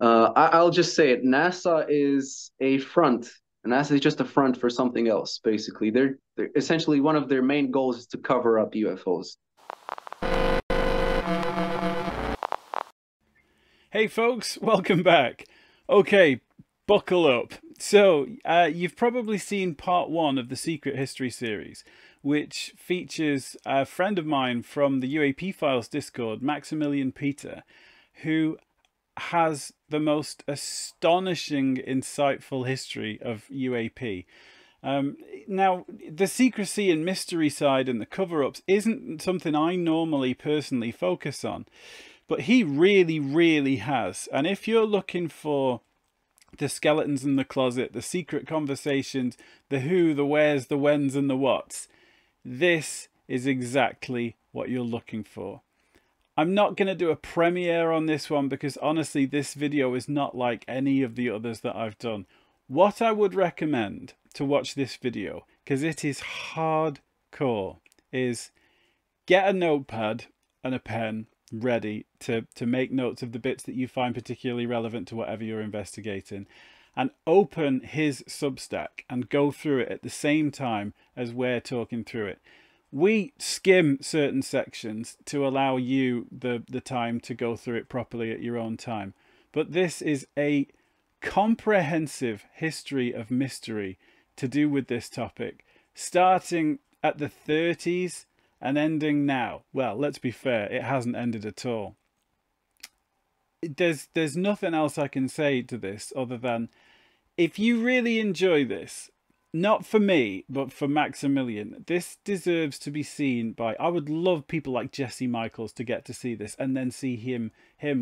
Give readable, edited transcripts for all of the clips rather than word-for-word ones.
I'll just say it. NASA is a front. NASA is just a front for something else, basically. They're essentially one of their main goals is to cover up UFOs. Hey folks, welcome back. Okay, buckle up. So, you've probably seen part one of the Secret History series, which features a friend of mine from the UAP Files Discord, Maximilian Petre, who has the most astonishing, insightful history of UAP. Now, the secrecy and mystery side and the cover ups isn't something I normally personally focus on, but he really, really has. And if you're looking for the skeletons in the closet, the secret conversations, the who, the wheres, the whens, and the whats, this is exactly what you're looking for. I'm not going to do a premiere on this one because honestly, this video is not like any of the others that I've done. What I would recommend to watch this video, because it is hardcore, is get a notepad and a pen ready to make notes of the bits that you find particularly relevant to whatever you're investigating, and open his Substack and go through it at the same time as we're talking through it. We skim certain sections to allow you the time to go through it properly at your own time, but this is a comprehensive history of mystery to do with this topic, starting at the 30s and ending now. Well, let's be fair, it hasn't ended at all. There's nothing else I can say to this other than, if you really enjoy this, not for me, but for Maximilian, this deserves to be seen by, I would love people like Jesse Michaels to get to see this and then see him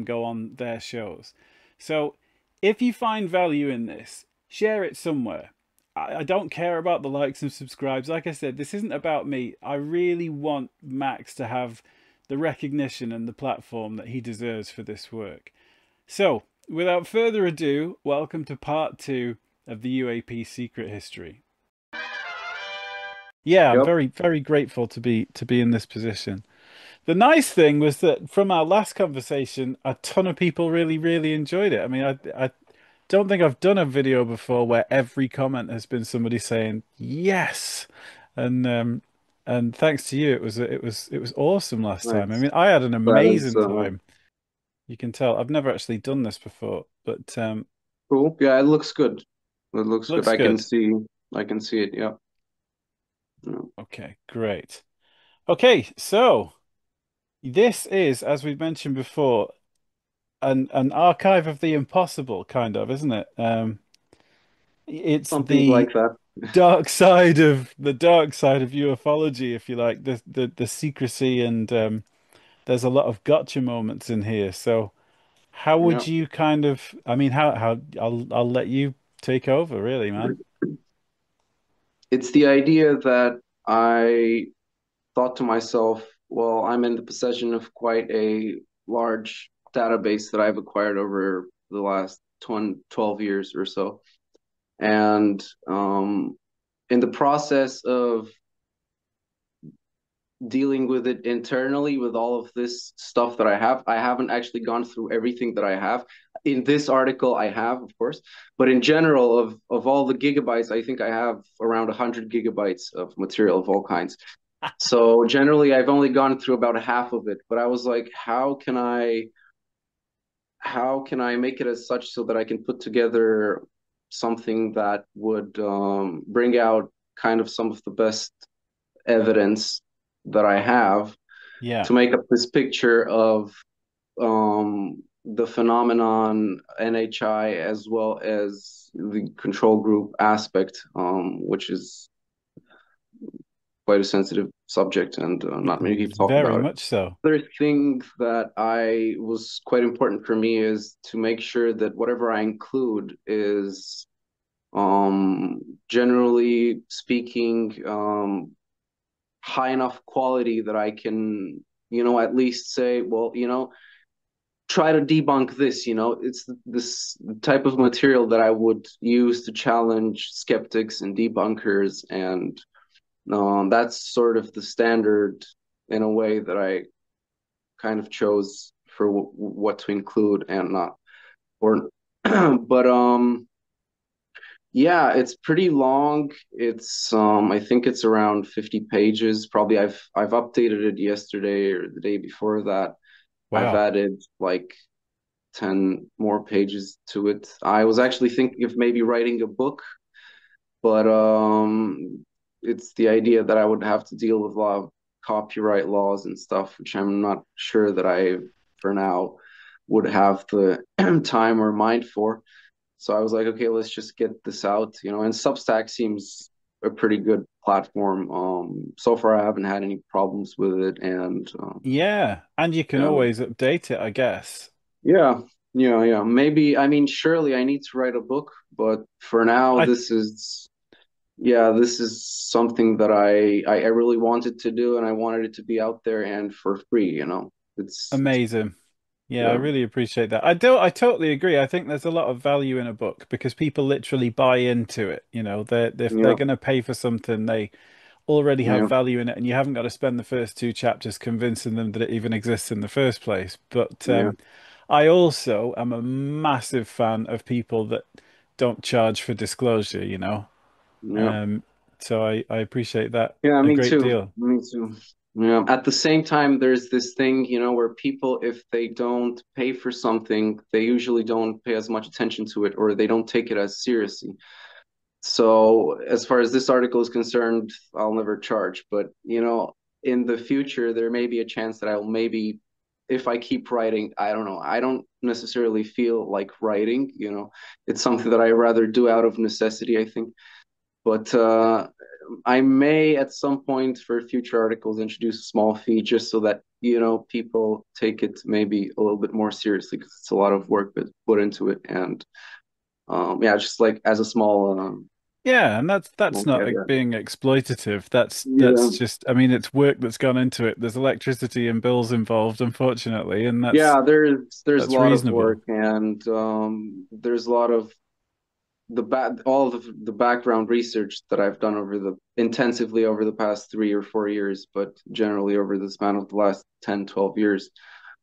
go on their shows. So if you find value in this, share it somewhere. I don't care about the likes and subscribes. Like I said, this isn't about me. I really want Max to have the recognition and the platform that he deserves for this work. So, without further ado, welcome to part two of the UAP secret history. Yeah, I'm Yep. very, very grateful to be in this position. The nice thing was that from our last conversation, a ton of people really, really enjoyed it. I mean, I don't think I've done a video before where every comment has been somebody saying yes, and and thanks to you, it was awesome last time. I Nice. mean, I had an That is amazing time. You can tell I've never actually done this before, but cool. Yeah, it looks good. It looks good. looks good. I can see it. Yeah. Yeah. Okay, great. Okay, so this is, as we mentioned before, an archive of the impossible, kind of, isn't it? It's Something the like that. dark side of ufology, if you like, the secrecy, and there's a lot of gotcha moments in here. So how Yeah. would you kind of, I mean, how I'll let you take over, really, man. It's the idea that I thought to myself, well, I'm in the possession of quite a large database that I've acquired over the last 12 years or so. And in the process of dealing with it internally with all of this stuff that I haven't actually gone through everything that I have. In this article, I have, of course, but in general, of all the gigabytes, I think I have around 100 gigabytes of material of all kinds. So generally, I've only gone through about half of it. But I was like, how can I make it as such so that I can put together something that would bring out kind of some of the best evidence that I have Yeah, to make up this picture of the phenomenon NHI as well as the control group aspect, which is quite a sensitive subject and not many people talk very about it. much so. Other thing that I was quite important for me is to make sure that whatever I include is generally speaking high enough quality that I can, at least say, well, try to debunk this, it's this type of material that I would use to challenge skeptics and debunkers. And that's sort of the standard in a way that I kind of chose for what to include and not. or but yeah, it's pretty long. It's I think it's around 50 pages. Probably I've updated it yesterday or the day before that. I've Wow. added like 10 more pages to it. I was actually thinking of maybe writing a book, but it's the idea that I would have to deal with a lot of copyright laws and stuff, which I'm not sure that I, for now, would have the time or mind for. So I was like, okay, let's just get this out, and Substack seems a pretty good platform. So far I haven't had any problems with it, and Yeah, and you can yeah, always update it, I guess. yeah, yeah. Maybe, I mean, surely I need to write a book, but for now, I this is something that I really wanted to do, and I wanted it to be out there and for free. It's Amazing. Yeah, I yeah, really appreciate that. I totally agree. I think there's a lot of value in a book because people literally buy into it. If they're yeah, going to pay for something, they already have yeah, value in it, and you haven't got to spend the first two chapters convincing them that it even exists in the first place. But yeah, I also am a massive fan of people that don't charge for disclosure. yeah. Um, so I appreciate that Yeah, a me great too. deal. Me too. Yeah. At the same time, there's this thing, where people, if they don't pay for something, they usually don't pay as much attention to it, or they don't take it as seriously. So, as far as this article is concerned, I'll never charge. But, in the future, there may be a chance that I'll maybe, if I keep writing, I don't know. I don't necessarily feel like writing. It's something that I rather do out of necessity, I think. But I may at some point for future articles introduce a small fee just so that, people take it maybe a little bit more seriously because it's a lot of work that's put into it. And yeah, just like as a Yeah, and that's small not like caveat. being exploitative. That's Yeah. just, I mean, it's work that's gone into it. There's electricity and bills involved, unfortunately, and Yeah, there's a that's lot of work, reasonable. and there's a lot of all of the background research that I've done intensively over the past 3 or 4 years, but generally over the span of the last 10, 12 years,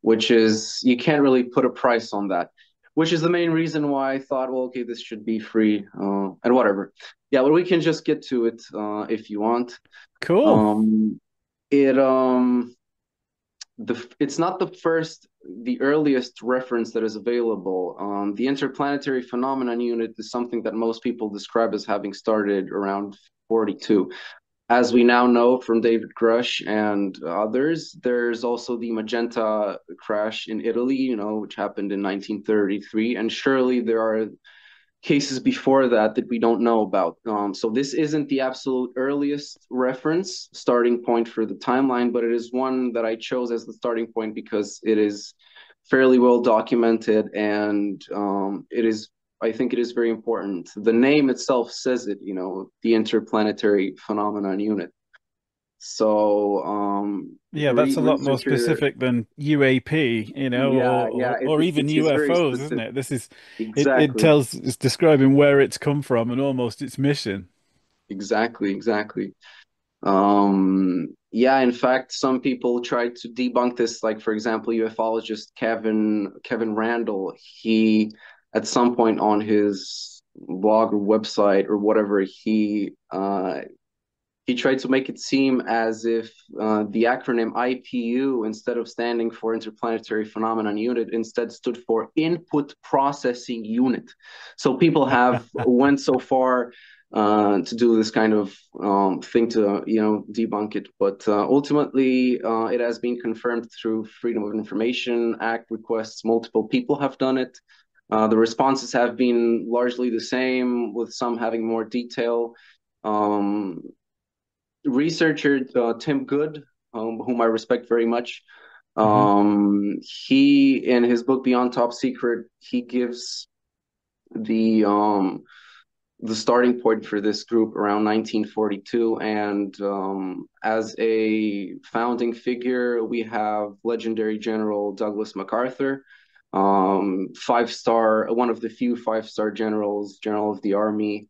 which is you can't really put a price on that, which is the main reason why I thought, well, okay, this should be free, and whatever. Yeah, but we can just get to it if you want. Cool. Um, it it's not the earliest reference that is available. The interplanetary phenomenon unit is something that most people describe as having started around 42. As we now know from David Grush and others, there's also the Magenta crash in Italy, which happened in 1933, and surely there are cases before that we don't know about. So this isn't the absolute earliest reference starting point for the timeline, but it is one that I chose as the starting point because it is fairly well documented, and I think it is very important. The name itself says it, the Interplanetary Phenomenon Unit. So Yeah, that's a lot more researcher, specific than UAP, yeah, yeah, or even it's very UFOs, isn't specific. it? Exactly. It's describing where it's come from and almost its mission. Exactly. Yeah, in fact, some people tried to debunk this. Like, for example, ufologist Kevin Randall. He, at some point on his blog or website or whatever, he tried to make it seem as if the acronym IPU, instead of standing for Interplanetary Phenomenon Unit, instead stood for Input Processing Unit. So people have went so far to do this kind of thing to debunk it, but ultimately it has been confirmed through Freedom of Information Act requests. Multiple people have done it. The responses have been largely the same, with some having more detail. Um, Researcher Tim Good, whom I respect very much, Hmm. he in his book Beyond Top Secret, he gives the um, the starting point for this group around 1942, and as a founding figure, we have legendary General Douglas MacArthur, 5-star, one of the few 5-star generals, General of the Army,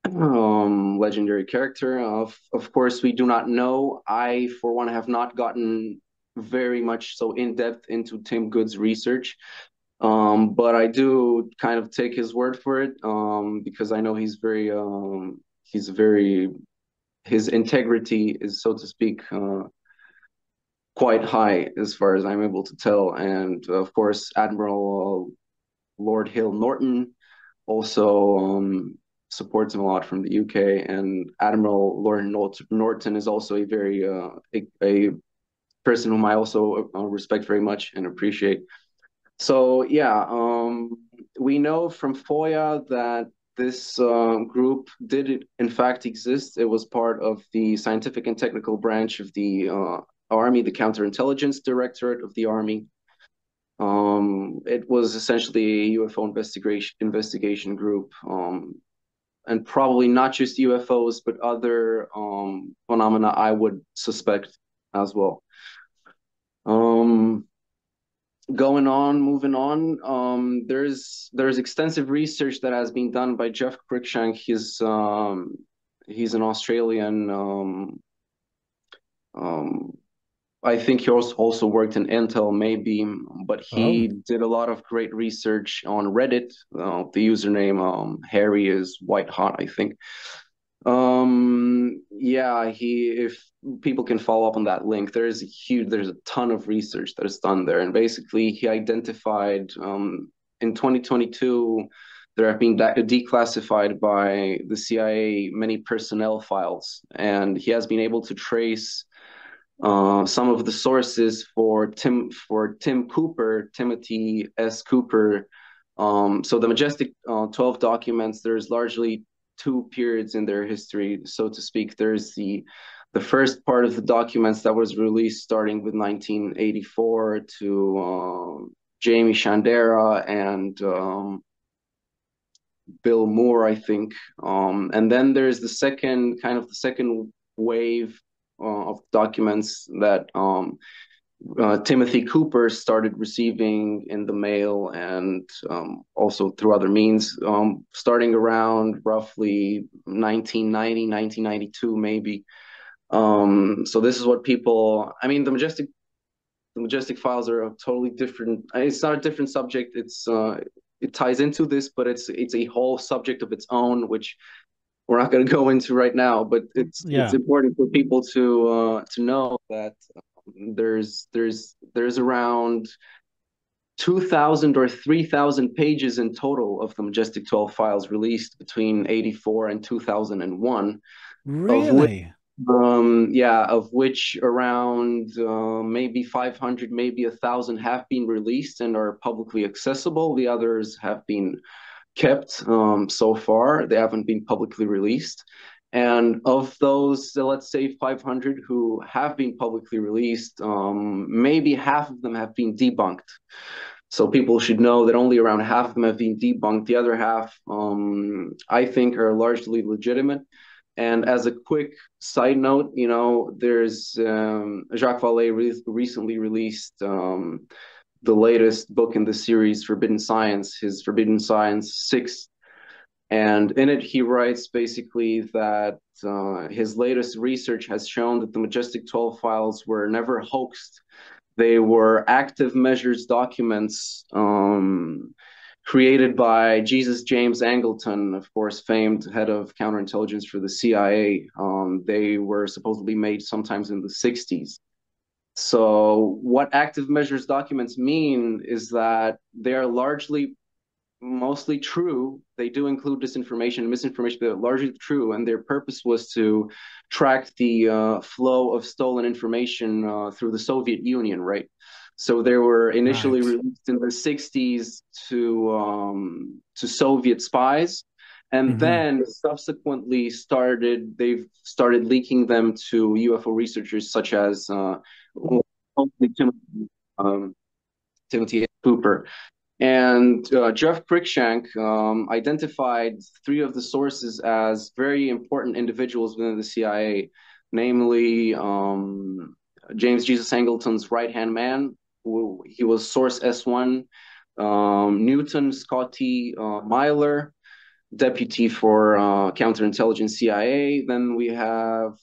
legendary character. Of course, we do not know. I, for one, have not gotten very much so in depth into Tim Good's research. But I do kind of take his word for it, because I know he's very, his integrity is, so to speak, quite high as far as I'm able to tell. And of course, Admiral Lord Hill Norton also supports him a lot from the UK, and Admiral Lord Norton is also a very a person whom I also respect very much and appreciate. So yeah, we know from FOIA that this group did in fact exist. It was part of the scientific and technical branch of the Army, the counterintelligence directorate of the Army. It was essentially a UFO investigation group, and probably not just UFOs, but other phenomena I would suspect as well. Um, moving on, there's extensive research that has been done by Jeff Cruikshank. He's an Australian. Um, I think he also worked in Intel, maybe, but Oh, he did a lot of great research on Reddit. The username Harry is White Hot, I think. Yeah, he if people can follow up on that link, there's a ton of research that is done there, and basically he identified in 2022 there have been declassified by the CIA many personnel files, and he has been able to trace some of the sources for Tim Cooper, Timothy S. Cooper. So the Majestic 12 documents, there's largely two periods in their history, so to speak. There's the first part of the documents that was released starting with 1984 to Jamie Shandera and Bill Moore, I think. And then there's the second wave of documents that Timothy Cooper started receiving in the mail and also through other means, starting around roughly 1990, 1992, maybe. So this is what I mean, the Majestic Files are a totally different. It's not a different subject. It ties into this, but it's a whole subject of its own, which we're not going to go into right now. But it's yeah. important for people to know that there's around 2,000 or 3,000 pages in total of the Majestic 12 files released between 84 and 2001, of which Really? of which around maybe 500, maybe 1,000 have been released and are publicly accessible. The others have been kept so far. They haven't been publicly released. And of those, let's say 500 who have been publicly released, maybe half of them have been debunked. So people should know that only around half of them have been debunked. The other half, I think, are largely legitimate. And as a quick side note, there's Jacques Vallée recently released the latest book in the series, Forbidden Science, his Forbidden Science 6. And in it, he writes basically that his latest research has shown that the Majestic 12 files were never hoaxed. They were active measures documents created by Jesus James Angleton, of course, famed head of counterintelligence for the CIA. They were supposedly made sometimes in the 60s. So, what active measures documents mean is that they are largely mostly true. They do include disinformation and misinformation, but they're largely true. And their purpose was to track the flow of stolen information through the Soviet Union, right? So they were initially Right. released in the 60s to Soviet spies. And Hmm. then subsequently they've started leaking them to UFO researchers such as Timothy, um, Timothy Cooper. And Jeff Cruikshank identified three of the sources as very important individuals within the CIA, namely James Jesus Angleton's right-hand man, who he was Source S1, Newton Scotty Myler, deputy for counterintelligence CIA. Then we have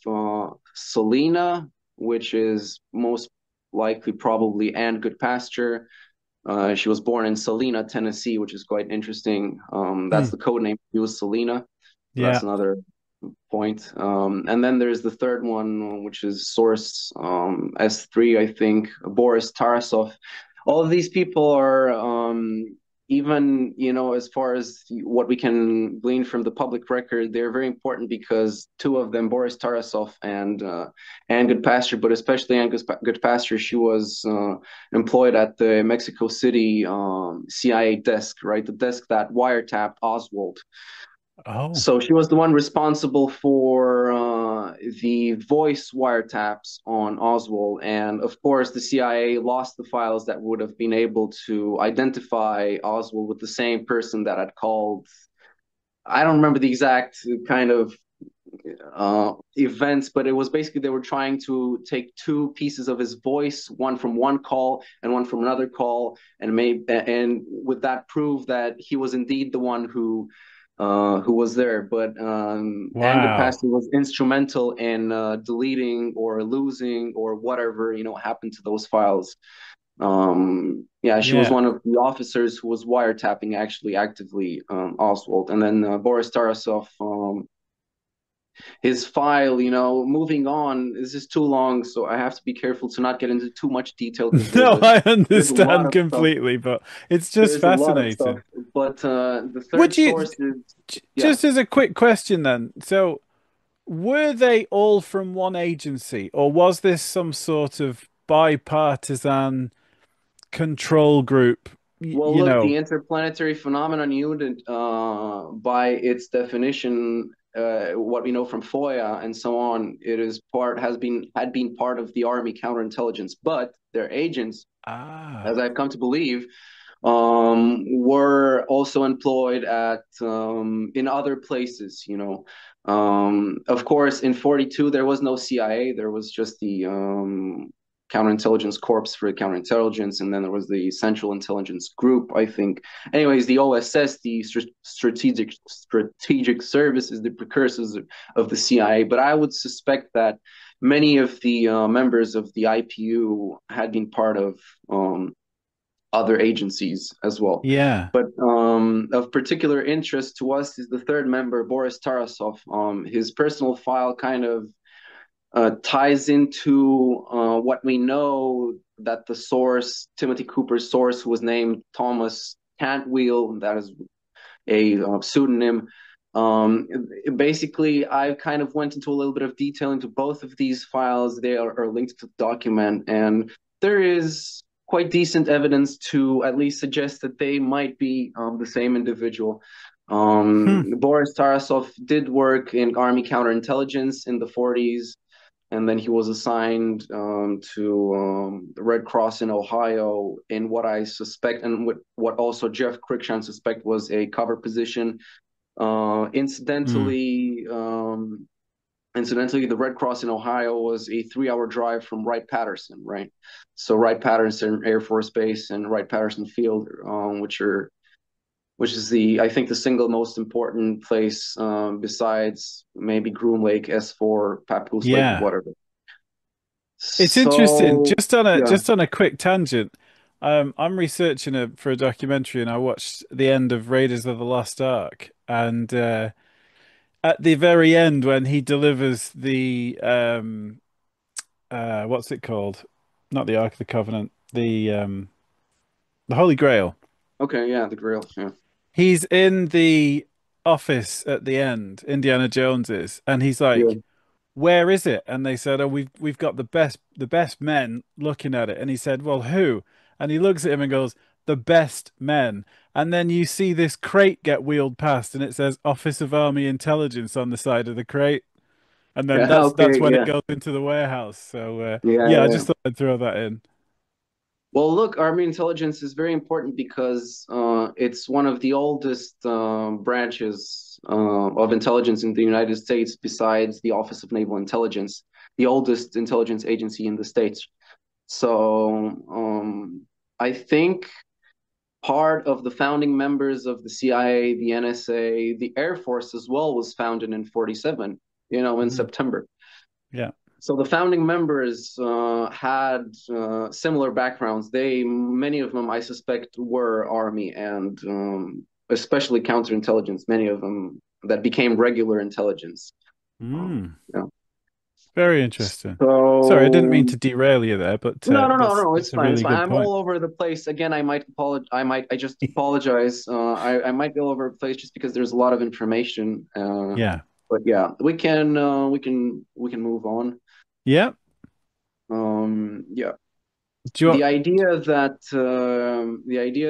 Selena, which is most likely probably Ann Goodpasture, She was born in Salina, Tennessee, which is quite interesting. Hmm. That's the code name. She was Salina. So Yeah. that's another point. And then there's the third one, which is source S3, I think, Boris Tarasov. All of these people are even, as far as what we can glean from the public record, they're very important because two of them, Boris Tarasov and Anne Goodpasture, but especially Anne Goodpasture, she was employed at the Mexico City CIA desk, right? The desk that wiretapped Oswald. Oh, So she was the one responsible for the voice wiretaps on Oswald. And of course, the CIA lost the files that would have been able to identify Oswald with the same person that had called. I don't remember the exact kind of events, but it was basically they were trying to take two pieces of his voice, one from one call and one from another call, and with that prove that he was indeed the one who was there. But Angus wow. Pasty was instrumental in deleting or losing or whatever happened to those files. Yeah, she was Yeah. one of the officers who was wiretapping actually actively Oswald, and then Boris Tarasov. His file, moving on. This is too long, so I have to be careful to not get into too much detail because there's No, a I there's a lot understand of stuff. completely, but it's just There's a lot of stuff, fascinating. but the third Would you, source is yeah. just as a quick question then, so were they all from one agency, or was this some sort of bipartisan control group? Well, You look, know, the interplanetary phenomenon unit, by its definition, what we know from FOIA and so on, it is part has been had been part of the Army counterintelligence, but their agents, as ah, I've come to believe, were also employed at in other places. Of course, in 42 there was no CIA. There was just the counterintelligence corps for counterintelligence, and then there was the Central Intelligence Group, I think. Anyways, the OSS, the Strategic Service, is the precursors of the CIA. But I would suspect that many of the members of the IPU had been part of other agencies as well. yeah, But of particular interest to us is the third member, Boris Tarasov. His personal file kind of ties into what we know that the source, Timothy Cooper's source, who was named Thomas Cantwheel, that is a pseudonym. Basically, I kind of went into a little bit of detail into both of these files. They are linked to the document, and there is quite decent evidence to at least suggest that they might be the same individual. hmm, Boris Tarasov did work in Army counterintelligence in the 40s, and then he was assigned to the Red Cross in Ohio in what I suspect, and what also Jeff Cruikshank suspect was a cover position. Uh, hmm, incidentally, um, incidentally, the Red Cross in Ohio was a 3-hour drive from Wright-Patterson, right? So Wright-Patterson Air Force Base and Wright-Patterson Field, which is I think the single most important place besides maybe Groom Lake, S4, Papoose Lake, yeah. whatever. It's interesting. So yeah, Just on a quick tangent. I'm researching for a documentary, and I watched the end of Raiders of the Lost Ark, and at the very end when he delivers the what's it called? Not the Ark of the Covenant, the Holy Grail. okay, yeah, the grill, yeah, He's in the office at the end, Indiana Jones is, and he's yeah. like, "Where is it?" And they said, "Oh, we've got the best men looking at it." And he said, "Well, who?" And he looks at him and goes, "The best men." And then you see this crate get wheeled past, and it says Office of Army Intelligence on the side of the crate. And then Yeah, that's okay, when it yeah, goes into the warehouse. So yeah, yeah, I yeah. just thought I'd throw that in. Well, look, Army intelligence is very important because it's one of the oldest branches of intelligence in the United States, besides the Office of Naval Intelligence, the oldest intelligence agency in the States. So I think part of the founding members of the CIA, the NSA, the Air Force as well was founded in 47, in Mhm. September. Yeah. So the founding members had similar backgrounds. Many of them, I suspect, were army and especially counterintelligence. Many of them that became regular intelligence. Hmm. Yeah. Very interesting. Sorry, I didn't mean So to derail you there, but no, no, no, no. It's that's a fine. It's really fine. good I'm point. all over the place. Again, I might apologize. I just apologize. I might be all over the place just because there's a lot of information. Yeah. But yeah, we can move on. Yeah. Yeah. Do you want, The idea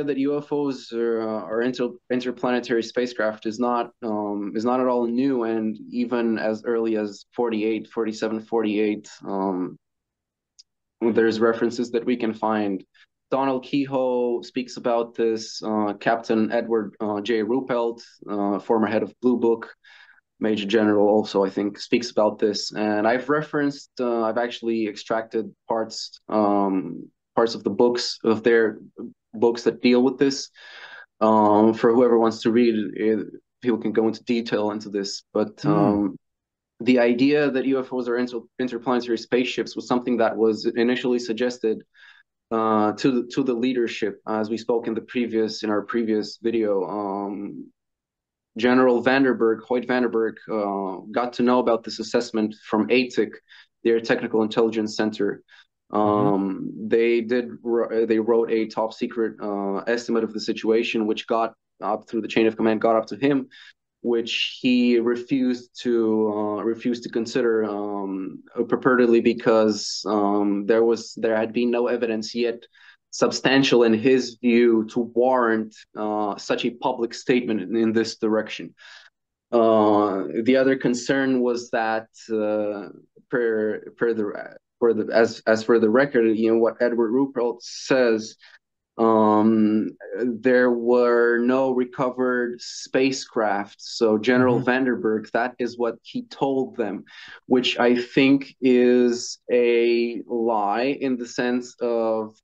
that UFOs are interplanetary spacecraft is not at all new, and even as early as 48, 47, 48, there's references that we can find. Donald Kehoe speaks about this. Captain Edward J. Ruppelt, former head of Blue Book, Major General, also I think speaks about this. And I've actually extracted parts of the books of their books that deal with this. For whoever wants to read it, people can go into detail into this. But hmm. the idea that UFOs are interplanetary spaceships was something that was initially suggested to the leadership, as we spoke in our previous video. General Vanderberg, Hoyt Vanderberg, got to know about this assessment from ATIC, their Technical Intelligence Center. Hmm. They wrote a top secret estimate of the situation, which got up through the chain of command, got up to him, which he refused to consider, purportedly because there had been no evidence yet substantial in his view to warrant such a public statement in this direction. The other concern was that per the for the as for the record, what Edward Ruppelt says, there were no recovered spacecraft. So General Hmm. Vanderberg, that is what he told them, which I think is a lie in the sense of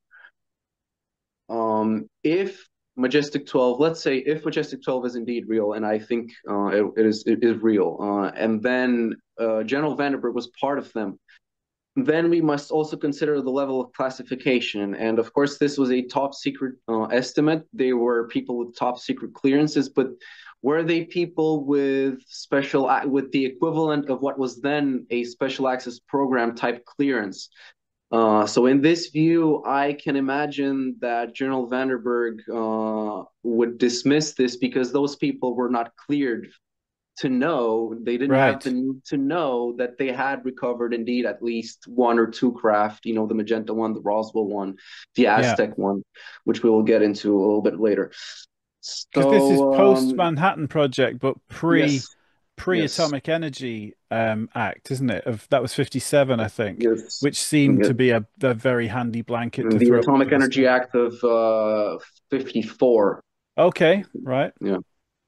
if Majestic 12, let's say if Majestic 12 is indeed real, and I think it is real, and then General Vanderberg was part of them, then we must also consider the level of classification. And of course, this was a top secret estimate. They were people with top secret clearances, but were they people with the equivalent of what was then a special access program type clearance? So in this view, I can imagine that General Vanderberg would dismiss this because those people were not cleared to know, they didn't have the Right. need to know that they had recovered indeed at least one or two craft, the Magenta one, the Roswell one, the Yeah. Aztec one, which we will get into a little bit later. Because this is So, post Manhattan Project, but yes, pre yes, Atomic Energy Act, isn't it? Of that was 57, I think, yes, which seemed yes. to be a very handy blanket to The throw Atomic over the Energy stuff. Act of 54. Okay, right. Yeah,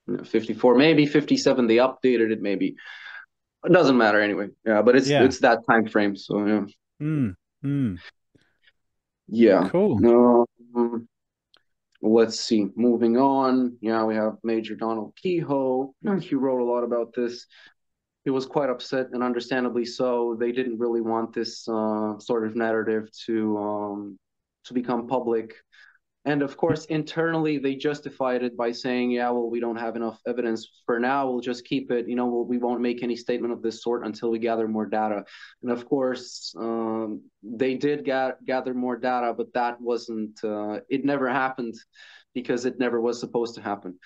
yeah, 54, maybe 57. They updated it, maybe. It doesn't matter anyway. Yeah, but Yeah. it's that time frame. So yeah, Hmm. Hmm. yeah. Cool. No. Let's see. Moving on. Yeah, we have Major Donald Kehoe. He wrote a lot about this. He was quite upset, and understandably so. They didn't really want this sort of narrative to become public. And of course, internally, they justified it by saying, yeah, well, we don't have enough evidence for now. We'll just keep it, we won't make any statement of this sort until we gather more data. And of course, they did gather more data, but that wasn't, it never happened because it never was supposed to happen.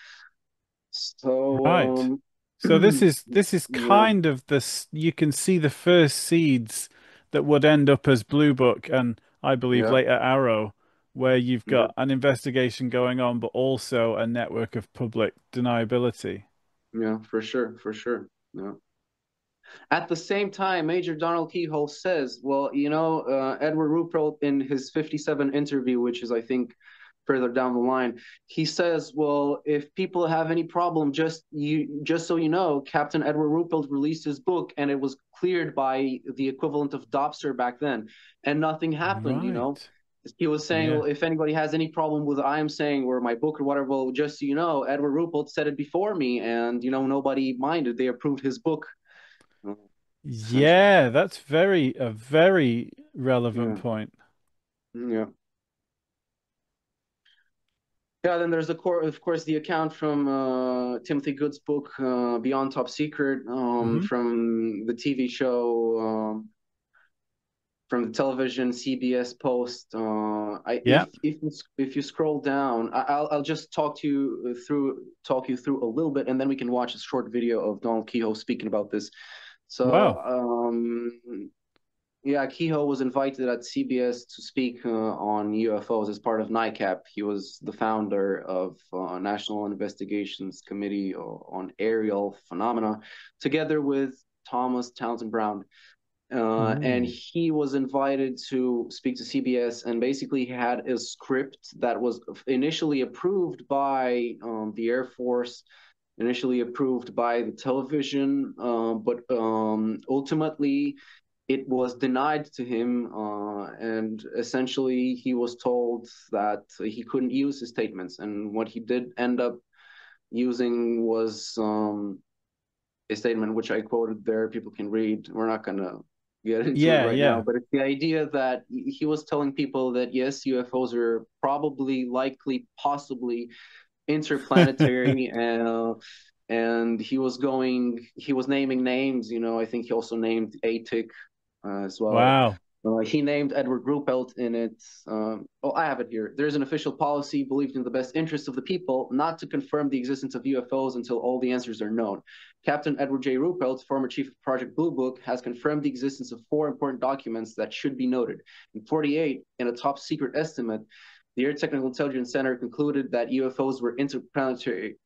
Right. So, So this is yeah, kind of this. You can see the first seeds that would end up as Blue Book and I believe yeah, later Arrow, where you've yeah, got an investigation going on, but also a network of public deniability. yeah, for sure, for sure. Yeah. At the same time, Major Donald Kehoe says, well, Edward Ruppelt in his 57 interview, which is, I think, further down the line, he says, well, if people have any problem, just so you know, Captain Edward Ruppelt released his book and it was cleared by the equivalent of Dobster back then, and nothing happened. Right. He was saying, Yeah. well, if anybody has any problem with what I am saying or my book or whatever, well, just so you know, Edward Ruppelt said it before me, and nobody minded. They approved his book. essentially. Yeah, that's a very relevant Yeah, point. yeah. Yeah, then there's of course, the account from Timothy Good's book, Beyond Top Secret, Hmm. from the TV show, from the television CBS Post. Yeah. If you scroll down, I'll just talk you through a little bit, and then we can watch a short video of Donald Kehoe speaking about this. So Wow. yeah, Kehoe was invited at CBS to speak on UFOs as part of NICAP. He was the founder of National Investigations Committee on Aerial Phenomena, together with Thomas Townsend Brown. And Ooh. he was invited to speak to CBS, and basically he had a script that was initially approved by the Air Force, initially approved by the television, but ultimately it was denied to him, and essentially he was told that he couldn't use his statements. And what he did end up using was a statement which I quoted there. People can read. We're not going to get into it Yeah, right now, yeah. but it's the idea that he was telling people that yes, UFOs are probably, likely, possibly interplanetary, and he was naming names. I think he also named ATIC as well. Wow. He named Edward Ruppelt in it. Oh, I have it here. There's an official policy believed in the best interest of the people not to confirm the existence of UFOs until all the answers are known. Captain Edward J. Ruppelt, former chief of Project Blue Book, has confirmed the existence of four important documents that should be noted. In 48, in a top secret estimate, the Air Technical Intelligence Center concluded that UFOs were interplanetary.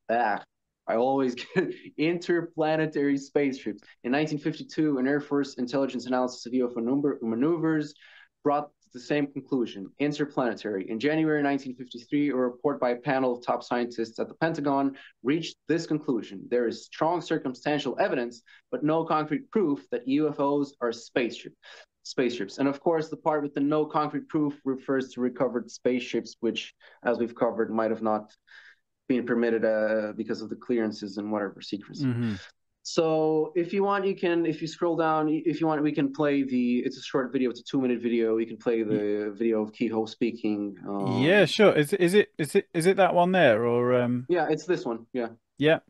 I always get interplanetary spaceships. In 1952, an Air Force intelligence analysis of UFO maneuvers brought the same conclusion, interplanetary. In January 1953, a report by a panel of top scientists at the Pentagon reached this conclusion. There is strong circumstantial evidence, but no concrete proof that UFOs are spaceships. And of course, the part with the no concrete proof refers to recovered spaceships, which, as we've covered, might have not been permitted because of the clearances and whatever secrecy. Hmm. So if you want, you can. If you scroll down, if you want, we can play the. It's a short video. It's a 2 minute video. We can play the video of Kehoe speaking. Yeah, sure. Is it that one there or Yeah, it's this one. Yeah, yeah.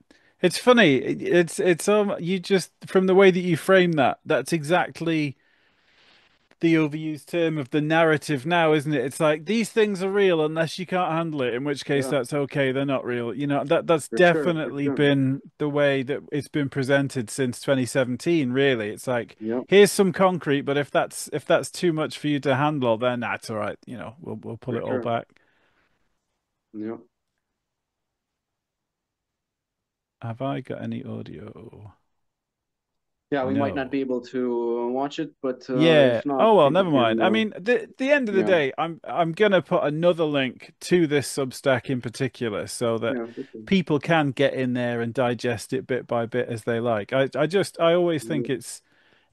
It's funny. It's you just from the way that you frame that, that's exactly the overused term of the narrative now, isn't it? It's like these things are real unless you can't handle it, in which case yeah, that's okay, they're not real. That's for sure, for definitely sure. been the way that it's been presented since 2017, really. It's like Yep, here's some concrete, but if that's too much for you to handle, then that's all right. We'll pull for it all sure. back. Yep. Have I got any audio? Yeah, we might not be No. able to watch it, but Yeah. if not, Oh well, people never can. mind. I mean, the end of the Yeah, day, I'm gonna put another link to this Substack in particular so that yeah, for sure. people can get in there and digest it bit by bit as they like. I always think Yeah,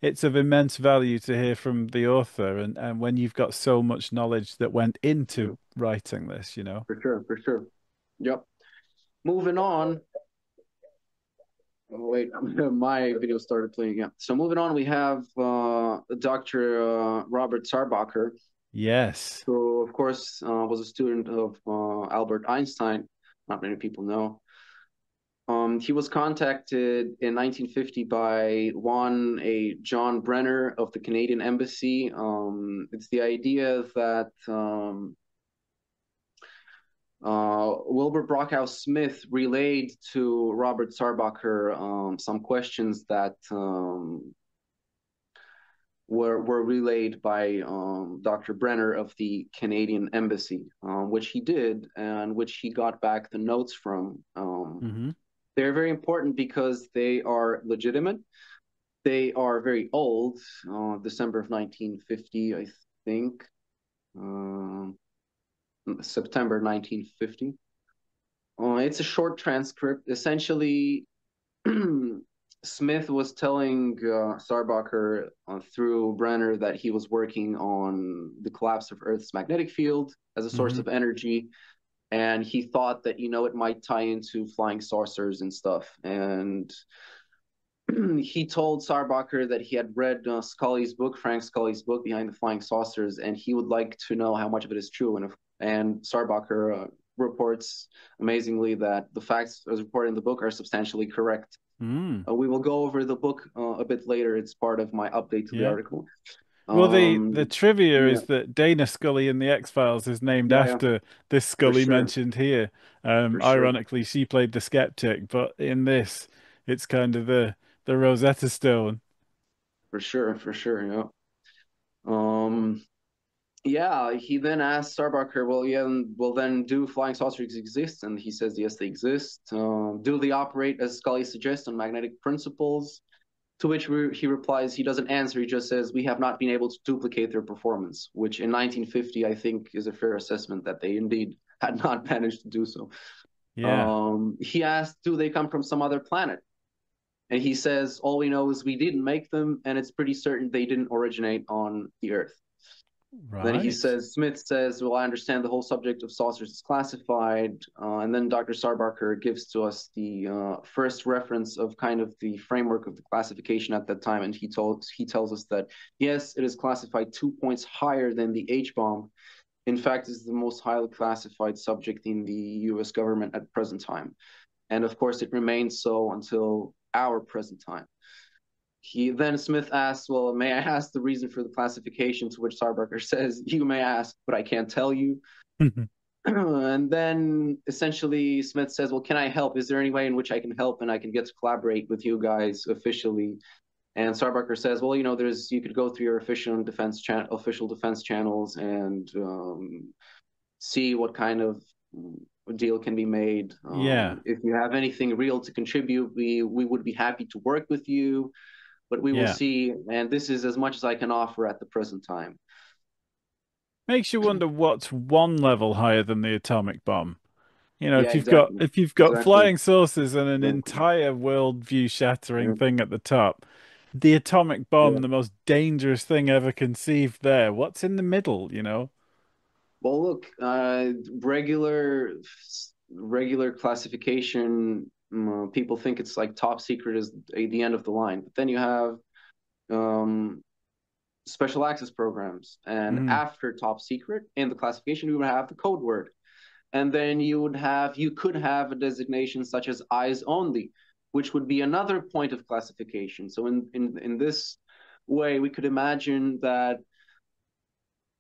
it's of immense value to hear from the author and when you've got so much knowledge that went yeah, into writing this. for sure, for sure. Yep. Moving on. Oh, wait, my video started playing again. So moving on, we have Dr. Robert Sarbacher, Yes. who, of course, was a student of Albert Einstein. Not many people know. He was contacted in 1950 by a John Brenner of the Canadian Embassy. It's the idea that Wilbur Brockhouse Smith relayed to Robert Sarbacher some questions that were relayed by Dr. Brenner of the Canadian Embassy, which he did and which he got back the notes from. Hmm. They're very important because they are legitimate. They are very old, December of 1950, I think, um, September 1950. It's a short transcript. Essentially, Smith was telling Sarbacher through Brenner that he was working on the collapse of Earth's magnetic field as a source Hmm. of energy, and he thought that it might tie into flying saucers and stuff. And he told Sarbacher that he had read Scully's book, Frank Scully's book, Behind the Flying Saucers, and he would like to know how much of it is true. And Sarbacher reports amazingly that the facts as reported in the book are substantially correct. Mm. We will go over the book a bit later. It's part of my update to the Yeah. article. Well, the trivia Yeah, is that Dana Scully in the X-Files is named yeah, yeah, after this for Scully sure, mentioned here. for sure, Ironically, she played the skeptic, but in this, it's kind of the Rosetta Stone. for sure, for sure. Yeah. Um, Yeah, he then asked Starbucker, well, yeah, well, then do flying saucers exist? And he says, yes, they exist. Do they operate, as Scully suggests, on magnetic principles? To which he replies, he doesn't answer. He just says, we have not been able to duplicate their performance, which in 1950, I think, is a fair assessment that they indeed had not managed to do so. Yeah, He asked, do they come from some other planet? And he says, all we know is we didn't make them, and it's pretty certain they didn't originate on the Earth. Then right. Smith says, well, I understand the whole subject of saucers is classified. And then Dr. Sarbarker gives to us the first reference of kind of the framework of the classification at that time. And he tells us that, yes, it is classified 2 points higher than the H bomb. In fact, is the most highly classified subject in the US government at the present time. And of course, it remains so until our present time. Smith asks, well, may I ask the reason for the classification? To which Sarbarker says, you may ask, but I can't tell you. And then essentially Smith says, well, can I help? Is there any way in which I can help and I can get to collaborate with you guys officially? And Sarbarker says, well, you could go through your official defense channels and see what kind of deal can be made. Yeah, If you have anything real to contribute, we would be happy to work with you, but we will yeah. see. And this is as much as I can offer at the present time. Makes you wonder what's one level higher than the atomic bomb. You know, Yeah, exactly, if you've got exactly, flying saucers and an exactly. entire worldview shattering Yeah, thing at the top, the atomic bomb, yeah. the most dangerous thing ever conceived there. What's in the middle, you know? Well, look, regular classification. People think it's like top secret is the end of the line, but then you have um, special access programs, and Mm, after top secret in the classification, you would have the code word, and then you could have a designation such as eyes only, which would be another point of classification. So in this way, we could imagine that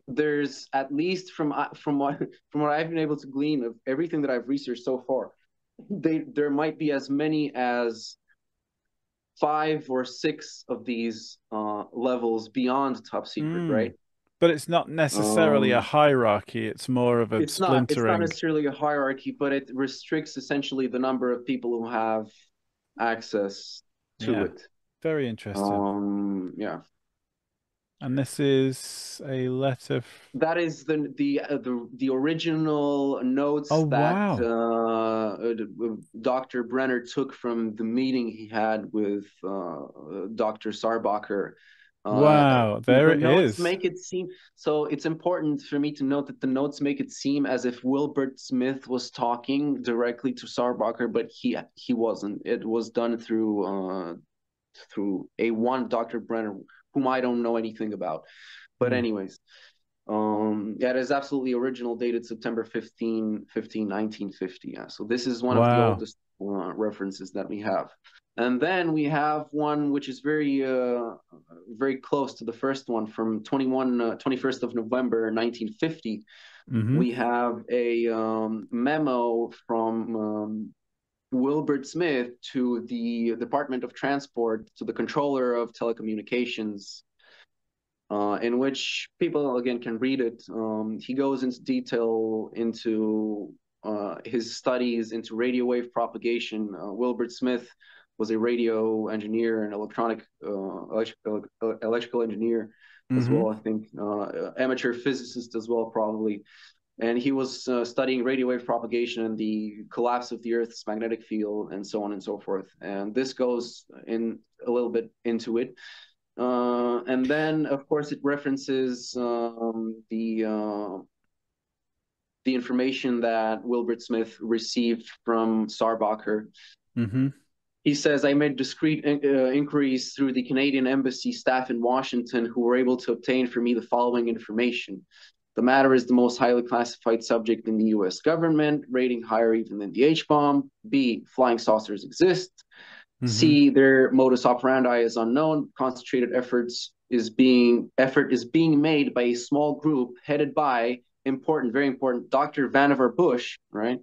there's at least from what I've been able to glean of everything that I've researched so far, there might be as many as 5 or 6 of these levels beyond top secret, mm. right? But it's not necessarily a Um, hierarchy, it's more of a it's not splintering. necessarily a hierarchy, but it restricts essentially the number of people who have access to Yeah, it. very interesting. Yeah. And this is a letter. That is the original Oh, notes that wow. Dr. Brenner took from the meeting he had with Dr. Sarbacher. Wow, there The it notes is. make it seem so. It's important for me to note that the notes make it seem as if Wilbert Smith was talking directly to Sarbacher, but he wasn't. It was done through a one Dr. Brenner, whom I don't know anything about. But Hmm. anyways, yeah, it is absolutely original, dated September 15, 1950. Yeah. So this is one of the Wow. oldest references that we have. And then we have one which is very close to the first one from 21st of November 1950. Hmm. We have a memo from Wilbert Smith to the Department of Transport, to the controller of telecommunications, in which people again can read it. He goes into detail into his studies into radio wave propagation. Wilbert Smith was a radio engineer and electrical engineer as Hmm. well. I think amateur physicist as well, probably. And he was studying radio wave propagation and the collapse of the Earth's magnetic field, and so on and so forth. And this goes in a little bit into it. And then, of course, it references the information that Wilbert Smith received from Sarbacher. Hmm. He says, I made discreet inquiries through the Canadian embassy staff in Washington who were able to obtain for me the following information. The matter is the most highly classified subject in the US government, rating higher even than the H bomb. B, flying saucers exist. Hmm. C, their modus operandi is unknown. Concentrated effort is being made by a small group headed by important, very important, Dr. Vannevar Bush, right?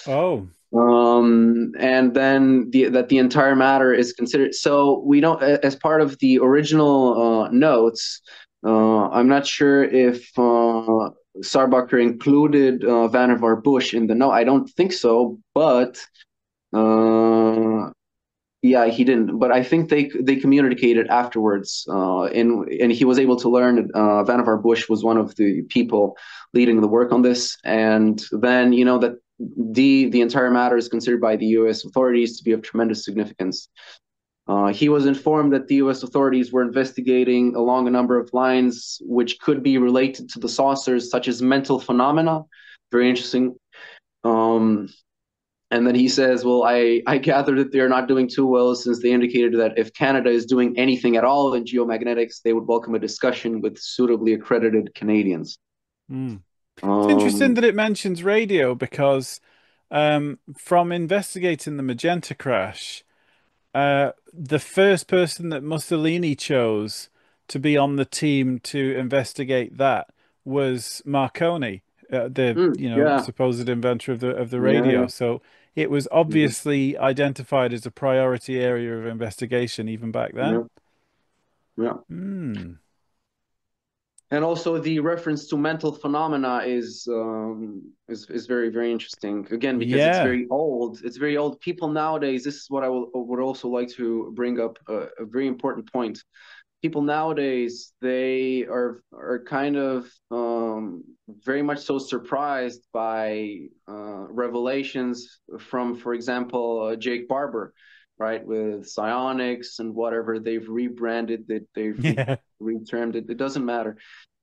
Oh. And then that the entire matter is considered. So we don't, as part of the original notes, I'm not sure if Sarbacher included Vannevar Bush in the note. I don't think so, but uh, yeah, he didn't. But I think they communicated afterwards, and he was able to learn that Vannevar Bush was one of the people leading the work on this, and then that the entire matter is considered by the U.S. authorities to be of tremendous significance. He was informed that the U.S. authorities were investigating along a number of lines which could be related to the saucers, such as mental phenomena. Very interesting. Um, and then he says, well, I gather that they're not doing too well since they indicated that if Canada is doing anything at all in geomagnetics, they would welcome a discussion with suitably accredited Canadians. Mm. It's interesting Um, that it mentions radio because from investigating the Magenta crash, the first person that Mussolini chose to be on the team to investigate that was Marconi, the yeah, supposed inventor of the yeah, radio. yeah, So it was mhm, obviously identified as a priority area of investigation even back then. yeah, yeah. Hmm. And also the reference to mental phenomena is very very interesting. Again, because it's Yeah. very old. It's very old. People nowadays. This is what would also like to bring up a very important point. People nowadays they are kind of very much so surprised by revelations from, for example, Jake Barber, right, with psionics and whatever they've rebranded that Yeah. retermed it. It doesn't matter,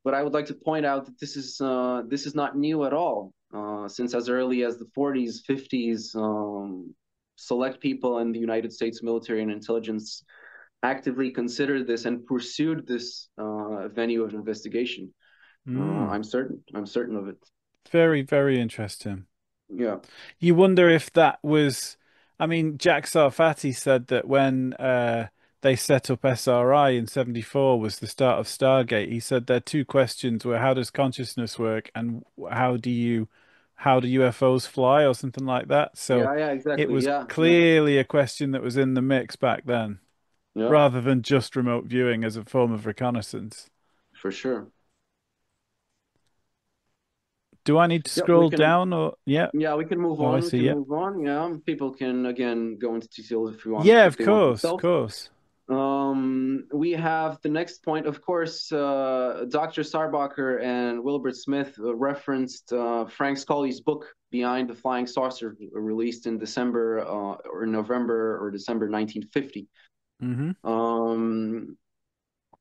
but I would like to point out that this is not new at all. Since as early as the 40s, 50s, select people in the United States military and intelligence actively considered this and pursued this venue of investigation. Hmm. I'm certain. I'm certain of it. Very, very interesting. Yeah. You wonder if that was, I mean, Jack Sarfati said that when they set up SRI in 74 was the start of Stargate. He said their two questions were how does consciousness work and how do UFOs fly or something like that. So Yeah. Yeah. it Exactly. was Yeah. Yeah. clearly a question that was in the mix back then, Yeah. rather than just remote viewing as a form of reconnaissance. For sure. Do I need to Yep. We scroll can. down or yeah? Yeah. We can move Oh, I on. We see. can Yeah. move on. Yeah. People can again go into details Yeah, if of they want course, of themselves. course. We have the next point, of course. Dr. Sarbacher and Wilbert Smith referenced Frank Scully's book Behind the Flying Saucer, released in December or November or December 1950. Hmm. Um,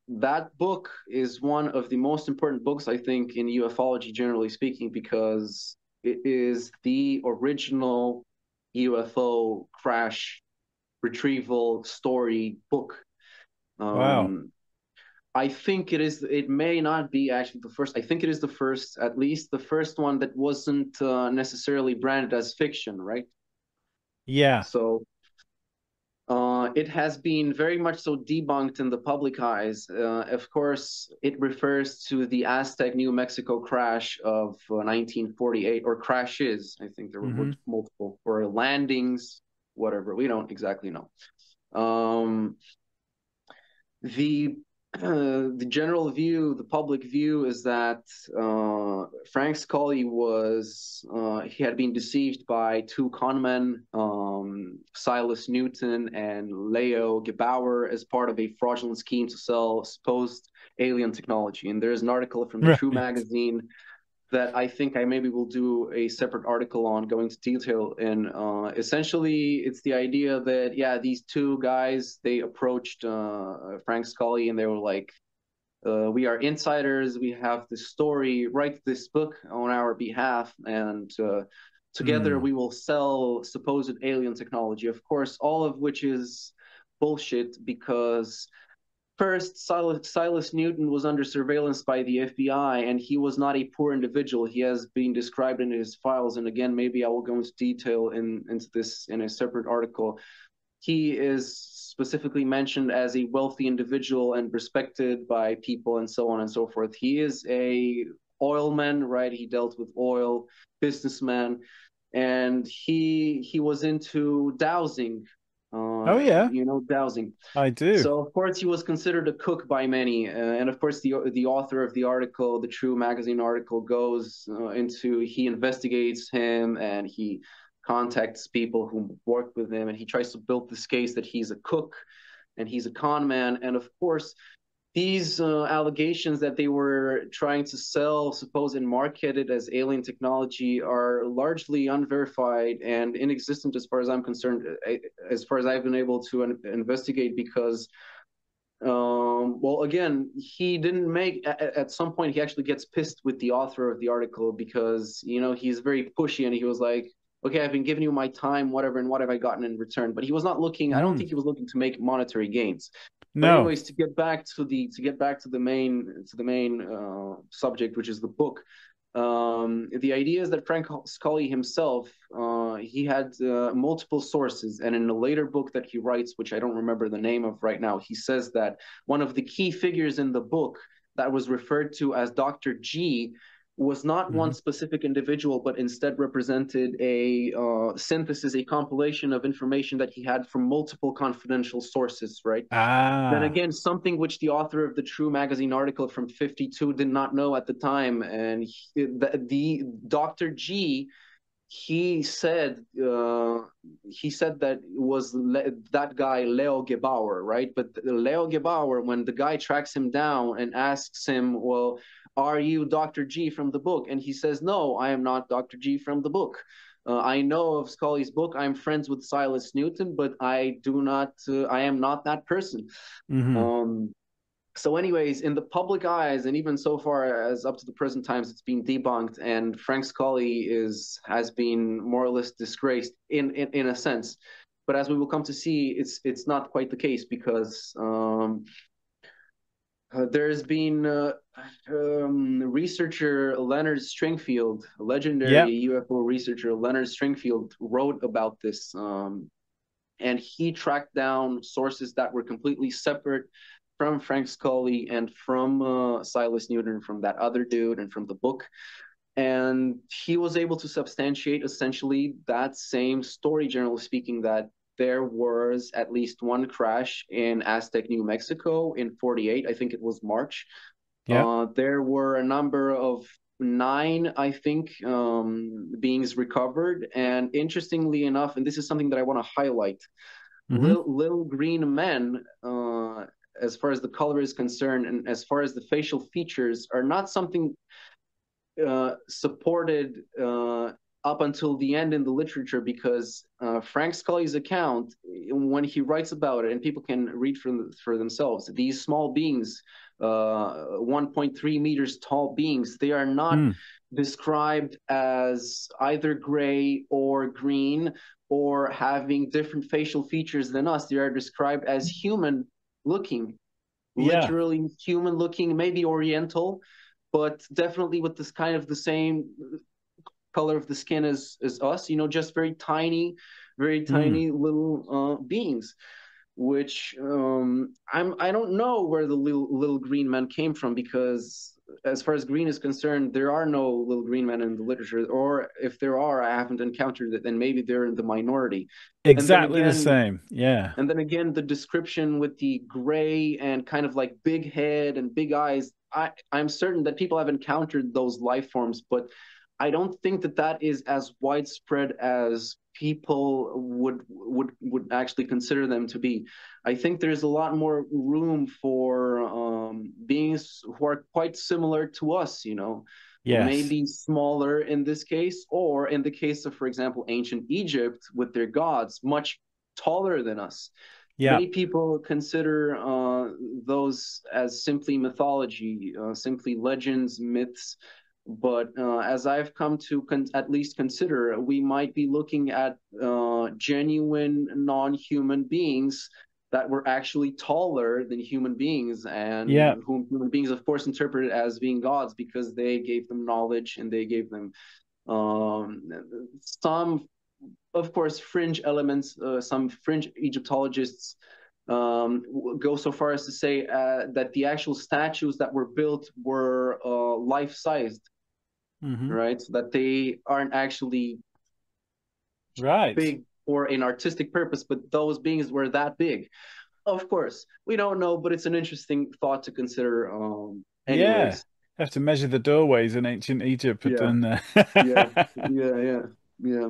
that book is one of the most important books, I think, in ufology, generally speaking, because it is the original UFO crash retrieval story book. Wow. um, I think it is. It may not be actually the first. I think it is the first, at least the first one that wasn't necessarily branded as fiction, right? Yeah. So it has been very much so debunked in the public eyes. Of course, it refers to the Aztec New Mexico crash of 1948, or crashes. I think there were Hmm. multiple, or landings, whatever. We don't exactly know. Um, the the general view, the public view, is that Frank Scully was he had been deceived by two conmen, Silas Newton and Leo Gebauer, as part of a fraudulent scheme to sell supposed alien technology. And there's an article from the True Right. magazine that I think I maybe will do a separate article on, going into detail. And essentially, it's the idea that, yeah, these two guys, they approached Frank Scully and they were like, we are insiders. We have this story. Write this book on our behalf. And Together, Mm. we will sell supposed alien technology. Of course, all of which is bullshit because first, Silas Newton was under surveillance by the FBI, and he was not a poor individual. He has been described in his files, and again, maybe I will go into detail into this in a separate article. He is specifically mentioned as a wealthy individual and respected by people and so on and so forth. He is a oilman, right? He dealt with oil, businessman, and he was into dowsing, Oh yeah, dowsing. I do. So of course he was considered a cook by many, and of course the author of the article, the True Magazine article, goes into he investigates him and he contacts people who work with him, and he tries to build this case that he's a cook and he's a con man, and of course these allegations that they were trying to sell, suppose, and market it as alien technology are largely unverified and inexistent as far as I'm concerned, as far as I've been able to investigate, because well, again, he didn't make. At some point, he actually gets pissed with the author of the article because he's very pushy, and he was like, "Okay, I've been giving you my time, whatever, and what have I gotten in return?" But he was not looking. I don't Mm. think he was looking to make monetary gains. But No. anyways, to get back to the main subject, which is the book. The idea is that Frank Scully himself, he had multiple sources, and in a later book that he writes, which I don't remember the name of right now, he says that one of the key figures in the book that was referred to as Dr. G was not Hmm. one specific individual, but instead represented a synthesis, a compilation of information that he had from multiple confidential sources, right? Then Ah. again, something which the author of the True Magazine article from 52 did not know at the time. And the Dr. G, he said that it was that guy Leo Gebauer, right? But Leo Gebauer, when the guy tracks him down and asks him, well, are you Dr. G from the book? And he says, no, I am not Dr. G from the book. I know of Scully's book. I'm friends with Silas Newton, but I do not. I am not that person. Hmm. Um, so, anyways, in the public eyes, and even so far as up to the present times, it's been debunked, and Frank Scully has been more or less disgraced in a sense. But as we will come to see, it's not quite the case because there's been researcher Leonard Stringfield, legendary Yep. UFO researcher Leonard Stringfield, wrote about this. And he tracked down sources that were completely separate from Frank Scully and from Silas Newton, from that other dude, and from the book. And he was able to substantiate essentially that same story, generally speaking, that there was at least one crash in Aztec, New Mexico in 48. I think it was March. Yep. There were a number of nine, I think, beings recovered. And interestingly enough, and this is something that I want to highlight, Hmm. little green men, as far as the color is concerned, and as far as the facial features, are not something supported up until the end in the literature, because Frank Scully's account, when he writes about it, and people can read for themselves, these small beings, 1.3 meters tall beings, they are not Mm. described as either gray or green or having different facial features than us. They are described as human looking, Yeah. literally human looking, maybe oriental, but definitely with this kind of the same color of the skin as us, just very Mm. tiny little beings, which I don't know where the little green men came from, because as far as green is concerned, there are no little green men in the literature, or if there are, I haven't encountered it, and maybe they're in the minority. And then Exactly the again, same. Yeah. the description with the gray and kind of like big head and big eyes, I'm certain that people have encountered those life forms, but I don't think that that is as widespread as people would actually consider them to be. I think there's a lot more room for beings who are quite similar to us, Yes. maybe smaller in this case, or in the case of, for example, ancient Egypt with their gods, much taller than us. Yeah. Many people consider those as simply mythology, simply legends, myths, But as I've come to at least consider, we might be looking at genuine non-human beings that were actually taller than human beings, and Yeah. whom human beings, of course, interpreted as being gods because they gave them knowledge and they gave them um, some, of course, fringe elements. Some fringe Egyptologists go so far as to say that the actual statues that were built were life-sized, Hmm. right? So that they aren't actually Right. big for an artistic purpose, but those beings were that big. Of course, we don't know, but it's an interesting thought to consider. Yeah. Anyways, Have to measure the doorways in ancient Egypt yeah, and yeah, yeah, yeah.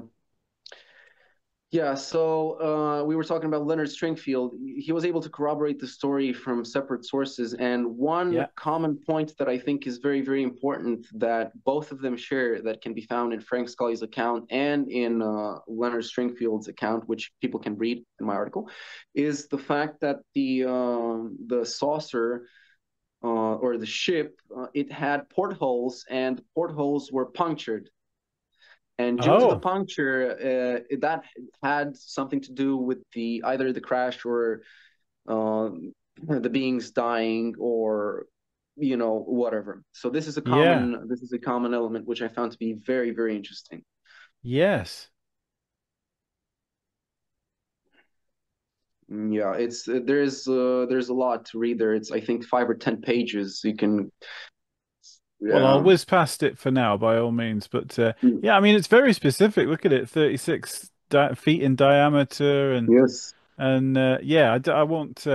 Yeah, so we were talking about Leonard Stringfield. He was able to corroborate the story from separate sources. And one yeah. common point that I think is very, very important that both of them share that can be found in Frank Scully's account and in Leonard Stringfield's account, which people can read in my article, is the fact that the saucer or the ship, it had portholes, and portholes were punctured, and due to the Oh, puncture, that had something to do with the either the crash or the beings dying or whatever. So yeah. this is a common element which I found to be very, very interesting. Yes. Yeah, it's there's a lot to read there. It's I think 5 or 10 pages. You can Well, I'll yeah. whiz past it for now, by all means. But yeah, I mean, it's very specific. Look at it, 36 di feet in diameter, Yes. and yeah, I won't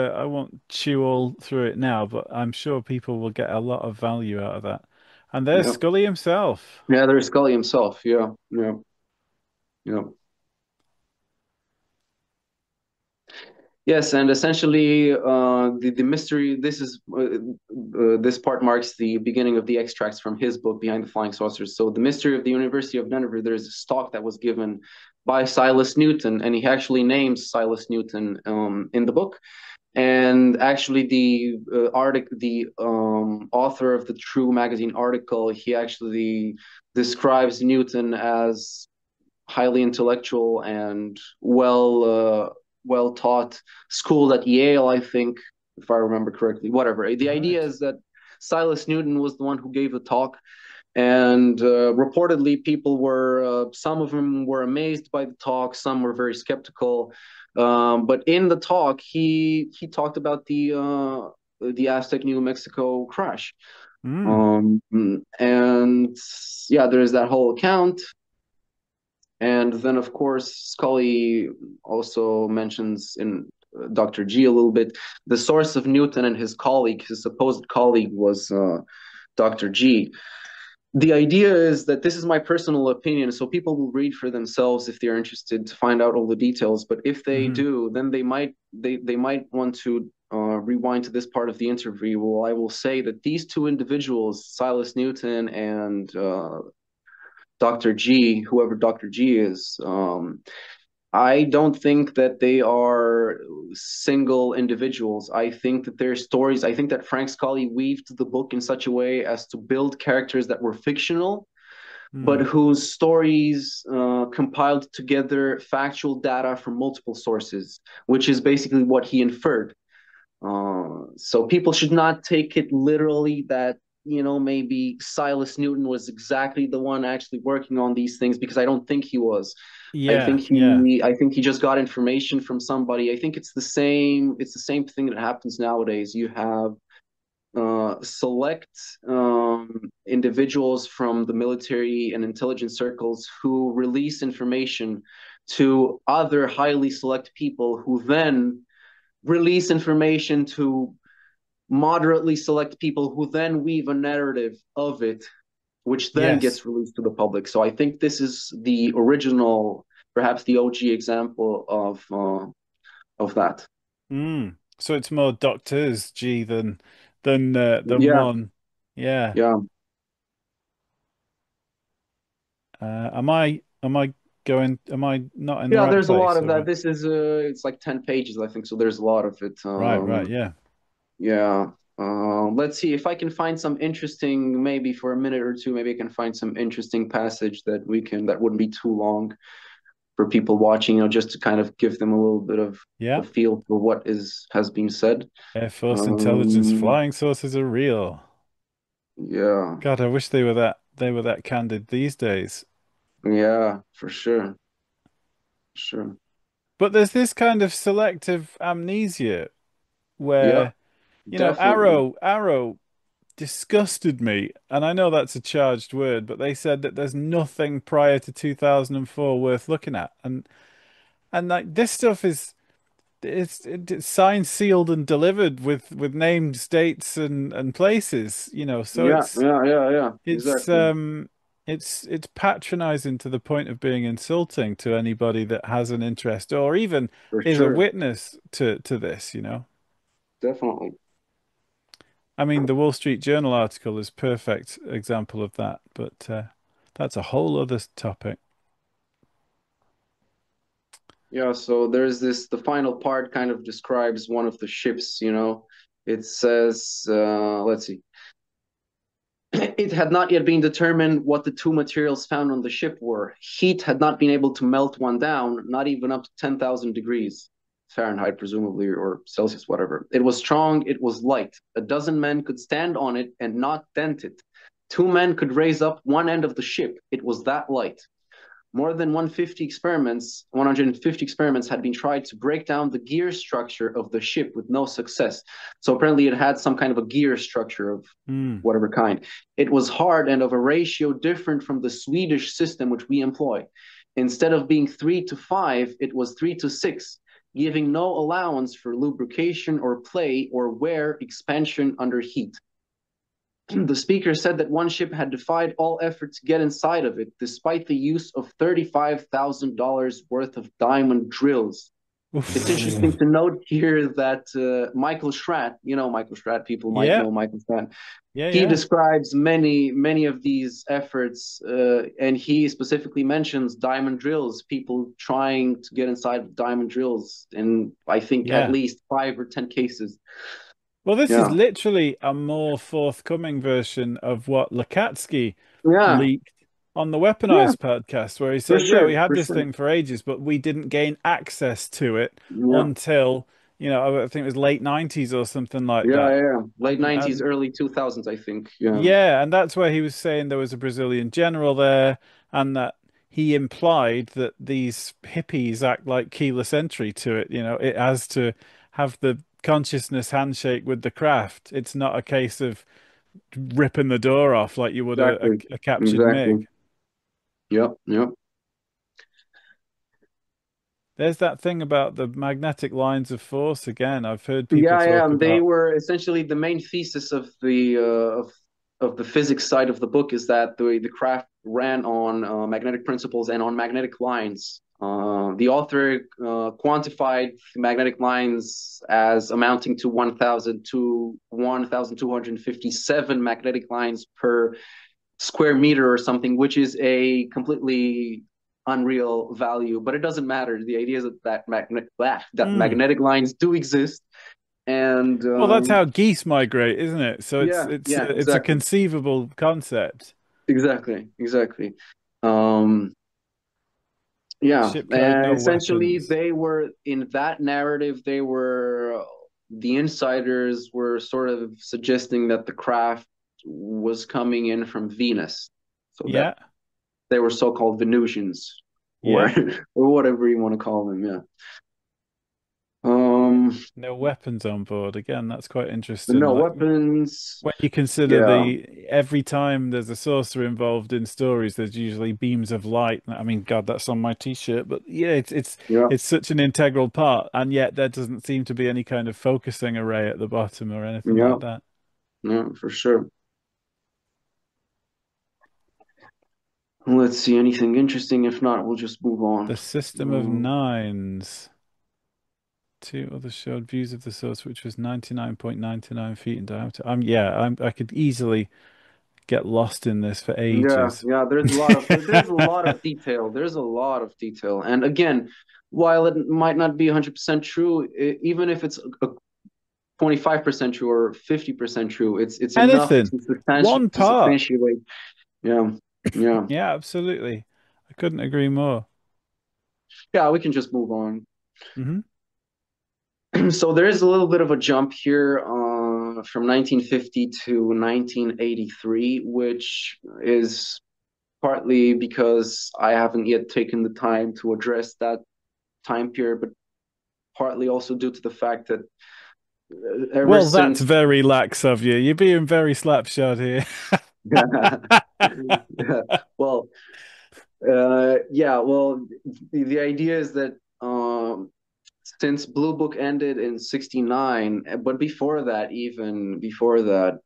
chew all through it now, but I'm sure people will get a lot of value out of that. And there's Yeah. Scully himself. Yeah, there's Scully himself. Yeah. Yeah. Yeah. Yes, and essentially, the mystery. This part marks the beginning of the extracts from his book, Behind the Flying Saucers. So, the mystery of the University of Denver. There's a talk that was given by Silas Newton, and he actually names Silas Newton in the book. And actually, the author of the True Magazine article, he actually describes Newton as highly intellectual and well taught, schooled at Yale, I think, if I remember correctly. Whatever. The idea Right. is that Silas Newton was the one who gave the talk, and reportedly, people were some of them were amazed by the talk, some were very skeptical. But in the talk, he talked about the Aztec New Mexico crash. Mm. And yeah, there's that whole account. And then, of course, Scully also mentions in Dr. G a little bit the source of Newton and his colleague, his supposed colleague, was Dr. G. The idea is that this is my personal opinion, so people will read for themselves if they're interested to find out all the details. But if they Hmm. do, then they might want to rewind to this part of the interview. Well, I will say that these two individuals, Silas Newton and Dr. G, whoever Dr. G is, I don't think that they are single individuals. I think that their stories, I think that Frank Scully weaved the book in such a way as to build characters that were fictional, but Mm. whose stories compiled together factual data from multiple sources, which is basically what he inferred. So people should not take it literally that maybe Silas Newton was exactly the one actually working on these things, because I don't think he was. Yeah. Yeah. I think he just got information from somebody. I think it's the same thing that happens nowadays. You have select individuals from the military and intelligence circles who release information to other highly select people who then release information to moderately select people who then weave a narrative of it, which then Yes. gets released to the public. So I think this is the original, perhaps the OG example of that. Mm. So it's more doctors G than Yeah, one. Yeah. yeah, Am I going? Am I not in the yeah. right There's a lot place? of that. Or This is it's like 10 pages, I think. So there's a lot of it. right, right. Yeah. Yeah. Let's see if I can find some interesting, maybe for a minute or two, maybe I can find some interesting passage that wouldn't be too long for people watching, just to kind of give them a little bit of Yeah. a feel for what is has been said. Air Force intelligence, Um, flying saucers are real. yeah, God, I wish they were that candid these days. yeah, for sure, sure. But there's this kind of selective amnesia Yeah, where, definitely. Arrow disgusted me. And I know that's a charged word, but they said that there's nothing prior to 2004 worth looking at. And like this stuff is it's signed, sealed, and delivered with named dates and places, so Yeah, yeah, yeah, yeah, it's exactly. um it's patronizing to the point of being insulting to anybody that has an interest or even For is a sure, witness to this. definitely. I mean, the Wall Street Journal article is perfect example of that, but that's a whole other topic. Yeah, so there's the final part kind of describes one of the ships. It says, let's see. It had not yet been determined what the two materials found on the ship were. Heat had not been able to melt one down, not even up to 10,000 degrees Fahrenheit, presumably, or Celsius, whatever. It was strong, it was light. A dozen men could stand on it and not dent it. Two men could raise up one end of the ship. It was that light. More than 150 experiments had been tried to break down the gear structure of the ship with no success. So apparently it had some kind of a gear structure of Hmm. whatever kind. It was hard and of a ratio different from the Swedish system which we employ. Instead of being 3 to 5, it was 3 to 6, giving no allowance for lubrication or play or wear expansion under heat. The speaker said that one ship had defied all effort to get inside of it, despite the use of $35,000 worth of diamond drills. It's Oof. interesting to note here that Michael Schratt, Michael Schratt, people might Yeah, know Michael Schratt, yeah, he yeah, describes many of these efforts, and he specifically mentions diamond drills, people trying to get inside diamond drills in, I think, at yeah. least 5 or 10 cases. Well, this is Yeah, literally a more forthcoming version of what Lukatsky yeah, leaked on the yeah, Weaponized podcast, where he for said, "Yeah, we sure, had for this sure. thing for ages, but we didn't gain access to it Yeah. until, I think it was late 90s or something like Yeah, that." yeah, yeah. Late And, 90s, and early 2000s, I think. Yeah, yeah, and that's where he was saying there was a Brazilian general there, and that he implied that these hippies act like keyless entry to it. It has to have the consciousness handshake with the craft. It's not a case of ripping the door off like you would a, a, exactly. a captured MiG. Exactly. Yep, yep. There's that thing about the magnetic lines of force again. I've heard people Yeah, yeah. talk And they about. were essentially the main thesis of the physics side of the book is that the craft ran on magnetic principles and on magnetic lines. The author quantified magnetic lines as amounting to 1,000 to 1,257 magnetic lines per square meter or something, which is a completely unreal value. But it doesn't matter. The idea is that Hmm. magnetic lines do exist, and Well, that's how geese migrate, isn't it? So it's yeah, it's yeah, it's a exactly, conceivable concept. exactly, exactly. Um, yeah, Ship carried and no essentially weapons. they were in that narrative. The insiders were sort of suggesting that the craft was coming in from Venus, so that Yeah, they were so-called Venusians, or yeah. or whatever you want to call them. Yeah. Yeah. Um. No weapons on board. Again, that's quite interesting. No Like weapons. when you consider Yeah. every time there's a saucer involved in stories, there's usually beams of light. I mean, God, that's on my t-shirt, but yeah, Yeah. it's such an integral part, and yet there doesn't seem to be any kind of focusing array at the bottom or anything Yeah. like that. Yeah. For sure. Let's see anything interesting. If not, we'll just move on. The system of Um, nines. Two others showed views of the source, which was 99.99 feet in diameter. I could easily get lost in this for yeah. ages. Yeah. There's a lot of detail. There's a lot of detail. And again, while it might not be 100% true, even if it's 25% true or 50% true. It's enough Anything. to One to part. substantiate. Yeah, yeah, Yeah, absolutely. I couldn't agree more. yeah. We can just move on. Hmm. So there is a little bit of a jump here from 1950 to 1983, which is partly because I haven't yet taken the time to address that time period, but partly also due to the fact that ever Well, that's since very lax of you. You're being very slapshot here. well, yeah, well, the idea is that since Blue Book ended in 69, but before that, even before that,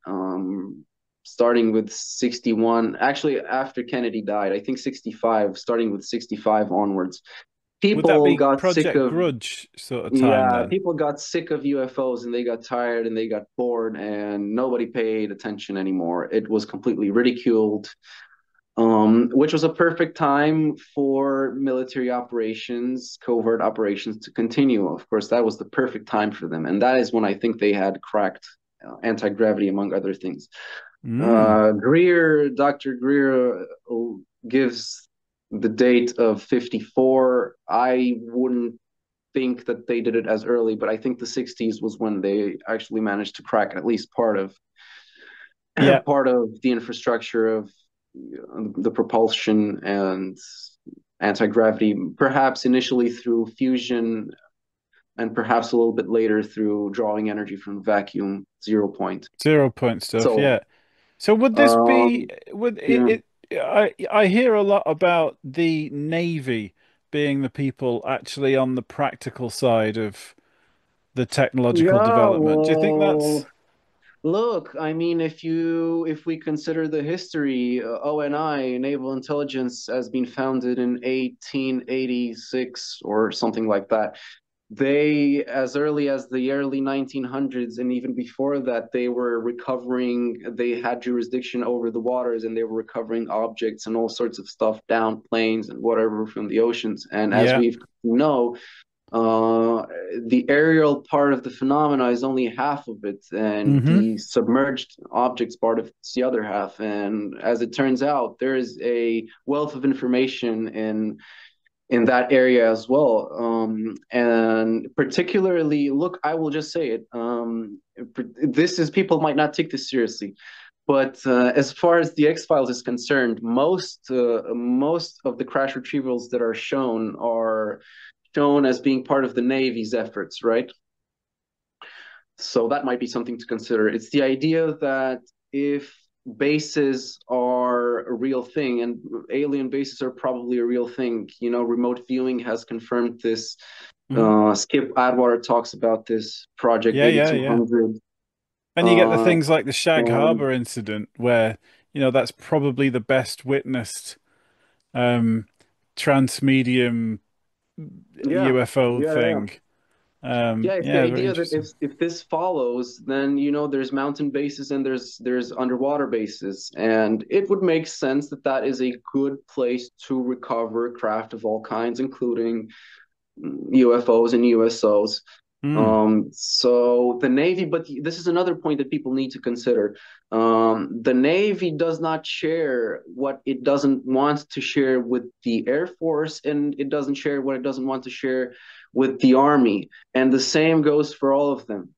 starting with 61, actually after Kennedy died, I think 65, starting with 65 onwards, Would that people be got sick Project of, Grudge sort of time yeah, then? people got sick of UFOs and they got tired and they got bored and nobody paid attention anymore. It was completely ridiculed, which was a perfect time for military operations, covert operations to continue. Of course, that was the perfect time for them. And that is when I think they had cracked anti gravity, among other things. Mm. Dr. Greer gives the date of 54. I wouldn't think that they did it as early, but I think the 60s was when they actually managed to crack at least Yeah. part of the infrastructure of the propulsion and anti-gravity, perhaps initially through fusion and perhaps a little bit later through drawing energy from vacuum, 0 point. 0 point stuff. So, Yeah. So would this be um, would yeah, I hear a lot about the Navy being the people actually on the practical side of the technological yeah. development. Do you think that's Well, look, I mean, if we consider the history, ONI, Naval Intelligence, has been founded in 1886 or something like that. They, as early as the early 1900s, and even before that, they were recovering, they had jurisdiction over the waters and they were recovering objects and all sorts of stuff down planes and whatever from the oceans. And as yeah. we know, uh, the aerial part of the phenomena is only half of it, and Hmm. the submerged objects part of it's the other half. And as it turns out, there is a wealth of information in that area as well. And particularly, look, I will just say it. This is people might not take this seriously, but as far as the X Files is concerned, most of the crash retrievals that are shown as being part of the Navy's efforts, right? So that might be something to consider. It's the idea that if bases are a real thing, and alien bases are probably a real thing, remote viewing has confirmed this. Hmm. Skip Atwater talks about this Project Yeah, yeah, yeah. 8200. And you get the Uh, things like the Shag and Harbor incident where, that's probably the best witnessed um transmedium yeah, UFO yeah, yeah. thing. Yeah, it's the Yeah, very idea that interesting. if this follows, then there's mountain bases and there's underwater bases, and it would make sense that that is a good place to recover craft of all kinds, including UFOs and USOs. Mm. So the Navy, but this is another point that people need to consider. The Navy does not share what it doesn't want to share with the Air Force, and it doesn't share what it doesn't want to share with the Army. And the same goes for all of them.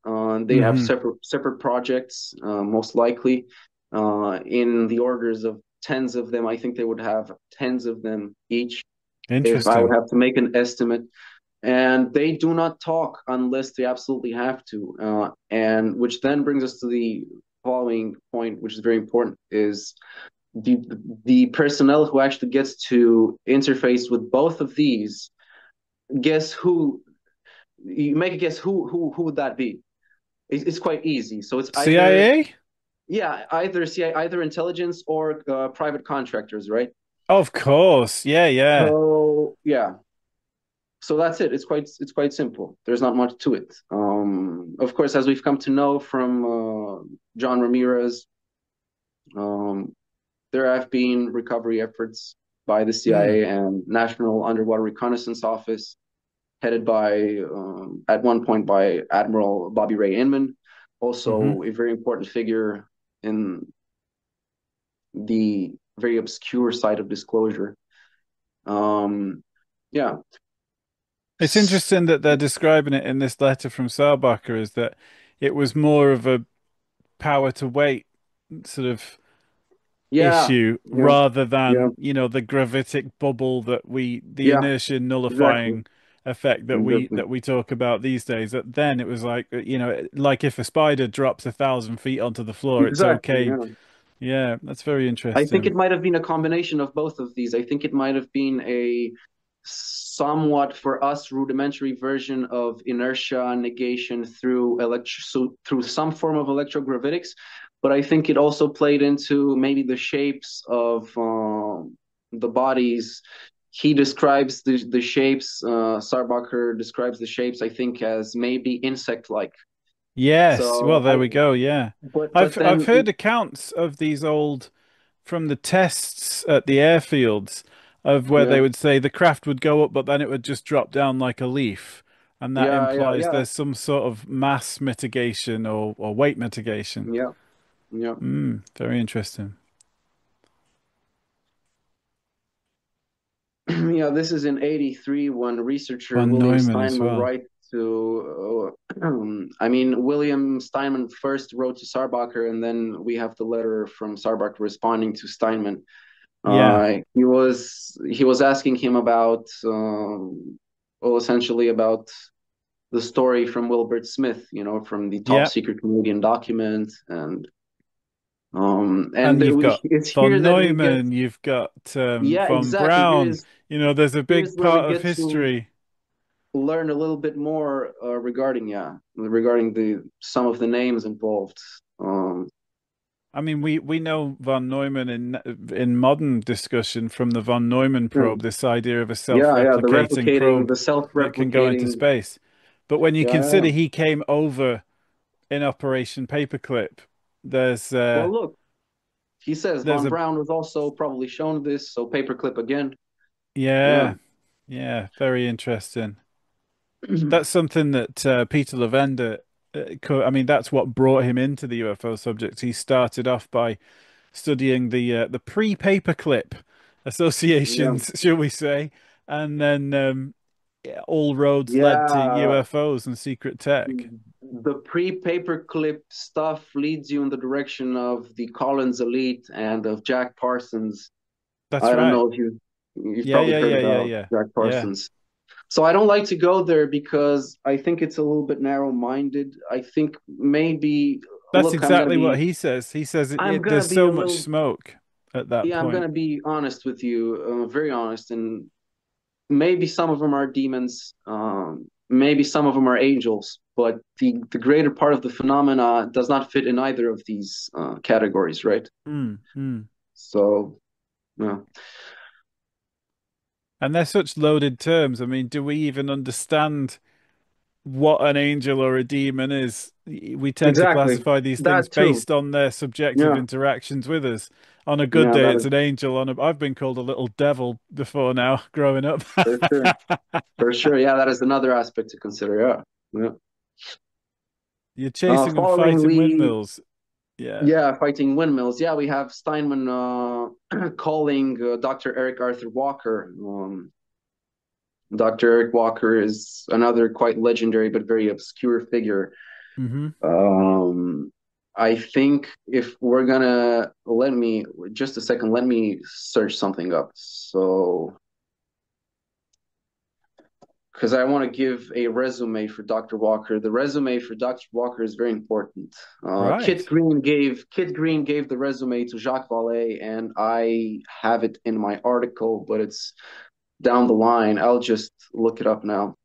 They have Hmm. separate projects, most likely, in the orders of tens of them. I think they would have tens of them each if I would Interesting. have to make an estimate. And they do not talk unless they absolutely have to. And which then brings us to the following point, which is very important, is the the personnel who actually gets to interface with both of these. Guess who? You make a guess who would that be? It's quite easy. So it's either, CIA? yeah, either CIA, either intelligence or private contractors, right? Of course. Yeah, yeah. So yeah, so that's it. It's quite simple. There's not much to it. Of course, as we've come to know from John Ramirez, um, there have been recovery efforts by the Mm. CIA and National Underwater Reconnaissance Office, headed by at one point by Admiral Bobby Ray Inman. Hmm. also a very important figure in the very obscure side of disclosure. Um, yeah. It's interesting that they're describing it in this letter from Sarbacher as that it was more of a power to weight sort of Yeah, issue yeah, rather yeah, than, the gravitic bubble the yeah, inertia exactly, nullifying effect exactly, that we talk about these days. That then it was like, like if a spider drops 1,000 feet onto the floor, it's exactly. okay. Yeah. Yeah, that's very I think interesting. it might have been a combination of both of these. I think it might have been a somewhat for us rudimentary version of inertia negation through so through some form of electrogravitics, but I think it also played into maybe the shapes of the bodies. He describes the shapes. Sarbacher describes the shapes, I think, as maybe insect-like. Yes, well, So I, there we go. Yeah, but I've then heard accounts of these old from the tests at the airfields of where they yeah, would say the craft would go up, but then it would just drop down like a leaf, and that yeah, yeah, implies yeah, there's some sort of mass mitigation or weight mitigation. yeah, yeah. Very interesting. Yeah, this is in '83 when researcher Von William Neumann as Steinman well. writes to, I mean, William Steinman first wrote to Sarbacher, and then we have the letter from Sarbacher responding to Steinman. Yeah, He was asking him about, well, essentially about the story from Wilbert Smith, from the top yeah. secret Canadian document, and And you've got it's here von that we get, Neumann, you've got yeah, von exactly. Braun. There's a big Here's where we part of get to history. learn a little bit more regarding the some of the names involved. I mean, we know von Neumann in modern discussion from the von Neumann Yeah, probe, this idea of a yeah, the self-replicating replicating, probe the that can go into self-replicating. space. But when you Yeah, consider yeah. he came over in Operation Paperclip, there's Well, look, he says there's von a Braun was also probably shown this, so paperclip again. Yeah, yeah, yeah, very interesting. That's something that Peter Levender, I mean, that's what brought him into the UFO subject. He started off by studying the pre-paperclip yeah, associations, shall we say, and then yeah, all roads led to yeah. UFOs and secret tech. The pre-paperclip stuff leads you in the direction of the Collins elite and of Jack Parsons. That's I don't right. know if you've Yeah, probably yeah, heard yeah, yeah, about yeah, Jack yeah. Parsons. So I don't like to go there because I think it's a little bit narrow-minded. I think maybe, That's look, I'm gonna exactly what be he says. He says I'm gonna there's be so a much little smoke at that yeah, I'm point. gonna be honest with you, very honest, and maybe some of them are demons, maybe some of them are angels, but the greater part of the phenomena does not fit in either of these categories, right? Mm, mm. So, yeah, And they're such loaded terms. I mean, do we even understand what an angel or a demon is? We tend to exactly. classify these things That too. based on their subjective Yeah, interactions with us. On a good yeah, day, that it's is an angel. I've been called a little devil before now, growing up. for sure. For sure. Yeah, that is another aspect to consider. Yeah. Yeah. You're chasing and Following, fighting windmills. Yeah. yeah, fighting windmills. Yeah, we have Steinman calling Dr. Eric Arthur Walker. Dr. Eric Walker is another quite legendary but very obscure figure. Hmm. Um, I think if we're gonna let me just a second, let me search something up. So because I want to give a resume for Dr. Walker. The resume for Dr. Walker is very important. Right. Kit Green gave the resume to Jacques Vallée, and I have it in my article, but it's down the line. I'll just look it up now.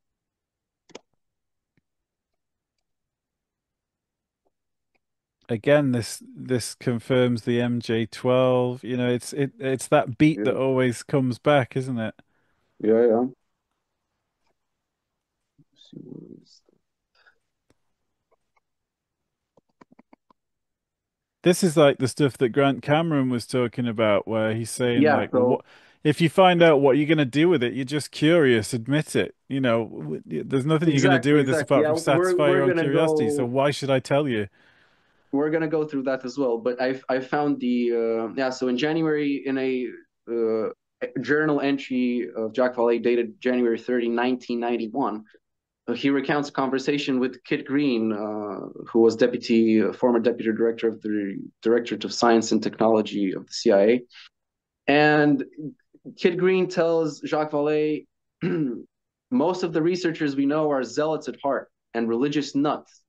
Again, this confirms the MJ12. It's that beat that Yeah, always comes back, isn't it? yeah, yeah. This is like the stuff that Grant Cameron was talking about, where he's saying Yeah. like, well, So what if you find out what you're going to do with it, you're just curious. Admit it. There's nothing you're going to do Exactly, with this exactly. apart Yeah, from satisfy we're your own gonna curiosity. So go. why should I tell you? We're gonna go through that as well. But I found the yeah. So in January, in a journal entry of Jacques Vallée dated January 30, 1991, he recounts a conversation with Kit Green, who was former deputy director of the Directorate of Science and Technology of the CIA. And Kit Green tells Jacques Vallée, most of the researchers we know are zealots at heart and religious nuts.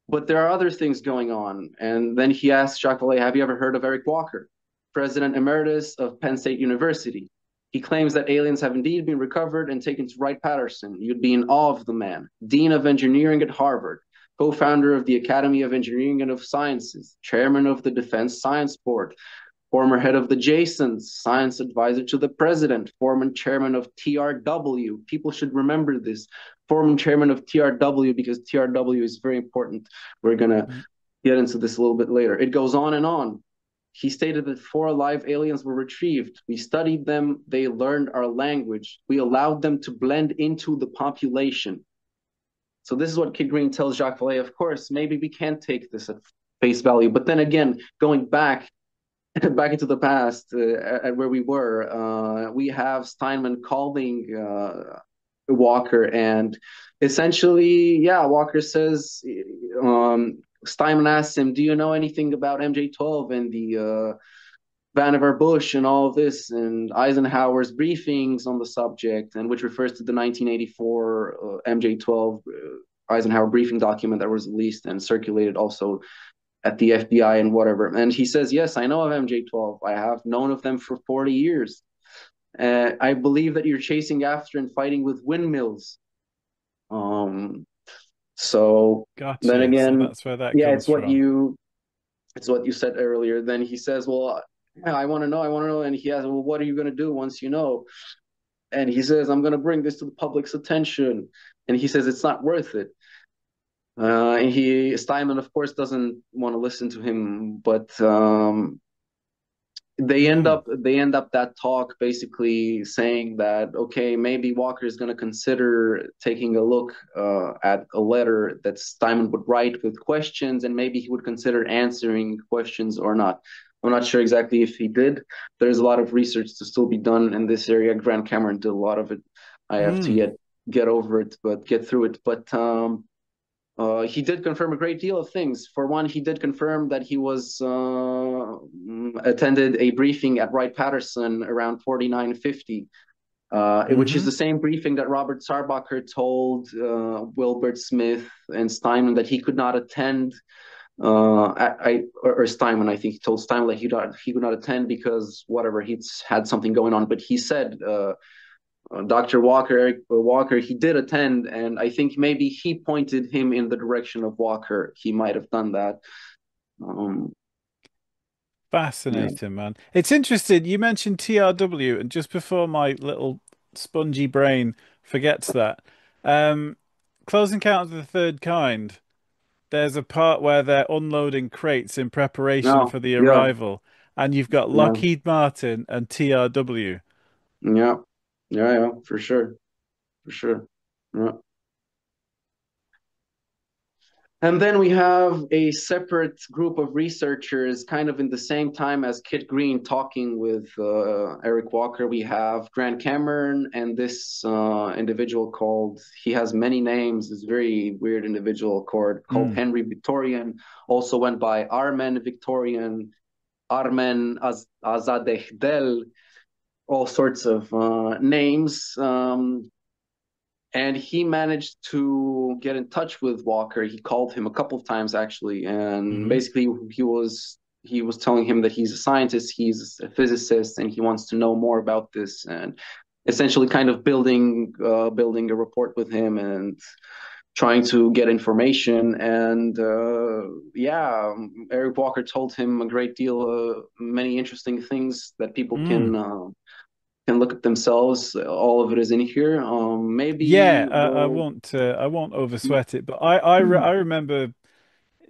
But there are other things going on. And then he asked Jacques Vallée, have you ever heard of Eric Walker, president emeritus of Penn State University? He claims that aliens have indeed been recovered and taken to Wright-Patterson. You'd be in awe of the man. Dean of Engineering at Harvard, co-founder of the Academy of Engineering and of Sciences, chairman of the Defense Science Board, former head of the Jasons, science advisor to the president, former chairman of TRW. People should remember this. Former chairman of TRW, because TRW is very important. We're going to get into this a little bit later. It goes on and on. He stated that 4 live aliens were retrieved. We studied them. They learned our language. We allowed them to blend into the population. So this is what Kid Green tells Jacques Vallée. Of course, maybe we can't take this at face value. But then again, going back into the past, at where we were, we have Steinman calling Walker, and essentially, yeah, Walker says, Steinman asks him, "Do you know anything about MJ12 and the Vannevar Bush and all of this, and Eisenhower's briefings on the subject, and which refers to the 1984 MJ12 Eisenhower briefing document that was released and circulated also at the FBI and whatever." And he says, yes, I know of MJ12. I have known of them for 40 years. I believe that you're chasing after and fighting with windmills. Um, so then Gotcha. So again, that's where that yeah, comes from. it's what you said earlier. Then he says, well, yeah, I want to know. And he asks, well, what are you going to do once you know? And he says, I'm going to bring this to the public's attention. And he says, it's not worth it. And Steinman, of course, doesn't want to listen to him, but Mm. they end up that talk basically saying that, okay, maybe Walker is going to consider taking a look at a letter that Steinman would write with questions, and maybe he would consider answering questions or not. I'm not sure exactly if he did. There's a lot of research to still be done in this area. Grant Cameron did a lot of it. I have to Mm. get over it, but get through it. But he did confirm a great deal of things. For one, he did confirm that he was attended a briefing at Wright-Patterson around 4950, which is Hmm. the same briefing that Robert Sarbacher told Wilbert Smith and Steinman that he could not attend. Or Steinman, I think he told Steinman that he could not attend because whatever, he'd had something going on. But he said Dr. Walker, Eric Walker, he did attend, and I think maybe he pointed him in the direction of Walker. He might have done that. Um, yeah. Fascinating, man. It's interesting. You mentioned TRW, and just before my little spongy brain forgets that, um, Close Encounters of the Third Kind, there's a part where they're unloading crates in preparation No. for the Yeah. arrival, and you've got Yeah. Lockheed Martin and TRW. Yeah. Yeah. Yeah. For sure. For sure. Yeah. And then we have a separate group of researchers, kind of in the same time as Kit Green talking with Eric Walker. We have Grant Cameron and this individual called, he has many names, this very weird individual called Mm. Henry Victorian, also went by Armen Victorian, Azadeh, all sorts of names. And he managed to get in touch with Walker. He called him a couple of times actually, and Hmm. basically he was telling him that he's a scientist, he's a physicist, and he wants to know more about this, and essentially kind of building a report with him and trying to get information. And yeah, Eric Walker told him a great deal, many interesting things that people Mm. can look at themselves. All of it is in here. Maybe Yeah, we'll. I won't oversweat it, but I remember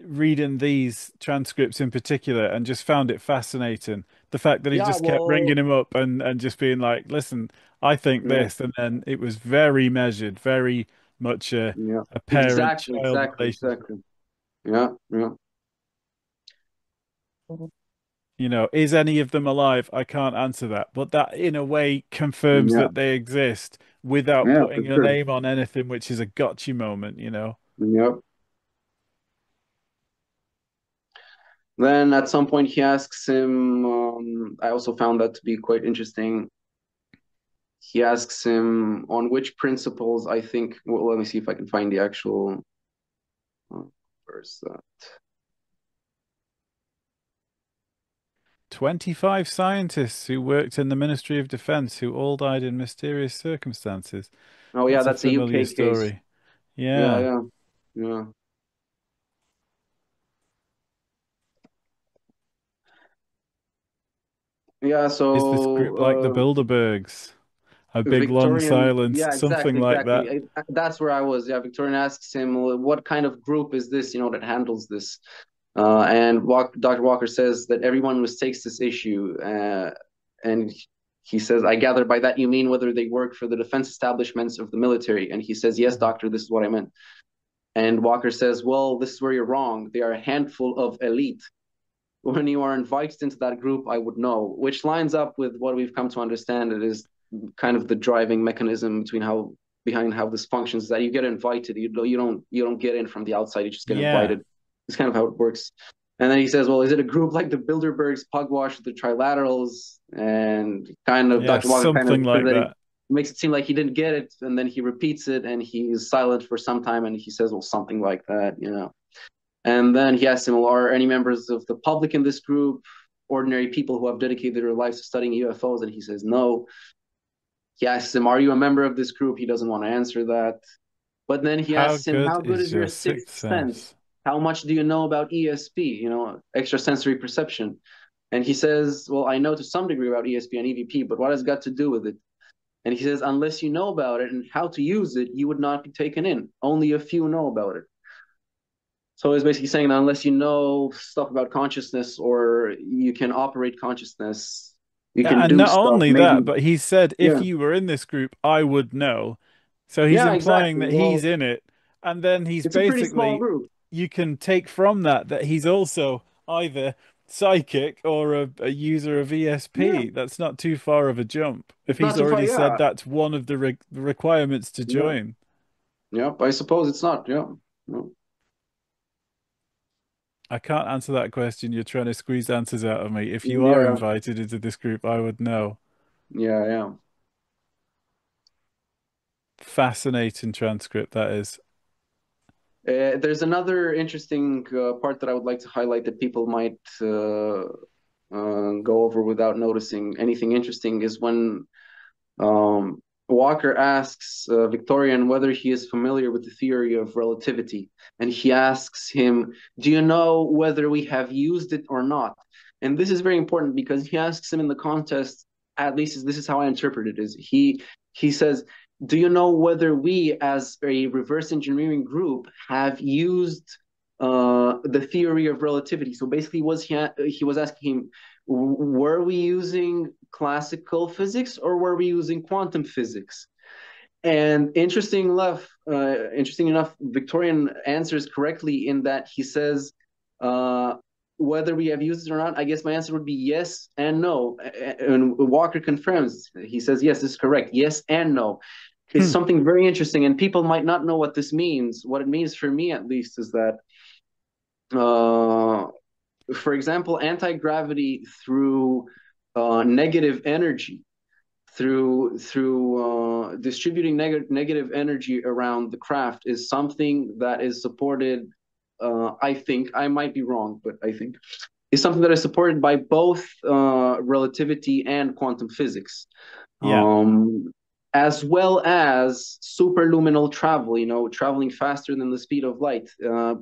reading these transcripts in particular and just found it fascinating. The fact that he Yeah, just kept well, ringing him up and just being like, "Listen, I think yeah, this," and then it was very measured, very much yeah, a exactly, parent-child exactly, relationship. exactly. Yeah, yeah, You know, is any of them alive? I can't answer that, but that in a way confirms yeah, that they exist without yeah, for putting a sure. name on anything, which is a gotcha moment, you know. Yep. Then at some point he asks him, I also found that to be quite interesting. He asks him on which principles I think, well, let me see if I can find the actual, where's that? 25 scientists who worked in the Ministry of Defense who all died in mysterious circumstances. Oh yeah, That's a that's a familiar UK case. story. Yeah, Yeah. yeah, yeah. Yeah, Is this group like the so Bilderbergs? A big long Victorian, silence, yeah, something exactly, like exactly. that. That's where I was. Yeah, Victorian asks him, "Well, what kind of group is this, that handles this?" Dr. Walker says that everyone mistakes this issue. And he says, I gather by that you mean whether they work for the defense establishments of the military. And he says, yes, Mhm. doctor, this is what I meant. And Walker says, well, this is where you're wrong. They are a handful of elite. When you are invited into that group, I would know, which lines up with what we've come to understand. It is kind of the driving mechanism behind how this functions. That you get invited, you don't get in from the outside. You just get Yeah. invited. It's kind of how it works. And then he says, "Well, is it a group like the Bilderbergs, Pugwash, the Trilaterals?" And kind of Yeah, Dr. Walker kind of something says like that he that. makes it seem like he didn't get it, and then he repeats it, and he's silent for some time, and he says, "Well, something like that." And then he asks him, well, are any members of the public in this group ordinary people who have dedicated their lives to studying UFOs? And he says, no. He asks him, are you a member of this group? He doesn't want to answer that. But then he How asks him, good how good is is your your sixth sixth sense? sense? How much do you know about ESP, extrasensory perception? And he says, well, I know to some degree about ESP and EVP, but what has it got to do with it? And he says, unless you know about it and how to use it, you would not be taken in. Only a few know about it. So it's basically saying that unless you know stuff about consciousness or you can operate consciousness, you Yeah, can and do not stuff. only that, Maybe, but he said if yeah, you were in this group, I would know. So he's yeah, implying exactly. that he's Well, in it, and then he's it's a pretty small basically, group. you can take from that that he's also either psychic or a user of Yeah, ESP. That's not too far of a jump. If it's he's not too far. already said Yeah, that's one of the re requirements to yeah, join. yeah. I suppose it's not. Yeah, yeah, I can't answer that question. You're trying to squeeze answers out of me. If you are yeah, invited into this group, I would know. yeah. Yeah. Fascinating transcript, that is. There's another interesting part that I would like to highlight that people might go over without noticing anything interesting is when Walker asks Victorian whether he is familiar with the theory of relativity. And he asks him, do you know whether we have used it or not? And this is very important because he asks him in the contest, at least this is how I interpret it, is he says, do you know whether we as a reverse engineering group have used the theory of relativity? So basically he was asking him, were we using classical physics or were we using quantum physics? And interesting enough, Victorian answers correctly in that he says uh, whether we have used it or not. I guess my answer would be yes and no. And Walker confirms. He says yes, this is correct. Yes and no. It's Hmm. something very interesting, and people might not know what this means. What it means for me, at least, is that uh, for example, anti-gravity through negative energy, through distributing negative energy around the craft is something that is supported. I think I might be wrong, but I think is something that is supported by both relativity and quantum physics. Yeah. Um, as well as superluminal travel, traveling faster than the speed of light.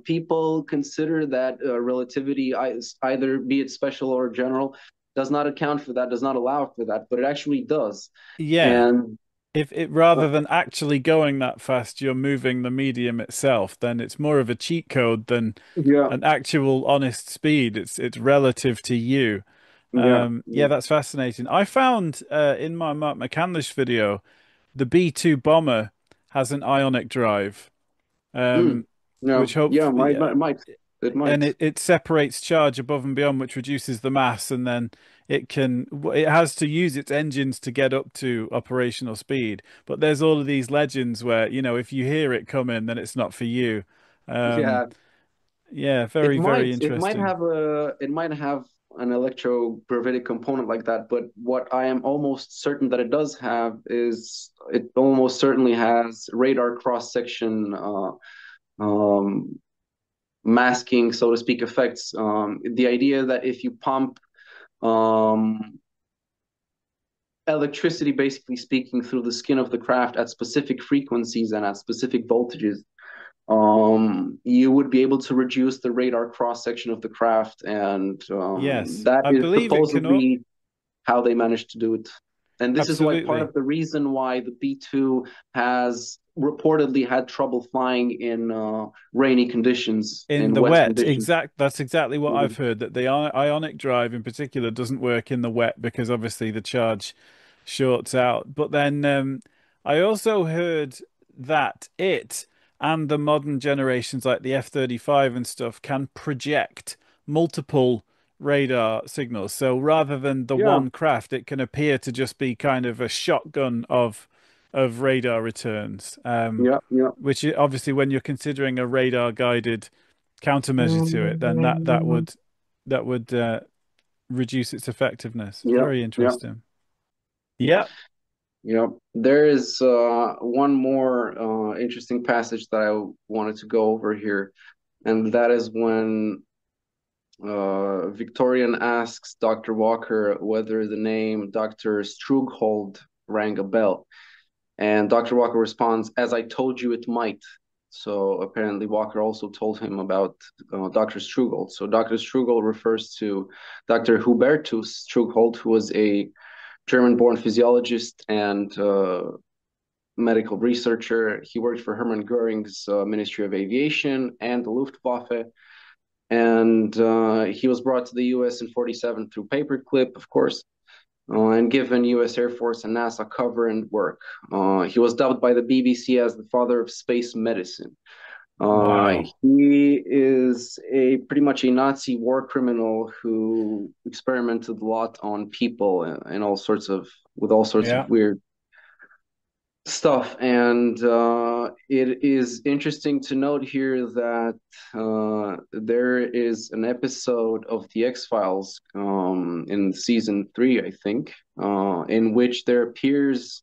People consider that relativity, either be it special or general, does not account for that, does not allow for that, but it actually does. Yeah. And if it rather than actually going that fast, you're moving the medium itself, then it's more of a cheat code than Yeah, an actual honest speed. It's relative to you. yeah, Yeah, yeah. that's fascinating. I found in my Mark McCandlish video, the B-2 bomber has an ionic drive, Mm. um, Yeah, which yeah, hopefully, it and might. it separates charge above and beyond, which reduces the mass, and then it has to use its engines to get up to operational speed. But there's all of these legends where, if you hear it coming, then it's not for you. Um, Yeah, yeah, very, very interesting. it might have an electrogravitic component like that, but what I am almost certain that it does have is it almost certainly has radar cross section um, masking, so to speak, effects. The idea that if you pump um, electricity, basically speaking, through the skin of the craft at specific frequencies and at specific voltages, you would be able to reduce the radar cross section of the craft, and Yes, that I is believe it can. supposedly how they managed to do it. And this is why part Absolutely. of the reason why the B2 has reportedly had trouble flying in rainy conditions, In in the wet wet, conditions. that's exactly what Mhm. I've heard, that the ionic drive in particular doesn't work in the wet because obviously the charge shorts out. But then I also heard that it and the modern generations like the F-35 and stuff can project multiple radar signals. So rather than the Yeah, one craft, it can appear to just be kind of a shotgun of radar returns. yeah, yeah. Which obviously, when you're considering a radar guided countermeasure to it, then that would reduce its effectiveness. Yeah, Very yeah, interesting. Yeah. yeah. There is one more interesting passage that I wanted to go over here, and that is when Victorian asks Dr. Walker whether the name Dr. Strughold rang a bell. And Dr. Walker responds, "As I told you, it might." So apparently, Walker also told him about Dr. Strughold. So Dr. Strughold refers to Dr. Hubertus Strughold, who was a German born physiologist and medical researcher. He worked for Hermann Goering's Ministry of Aviation and the Luftwaffe, and he was brought to the U.S. in '47 through paperclip, of course, and given U.S. Air Force and NASA cover and work. He was dubbed by the BBC as the father of space medicine. Wow. He is a pretty much a Nazi war criminal who experimented a lot on people and all sorts of with all sorts of Yeah. weird stuff. And it is interesting to note here that there is an episode of The X-Files in season 3, I think, in which there appears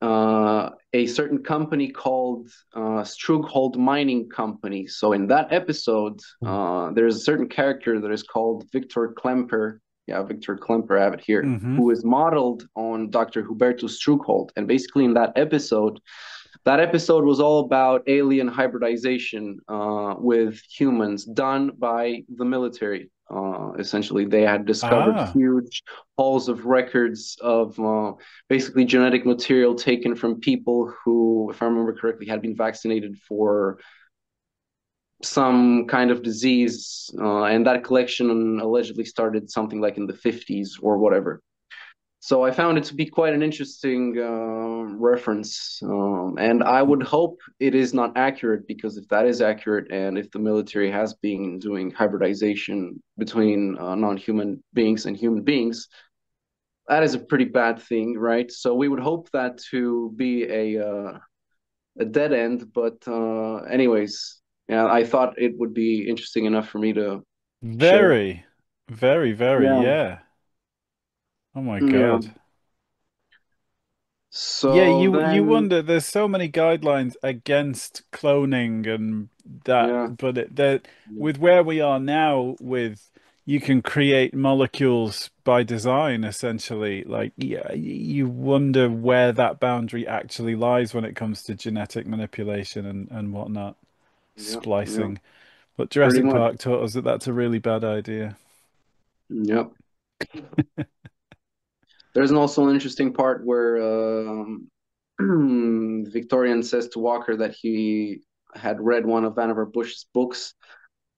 a certain company called Strughold Mining Company. So in that episode, there's a certain character that is called Victor Klemper. Yeah, Victor Klemper, I have it here, Hmm. who is modeled on Dr. Hubertus Strughold. And basically, in that episode was all about alien hybridization with humans done by the military. Essentially, they had discovered Ah. huge halls of records of basically genetic material taken from people who, if I remember correctly, had been vaccinated for some kind of disease. And that collection allegedly started something like in the 50s or whatever. So I found it to be quite an interesting reference, and I would hope it is not accurate, because if that is accurate, and if the military has been doing hybridization between non-human beings and human beings, that is a pretty bad thing, right? So we would hope that to be a dead end, but anyways, yeah, I thought it would be interesting enough for me to share. Very, very, very, Yeah, yeah. Oh my yeah. God. Yeah, So you then, wonder. There's so many guidelines against cloning and that, yeah, but that with where we are now, with you can create molecules by design, essentially. Like, yeah, you wonder where that boundary actually lies when it comes to genetic manipulation and whatnot, yeah, yeah, splicing. But pretty Jurassic much. Park taught us that that's a really bad idea. Yep. There's also an interesting part where Victorian says to Walker that he had read one of Vannevar Bush's books,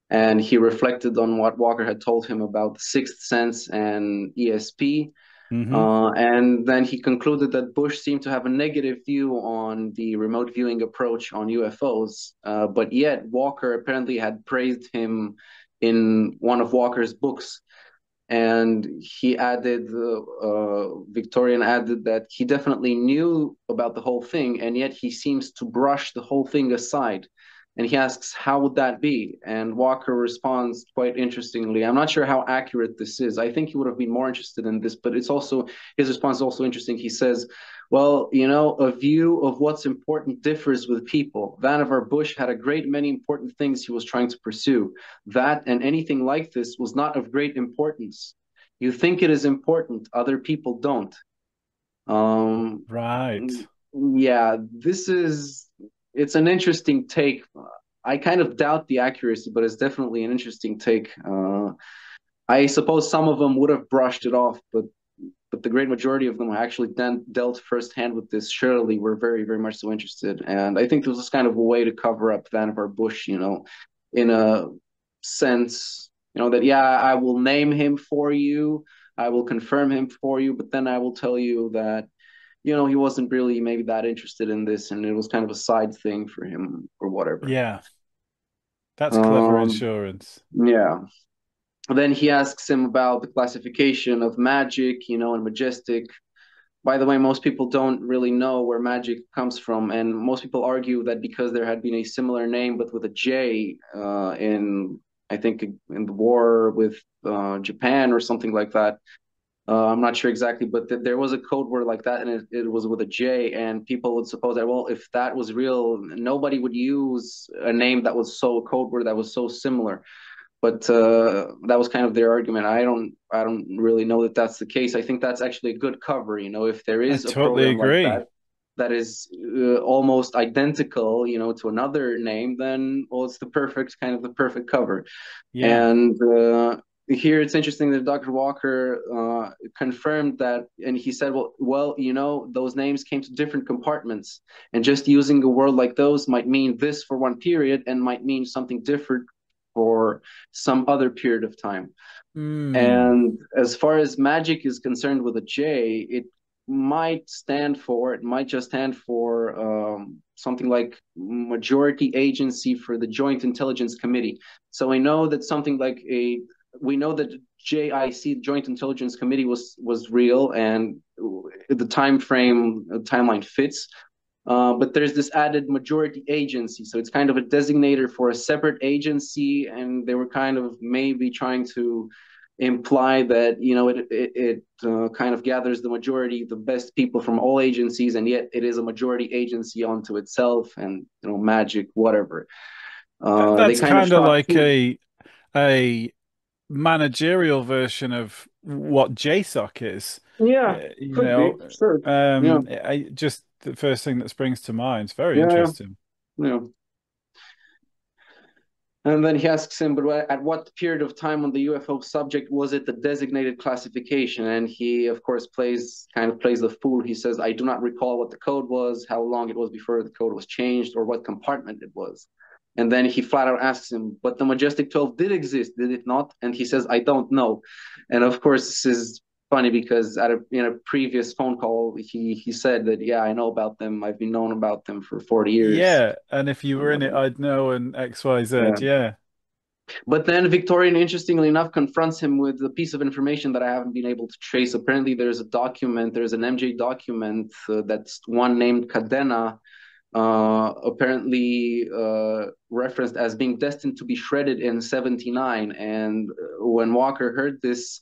and he reflected on what Walker had told him about the Sixth Sense and ESP. Hmm. And then he concluded that Bush seemed to have a negative view on the remote viewing approach on UFOs, but yet Walker apparently had praised him in one of Walker's books. And he added, Victorian added that he definitely knew about the whole thing, and yet he seems to brush the whole thing aside. And he asks, how would that be? And Walker responds quite interestingly. I'm not sure how accurate this is. I think he would have been more interested in this, but it's also, his response is also interesting. He says, well, a view of what's important differs with people. Vannevar Bush had a great many important things he was trying to pursue. That and anything like this was not of great importance. You think it is important, other people don't. Um, Right. yeah, it's an interesting take. I kind of doubt the accuracy, but it's definitely an interesting take. I suppose some of them would have brushed it off, but the great majority of them who actually then dealt firsthand with this surely were very, very much so interested. And I think this was kind of a way to cover up Vannevar Bush, in a sense, that, yeah, I will name him for you, I will confirm him for you, but then I will tell you that, he wasn't really maybe that interested in this, and it was kind of a side thing for him or whatever. Yeah. That's clever Um, insurance. yeah. Then he asks him about the classification of magic, and majestic. By the way, most people don't really know where magic comes from, and most people argue that because there had been a similar name but with a J I think, in the war with Japan or something like that. I'm not sure exactly, but there was a code word like that, and it was with a J, and people would suppose that, well, if that was real, nobody would use a name that was so a code word that was so similar. But that was kind of their argument. I don't really know that that's the case. I think that's actually a good cover. If there I is a totally program like that agree. that is almost identical, to another name, then, well, it's the perfect cover. Yeah. And here it's interesting that Dr. Walker confirmed that, and he said, well, those names came to different compartments, and just using a word like those might mean this for one period and might mean something different for some other period of time. Hmm. And as far as magic is concerned with a J, it might just stand for something like Majority Agency for the Joint Intelligence Committee. So we know that JIC, Joint Intelligence Committee, was real, and the timeline fits. But there's this added majority agency. So it's kind of a designator for a separate agency. And they were kind of maybe trying to imply that, it kind of gathers the majority, the best people from all agencies. And yet it is a majority agency unto itself, and, magic, whatever. They That's kind of kind of shot like through. a managerial version of what JSOC is. Yeah, You could be. know, Sure. Yeah. just the first thing that springs to mind. It's very Yeah. Yeah. interesting. Yeah. And then he asks him, but at what period of time on the UFO subject was it the designated classification? And he, of course, kind of plays the fool. He says, I do not recall what the code was, how long it was before the code was changed, or what compartment it was. And then he flat out asks him, but the Majestic 12 did exist, did it not? And he says, I don't know. And of course, this is funny because in a previous phone call, he said that, yeah, I know about them. I've been known about them for 40 years. Yeah, and if you were in it, Um, I'd know and XYZ. yeah. Yeah. But then Victorian, interestingly enough, confronts him with a piece of information that I haven't been able to trace. Apparently, there's an MJ document that's one named Cadena, apparently referenced as being destined to be shredded in 79. And when Walker heard this,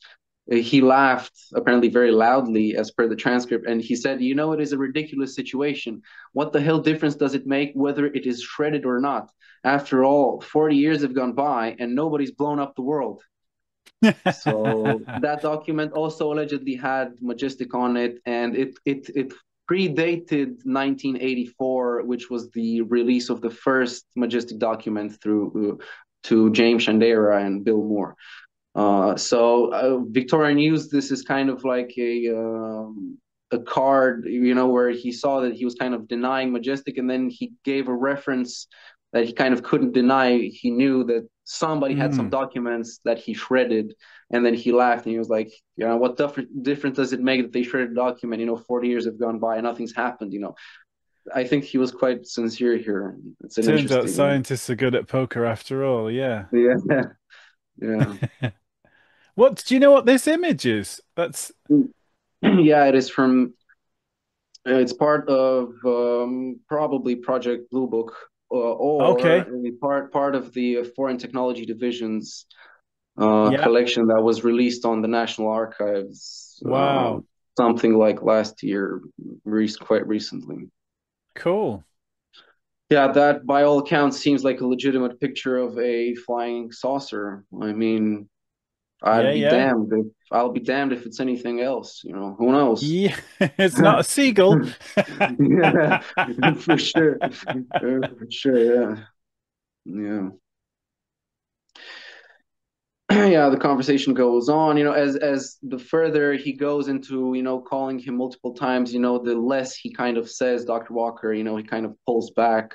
he laughed apparently very loudly, as per the transcript, and he said, it is a ridiculous situation. What the hell difference does it make whether it is shredded or not? After all, 40 years have gone by and nobody's blown up the world. So that document also allegedly had Majestic on it, and it predated 1984, which was the release of the first Majestic document through to James Shandera and Bill Moore. So Victorian used this as kind of like a card, where he saw that he was kind of denying Majestic, and then he gave a reference that he kind of couldn't deny. He knew that somebody had some Mm. documents that he shredded, and then he laughed and he was like, what difference does it make that they shredded a document? 40 years have gone by and nothing's happened. I think he was quite sincere here. It's an Turns out interesting, scientists are good at poker after all. Yeah. yeah, yeah, What do you know what this image is? That's yeah. It is from. It's part of probably Project Blue Book, or okay. part of the Foreign Technology Division's Yeah. collection that was released on the National Archives, Wow. something like last year, quite recently. Cool. Yeah, that by all accounts seems like a legitimate picture of a flying saucer. I mean, Yeah, yeah. I'll be damned if it's anything else. Who knows? Yeah. It's not a seagull. Yeah, for sure. For sure, yeah. Yeah. Yeah, the conversation goes on, as the further he goes into, calling him multiple times, the less he kind of says, Dr. Walker, he kind of pulls back.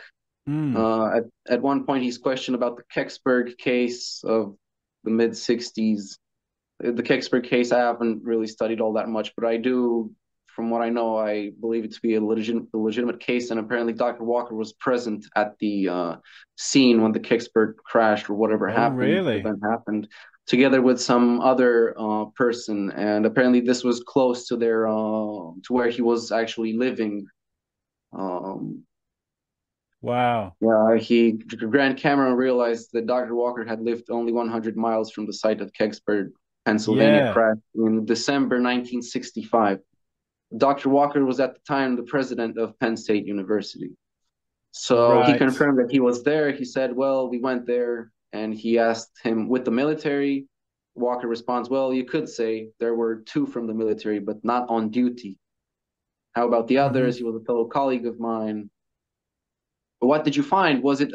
Mm. At one point, he's questioned about the Kecksburg case of the mid 60s. The Kecksburg case, I haven't really studied all that much, but I do, from what I know, I believe it to be a legitimate case. And apparently, Dr. Walker was present at the scene when the Kecksburg crashed or whatever Oh, happened, really? event happened, together with some other person. And apparently, this was close to to where he was actually living. Um, Wow. yeah, Grant Cameron realized that Dr. Walker had lived only 100 miles from the site of Kecksburg, Pennsylvania Yeah. crash in December 1965. Dr. Walker was at the time the president of Penn State University. So he Right. confirmed that he was there. He said, well, we went there. And he asked him, with the military? Walker responds, well, you could say there were two from the military, but not on duty. How about the Hmm. others? He was a fellow colleague of mine. What did you find? Was it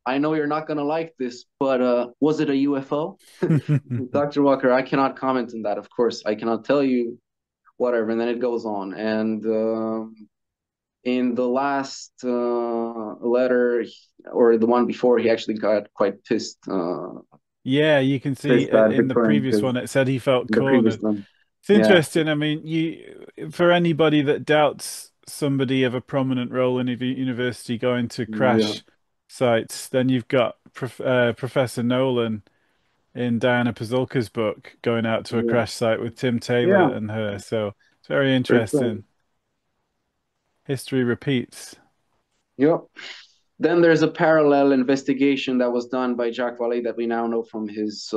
I know you're not going to like this, but was it a UFO? Dr. Walker, I cannot comment on that, of course. I cannot tell you, whatever. And then it goes on. And in the last letter, or the one before, he actually got quite Yeah, you can see pissed at in the Bitcoin previous because one it said he felt the previous cornered. one. It's Yeah, interesting. I mean, you for anybody that doubts somebody of a prominent role in a university going to yeah, crash sites, then you've got Professor Nolan in Diana Pasulka's book going out to a yeah, crash site with Tim Taylor yeah, and her. So it's very for sure. interesting. History repeats. Yep. Then there's a parallel investigation that was done by Jacques Vallée that we now know from his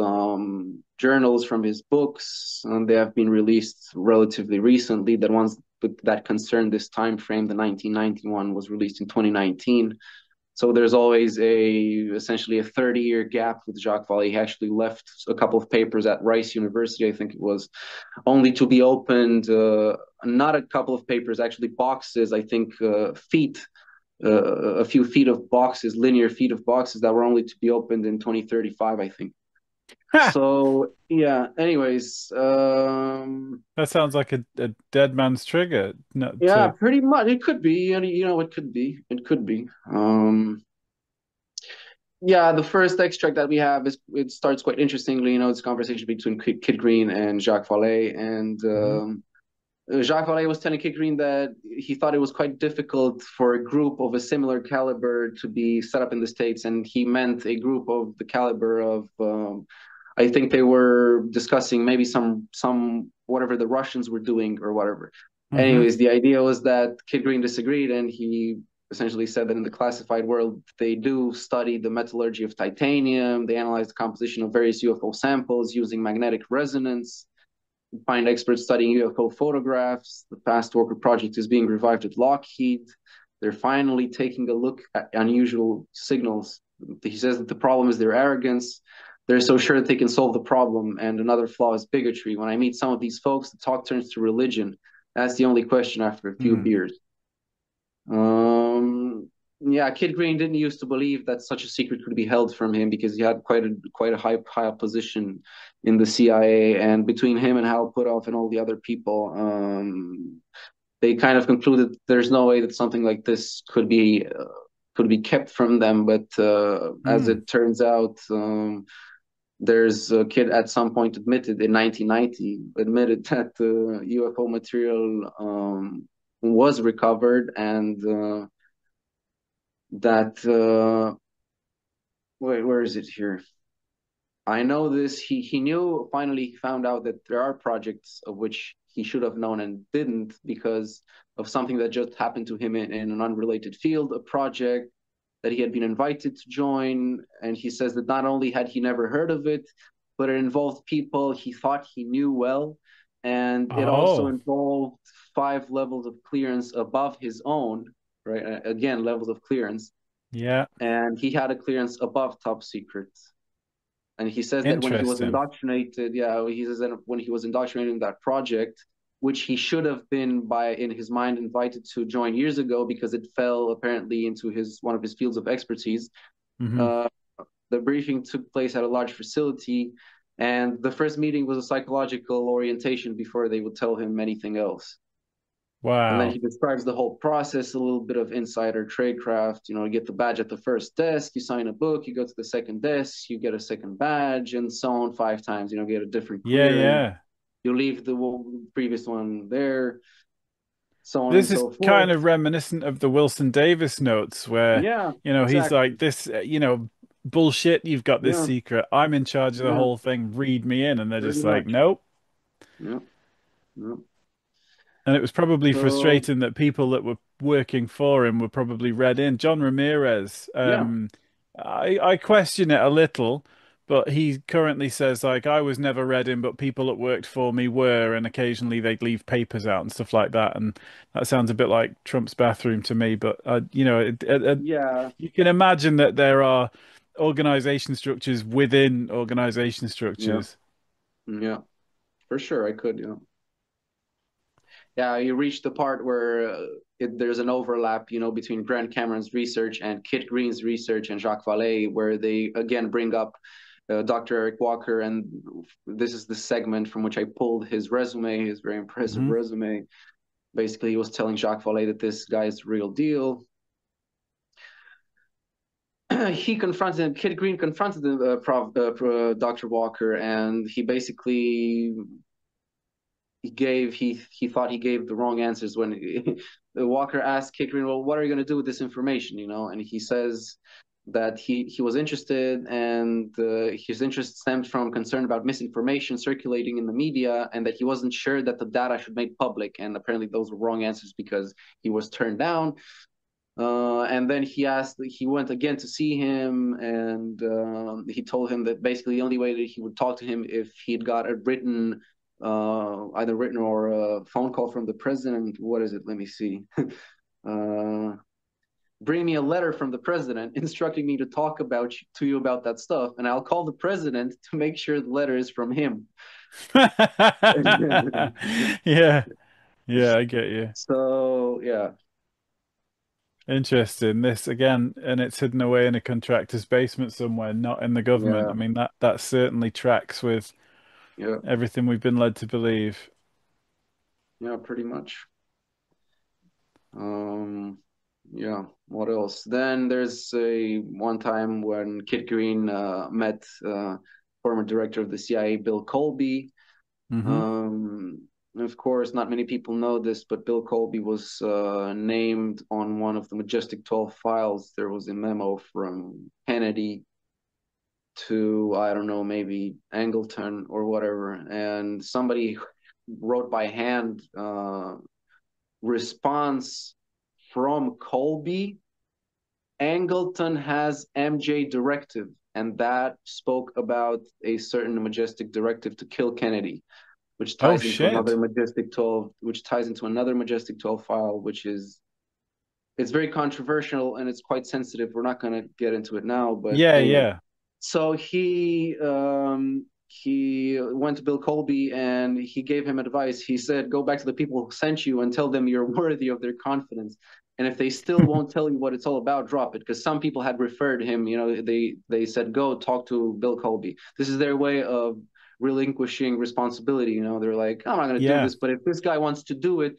journals, from his books, and they have been released relatively recently. That ones that concern this time frame, the 1991 was released in 2019. So there's always essentially a 30-year gap with Jacques Vallée. He actually left a couple of papers at Rice University, I think it was, only to be opened. Not a couple of papers, actually boxes. I think feet a few feet of boxes, linear feet of boxes that were only to be opened in 2035, I think. Ha! So yeah. Anyways, That sounds like a dead man's trigger. Not yeah, to. pretty much it could be. It could be. It could be. Yeah, the first extract that we have is it starts quite interestingly. It's a conversation between Kid Green and Jacques Vallée, and Mhm. Jacques Vallée was telling Kid Green that he thought it was quite difficult for a group of a similar caliber to be set up in the States, and he meant a group of the caliber of, I think they were discussing maybe some whatever the Russians were doing or whatever. Mhm. Anyways, the idea was that Kid Green disagreed, and he essentially said that in the classified world, they do study the metallurgy of titanium, they analyze the composition of various UFO samples using magnetic resonance, find experts studying UFO photographs. The Past Worker project is being revived at Lockheed. They're finally taking a look at unusual signals. He says that the problem is their arrogance. They're so sure that they can solve the problem. And another flaw is bigotry. When I meet some of these folks, the talk turns to religion. That's the only question after a few Mm. beers. Um, yeah, Kid Green didn't used to believe that such a secret could be held from him because he had quite a high position in the CIA, and between him and Hal Puthoff and all the other people, they kind of concluded there's no way that something like this could be kept from them. But as Mm. it turns out, there's a kid at some point admitted in 1990 admitted that the UFO material was recovered, and that wait, where is it here? I know this. He knew, finally he found out that there are projects of which he should have known and didn't because of something that just happened to him in an unrelated field, a project that he had been invited to join. And he says that not only had he never heard of it, but it involved people he thought he knew well. And it also Oh, involved 5 levels of clearance above his own, right? Again, levels of clearance. yeah. And he had a clearance above top secret. And he says that when he was Interesting. indoctrinated, yeah, he says that when he was indoctrinated in that project, which he should have been by in his mind invited to join years ago because it fell apparently into his one of his fields of expertise. Hmm. Uh, the briefing took place at a large facility, and the first meeting was a psychological orientation before they would tell him anything else. And then Wow. he describes the whole process, a little bit of insider tradecraft. You get the badge at the first desk, you sign a book, you go to the second desk, you get a second badge, and so on 5 times. Get a different Yeah, clearance. yeah. You leave the previous one there, so on and This is so kind forth. of reminiscent of the Wilson Davis notes where, Yeah, he's exactly. like, this, bullshit, you've got this Yeah, secret. I'm in charge of the yeah, whole thing. Read me in. And they're pretty just like, much. nope. Yeah, yeah. And it was probably So, frustrating that people that were working for him were probably read in. John Ramirez, yeah, I question it a little, but he currently says like I was never read in, but people that worked for me were, and occasionally they'd leave papers out and stuff like that. And that sounds a bit like Trump's bathroom to me. But yeah, you can imagine that there are organization structures within organization yeah, structures. yeah, for sure. I could, yeah, you reach the part where there's an overlap, between Grant Cameron's research and Kit Green's research and Jacques Vallée, where they again bring up Dr. Eric Walker, and this is the segment from which I pulled his resume, his very impressive Hmm. resume. Basically, he was telling Jacques Vallée that this guy is the real deal. Kit Green confronted Dr. Walker, and he basically he thought he gave the wrong answers when Walker asked Kit Green, "Well, what are you going to do with this information?" And he says that he was interested, and his interest stemmed from concern about misinformation circulating in the media, and that he wasn't sure that the data should be made public. And apparently, those were wrong answers because he was turned down. And then he went again to see him, and he told him that basically the only way that he would talk to him if he'd got a written, either written or a phone call from the president. What is it? Let me see. uh, Bring me a letter from the president instructing me to talk to you about that stuff, and I'll call the president to make sure the letter is from him. Yeah, yeah, I get you. So yeah, Interesting. This again, and it's hidden away in a contractor's basement somewhere, not in the government. yeah, I mean, that certainly tracks with yeah, everything we've been led to believe. yeah, pretty much. Um, yeah. What else? Then there's a one time when Kit Green met former director of the CIA, Bill Colby. Hmm. Um, of course, not many people know this, but Bill Colby was named on one of the Majestic 12 files. There was a memo from Kennedy to, I don't know, maybe Angleton or whatever, and somebody wrote by hand response from Colby. Angleton has MJ directive, and that spoke about a certain majestic directive to kill Kennedy, which Oh ties into another shit. majestic 12, which ties into another majestic 12 file, which is it's very controversial and it's quite sensitive. We're not going to get into it now, but Yeah, anyway. yeah. So he went to Bill Colby and he gave him advice. He said, "Go back to the people who sent you and tell them you're worthy of their confidence." And if they still won't tell you what it's all about, drop it. Because some people had referred him, they said, go talk to Bill Colby. This is their way of relinquishing responsibility. They're like, I'm not going to do Yeah. this, but if this guy wants to do it,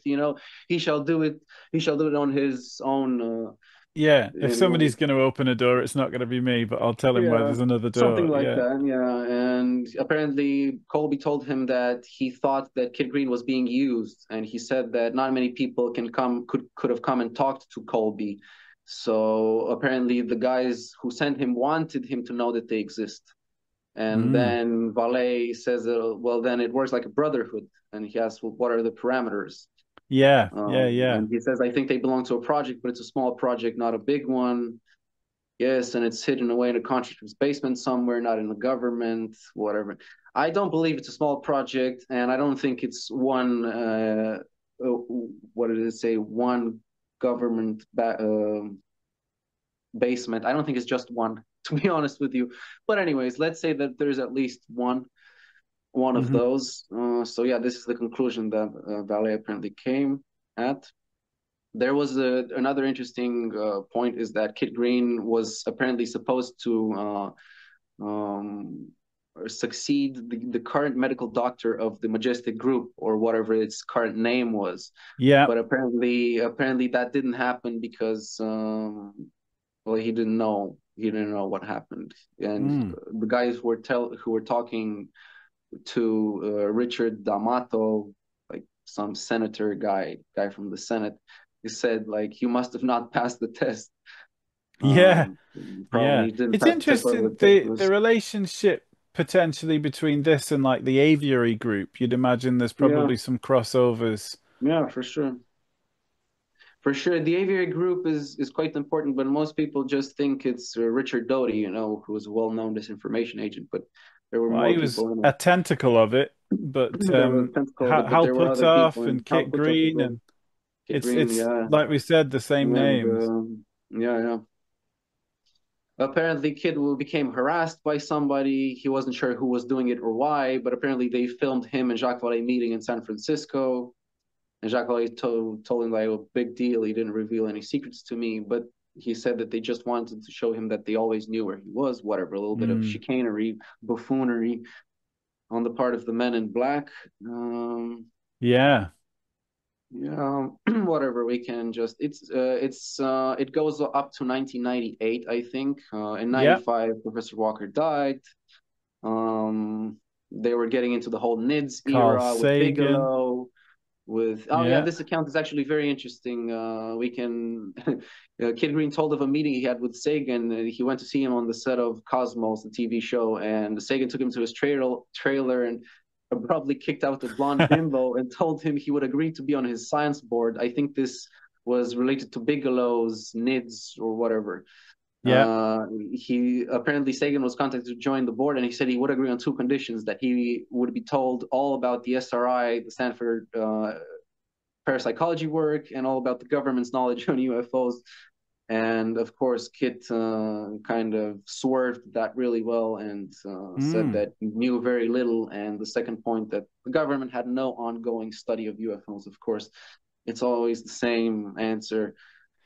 he shall do it. He shall do it on his own. Yeah. If You know, somebody's going to open a door, it's not going to be me, but I'll tell him where yeah, there's another something door. like Yeah. that. Yeah, and apparently Colby told him that he thought that Kid Green was being used, and he said that not many people could have come and talked to Colby. So apparently the guys who sent him wanted him to know that they exist. And Mm. then Valet says, well, then it works like a brotherhood. And he asks, well, what are the parameters? Yeah. Yeah. Yeah. And he says, I think they belong to a project, but it's a small project, not a big one. Yes, and it's hidden away in a contractor's basement somewhere, not in the government, whatever. I don't believe it's a small project, and I don't think it's one. What did it say? One government basement. I don't think it's just one, to be honest with you. But anyways, let's say that there's at least one of Hmm. those. So yeah, this is the conclusion that Valet apparently came at. There was another interesting point is that Kit Green was apparently supposed to succeed the current medical doctor of the Majestic Group or whatever its current name was, Yeah. but apparently that didn't happen because well he didn't know what happened, and Mm. the guys who were talking to Richard D'Amato, like some senator guy from the Senate. He said like you must have not passed the test. Yeah. Um, Probably Yeah. he didn't It's pass the test. Whatever interesting the test the was. relationship potentially between this and like the aviary group. You'd imagine there's Yeah, probably some crossovers. yeah, for sure. For sure, the aviary group is quite important, but most people just think it's Richard Doty, who was a well-known disinformation agent. But there were Well, more he was people in a it. tentacle of it, but There was a tentacle of it, but Hal there were other people, Puthoff and and Hal Kit Puthoff as Green, well. and Kid Green, it's yeah, like we said, the same and names. yeah, yeah. Apparently, Kid became harassed by somebody. He wasn't sure who was doing it or why, but apparently they filmed him and Jacques Vallée meeting in San Francisco. And Jacques Vallée told him like, "Oh, big deal. He didn't reveal any secrets to me." But he said that they just wanted to show him that they always knew where he was. Whatever, a little bit of Mm. chicanery, buffoonery on the part of the Men in Black. Um, Yeah. yeah, whatever. We can just it goes up to 1998, I think. In Yeah. '95, Professor Walker died. Um, they were getting into the whole NIDS Carl era with Sagan. Bigelow. With oh yeah, Yeah. this account is actually very interesting. We can Kid Green told of a meeting he had with Sagan. He went to see him on the set of Cosmos, the TV show, and Sagan took him to his trailer and abruptly kicked out the blonde bimbo and told him he would agree to be on his science board. I think this was related to Bigelow's NIDS or whatever. Yeah. He apparently Sagan was contacted to join the board, and he said he would agree on two conditions: that he would be told all about the SRI, the Stanford parapsychology work, and all about the government's knowledge on UFOs. And of course, Kit kind of swerved that really well and said Mm. that he knew very little. And the second point, that the government had no ongoing study of UFOs. Of course, it's always the same answer.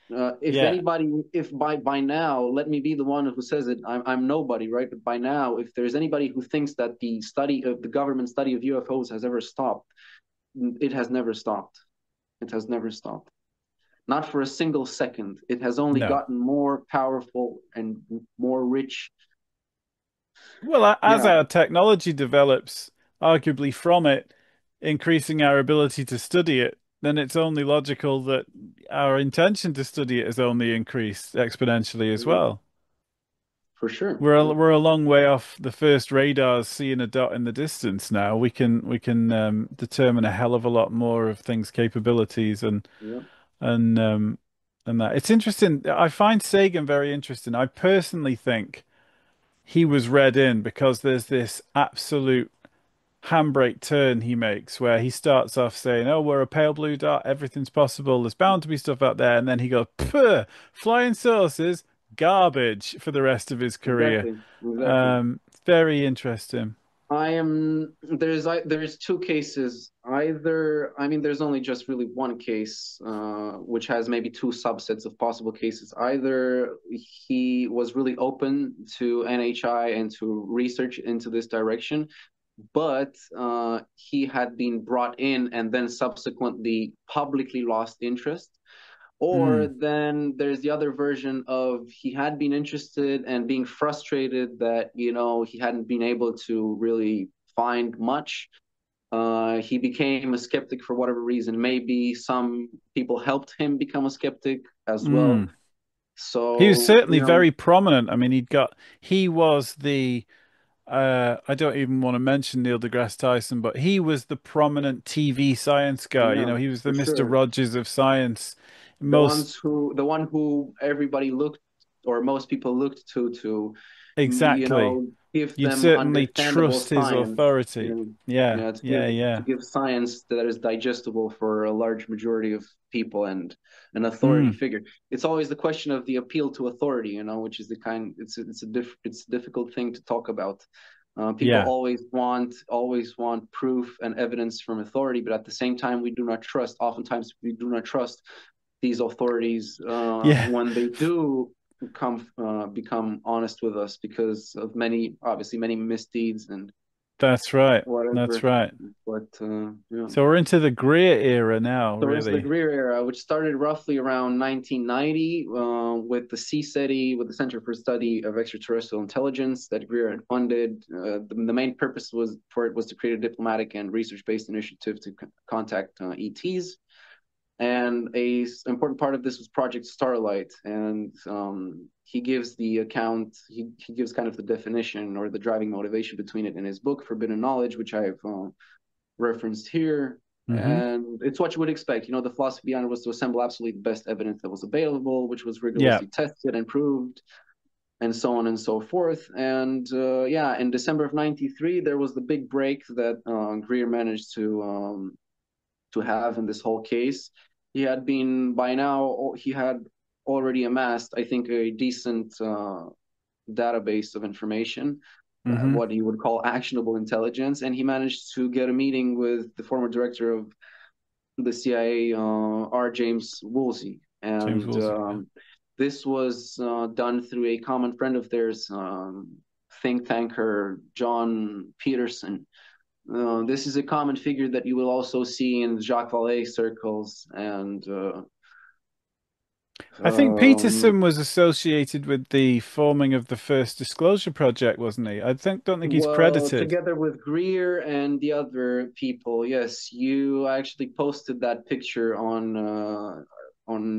If Yeah. anybody, if by now, let me be the one who says it. I'm nobody, right? But by now, if there's anybody who thinks that the government study of UFOs has ever stopped, it has never stopped. It has never stopped. Not for a single second. It has only No. gotten more powerful and more rich. Well, as Yeah, our technology develops, arguably from it, increasing our ability to study it, then it's only logical that our intention to study it has only increased exponentially as yeah, well. for sure. We're a long way off the first radars seeing a dot in the distance now. We can determine a hell of a lot more of things' capabilities Yeah, and um, and that. It's interesting. I find Sagan very interesting. I personally think he was read in because there's this absolute handbrake turn he makes where he starts off saying, "Oh, we're a pale blue dot, everything's possible. There's bound to be stuff out there," and then he goes, "Puh, flying saucers, garbage" for the rest of his career. exactly, exactly. Very interesting. I am there's two cases. Either I mean there's only just really one case, which has maybe two subsets of possible cases. Either he was really open to NHI and to research into this direction, but he had been brought in and then subsequently publicly lost interest. Or Mm. then there's the other version of he had been interested and being frustrated that, he hadn't been able to really find much. He became a skeptic for whatever reason. Maybe some people helped him become a skeptic as well. Mm. He was So, certainly very prominent. I mean, he was the I don't even want to mention Neil deGrasse Tyson, but he was the prominent TV science guy. You yeah, know, he was the for Mr. sure. Rogers of science. The Most one who everybody looked, or most people looked to, exactly. give You'd them certainly understandable trust his science. authority. Yeah, To yeah, to yeah. give science that is digestible for a large majority of people and an authority Mm. figure. It's always the question of the appeal to authority, which is the kind. It's a difficult thing to talk about. People Yeah, always want proof and evidence from authority, but at the same time, we do not trust. Oftentimes, we do not trust these authorities yeah. when they do become honest with us because of obviously many misdeeds and That's right. That's whatever. right. But yeah. So we're into the Greer era now, So it's the really. Greer era, which started roughly around 1990 with the CSETI, with the Center for Study of Extraterrestrial Intelligence that Greer had funded. The main purpose was to create a diplomatic and research-based initiative to contact ETs. And important part of this was Project Starlight, and he gives the account. He gives kind of the definition or the driving motivation between it in his book Forbidden Knowledge, which I've referenced here. Hmm. And it's what you would expect. The philosophy behind it was to assemble absolutely the best evidence that was available, which was Yeah. rigorously tested and proved, and so on and so forth. And yeah, in December of '93, there was the big break that Greer managed to have in this whole case. He had already amassed, I think, a decent database of information, Hmm. what you would call actionable intelligence, and he managed to get a meeting with the former director of the CIA, R. James Woolsey, James and Woolsey. Yeah. this was done through a common friend of theirs, think tanker John Peterson. This is a common figure that you will also see in Jacques Vallée circles, and I think um, Peterson was associated with the forming of the first disclosure project, wasn't he? Don't think he's well, credited. together with Greer and the other people, yes, you actually posted that picture on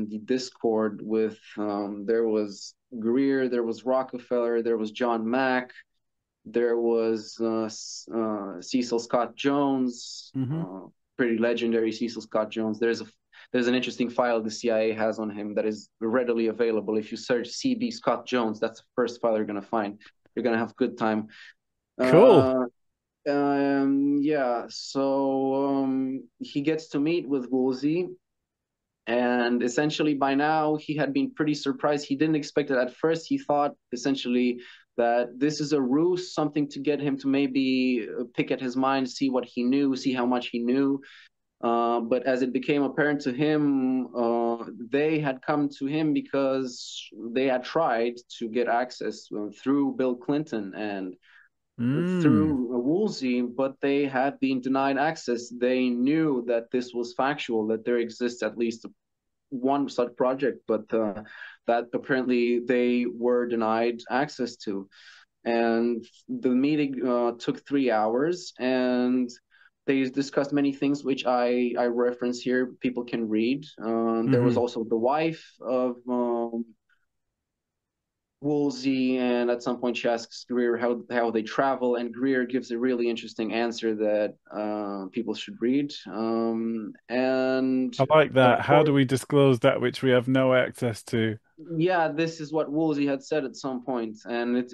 the Discord with there was Greer, there was Rockefeller, there was John Mack, there was Cecil Scott Jones, Hmm. pretty legendary Cecil Scott Jones. There's an interesting file the CIA has on him that is readily available. If you search CB Scott Jones, that's the first file you're gonna find. You're gonna have a good time. Cool. Uh, yeah, so he gets to meet with Woolsey, and essentially by now he had been pretty surprised. He didn't expect it at first. He thought essentially that this is a ruse, something to get him to maybe pick at his mind, see what he knew, see how much he knew. But as it became apparent to him, they had come to him because they had tried to get access through Bill Clinton and Mm. through Woolsey, but they had been denied access. They knew that this was factual, that there exists at least one such project, but that apparently they were denied access to. And the meeting took 3 hours, and they discussed many things, which I reference here. People can read. There was Hmm. also the wife of Woolsey, and at some point she asks Greer how they travel, and Greer gives a really interesting answer that people should read. And I like of that. How do course, we disclose that which we have no access to? yeah, this is what Woolsey had said at some point, and it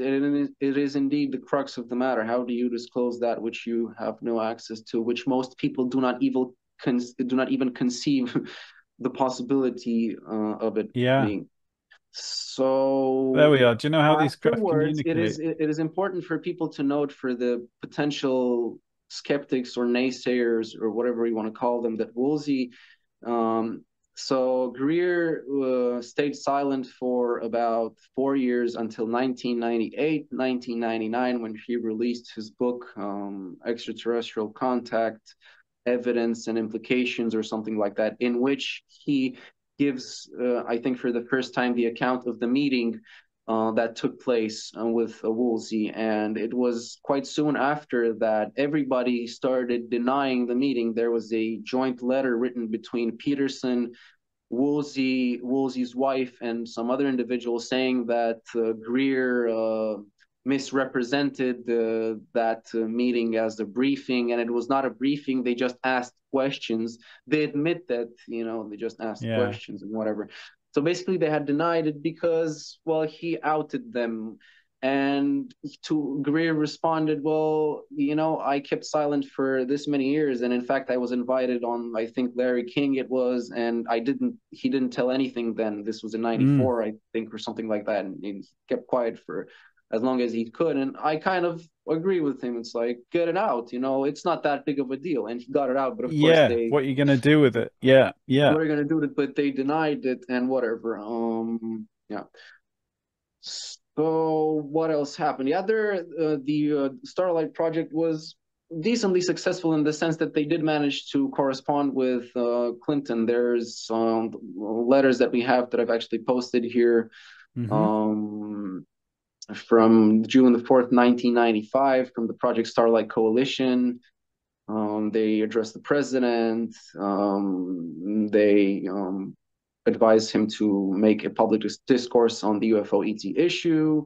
is indeed the crux of the matter. How do you disclose that which you have no access to, which most people do not even conceive the possibility of it Yeah. being? There So we are. Do you know how these craft afterwards, communicate? it is important for people to note, for the potential skeptics or naysayers or whatever you want to call them, that Woolsey, um, so Greer stayed silent for about 4 years until 1998, 1999, when he released his book, Extraterrestrial Contact, Evidence and Implications, or something like that, in which he gives, I think, for the first time, the account of the meeting that took place with Woolsey. And it was quite soon after that everybody started denying the meeting. There was a joint letter written between Peterson, Woolsey's wife, and some other individuals, saying that Greer misrepresented that meeting as a briefing, and it was not a briefing. They just asked questions. They admit that, they just asked Yeah. questions and whatever. So basically, they had denied it because, well, he outed them. And to Greer responded, well, I kept silent for this many years, and in fact, I was invited on, I think, Larry King it was, and he didn't tell anything then. This was in Mm. '94, I think, or something like that, and he kept quiet for as long as he could. And I kind of agree with him. It's like, get it out, it's not that big of a deal. And he got it out, but of course Yeah. What are you gonna do with it? Yeah. Yeah. what are gonna do with it? But they denied it and whatever. Yeah. So what else happened? The Starlight Project was decently successful in the sense that they did manage to correspond with Clinton. There's letters that we have that I've actually posted here, Mm-hmm. um, from June the 4th, 1995, from the Project Starlight Coalition. They addressed the president. They advised him to make a public discourse on the UFO ET issue.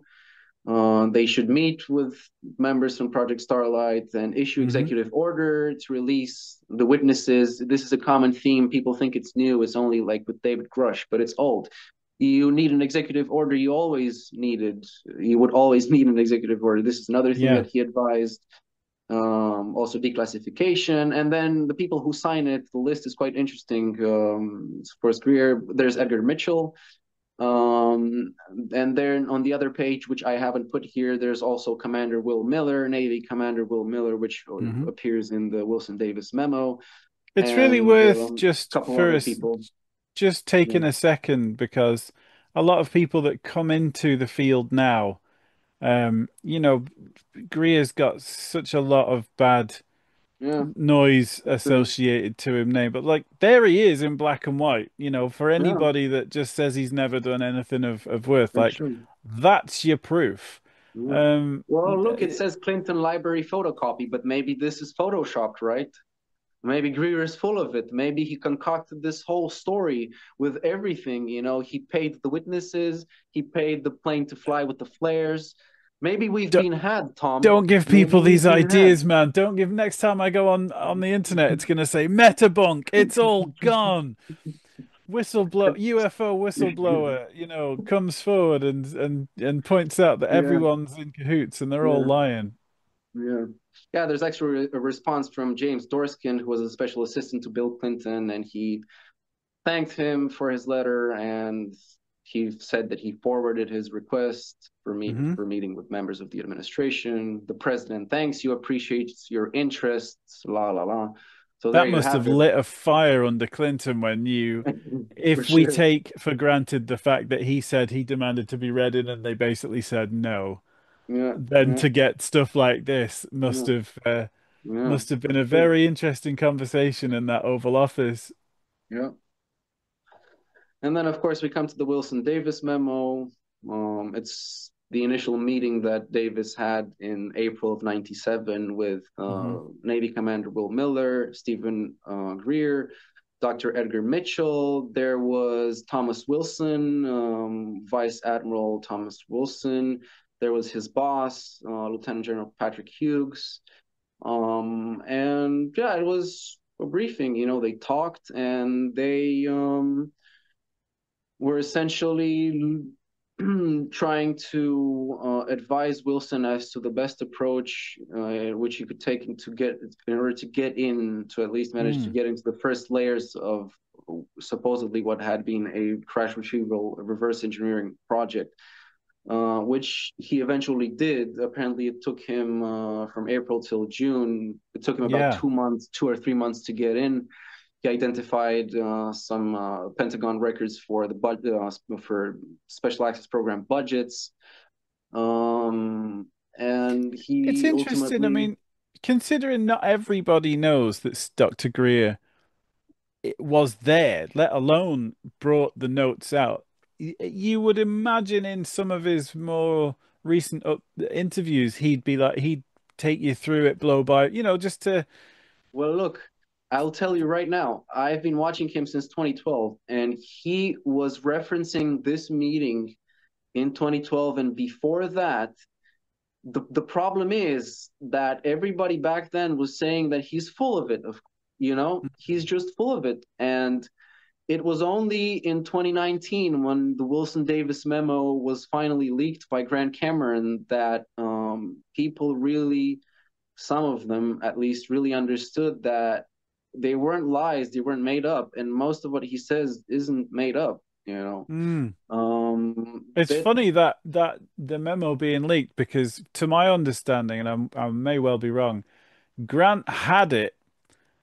They should meet with members from Project Starlight and issue Mm-hmm. executive order to release the witnesses. This is a common theme. People think it's new. It's only like with David Grush, but it's old. You need an executive order. You would always need an executive order. This is another thing Yeah. that he advised. Also declassification, and then the people who sign it. The list is quite interesting. Of course, Greer. There's Edgar Mitchell, and then on the other page, which I haven't put here, there's also Commander Will Miller, Navy Commander Will Miller, which Mm-hmm. appears in the Wilson Davis memo, It's really and worth a just couple for other us people. just Yeah, taking a second because a lot of people that come into the field now, you know, Greer's got such a lot of bad yeah, noise true. associated to him name, but like there he is in black and white, for Yeah, anybody that just says he's never done anything of worth, for like sure. that's your proof. Yeah. Um, Well, look, it says Clinton Library photocopy, but maybe this is photoshopped, right? Maybe Greer is full of it. Maybe he concocted this whole story with everything. He paid the witnesses, he paid the plane to fly with the flares. Maybe we've don't, been had, Tom. don't give Maybe people we've these been had. ideas, man. Don't give. Next time I go on the internet, it's gonna say Metabunk. It's all gone. Whistleblower, UFO whistleblower, comes forward and points out that Yeah, everyone's in cahoots and they're all yeah, lying. yeah. Yeah, there's actually a response from James Dorskin, who was a special assistant to Bill Clinton, and he thanked him for his letter, and he said that he forwarded his request Hmm. for meeting with members of the administration. The president thanks you, appreciates your interests, la la la. So there That you must have have it. lit a fire under Clinton For if we sure. take for granted the fact that he said he demanded to be read in and they basically said no, Yeah, then yeah, to get stuff like this yeah, yeah, must have been for a sure. very interesting conversation in that Oval Office. Yeah. And then, of course, we come to the Wilson Davis memo. It's the initial meeting that Davis had in April of '97 with Hmm. Navy Commander Will Miller, Stephen Greer, Dr. Edgar Mitchell. There was Thomas Wilson, Vice Admiral Thomas Wilson. There was his boss, Lieutenant General Patrick Hughes. And yeah, it was a briefing. They talked and they were essentially trying to advise Wilson as to the best approach which he could take in order to get in, to at least manage to Mm. get into the first layers of supposedly what had been a crash retrieval reverse engineering project, which he eventually did. Apparently, it took him from April till June. It took him about Yeah. 2 months, 2 or 3 months to get in. He identified some Pentagon records for the budget for special access program budgets, and It's he interesting. I ultimately. mean, considering not everybody knows that Dr. Greer was there, let alone brought the notes out, you would imagine in some of his more recent interviews, he'd be like, he'd take you through it blow by, just to, Well, look, I'll tell you right now. I've been watching him since 2012, and he was referencing this meeting in 2012, and before that, the problem is that everybody back then was saying that he's full of it. He's just full of it. And it was only in 2019 when the Wilson Davis memo was finally leaked by Grant Cameron that people really, some of them at least, really understood that they weren't lies, they weren't made up, and most of what he says isn't made up. mm. It's That funny that the memo being leaked because, to my understanding, and I may well be wrong, Grant had it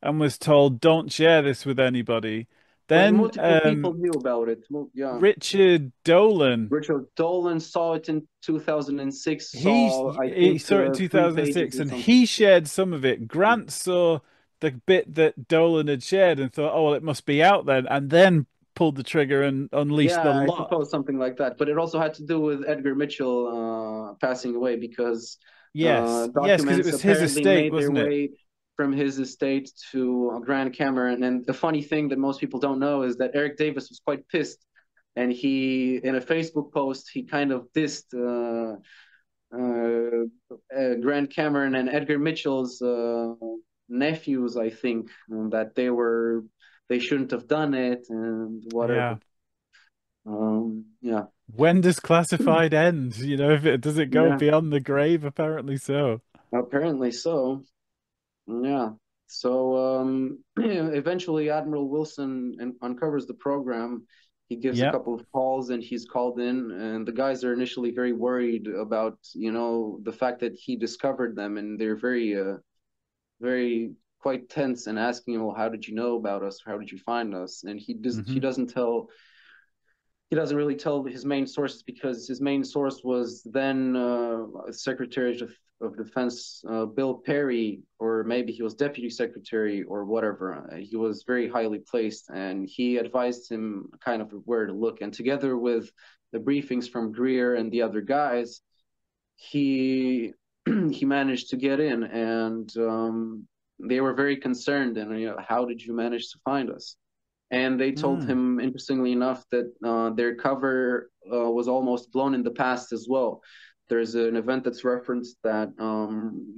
and was told, "Don't share this with anybody." But Then multiple people knew about it. Yeah. Richard Dolan, Richard Dolan saw it in 2006, he saw, I he think, saw it in three pages 2006, or and something. he shared some of it. Grant saw the bit that Dolan had shared and thought, "Oh well, it must be out then pulled the trigger and unleashed the Yeah, I lot. suppose something like that. But it also had to do with Edgar Mitchell passing away because Yes, because it documents was his apparently estate, made their wasn't it? way from his estate to Grand Cameron. And the funny thing that most people don't know is that Eric Davis was quite pissed. And he, in a Facebook post, he kind of dissed Grand Cameron and Edgar Mitchell's nephews, I think, that they shouldn't have done it and Yeah. whatever. Yeah, When does classified end? If it does it go yeah, beyond the grave? Apparently so. apparently so. Yeah. So eventually, Admiral Wilson uncovers the program. He gives a Yeah. couple of calls and he's called in. And the guys are initially very worried about, the fact that he discovered them, and they're very quite tense and asking him, "Well, how did you know about us? How did you find us?" And he Hmm. doesn't tell he doesn't really tell his main sources because his main source was then Secretary of Defense Bill Perry, or maybe he was Deputy Secretary or whatever. He was very highly placed, and he advised him kind of where to look. And together with the briefings from Greer and the other guys, he he managed to get in, and they were very concerned. And how did you manage to find us? And they told Mm. him, interestingly enough, that their cover was almost blown in the past as well. There's an event that's referenced that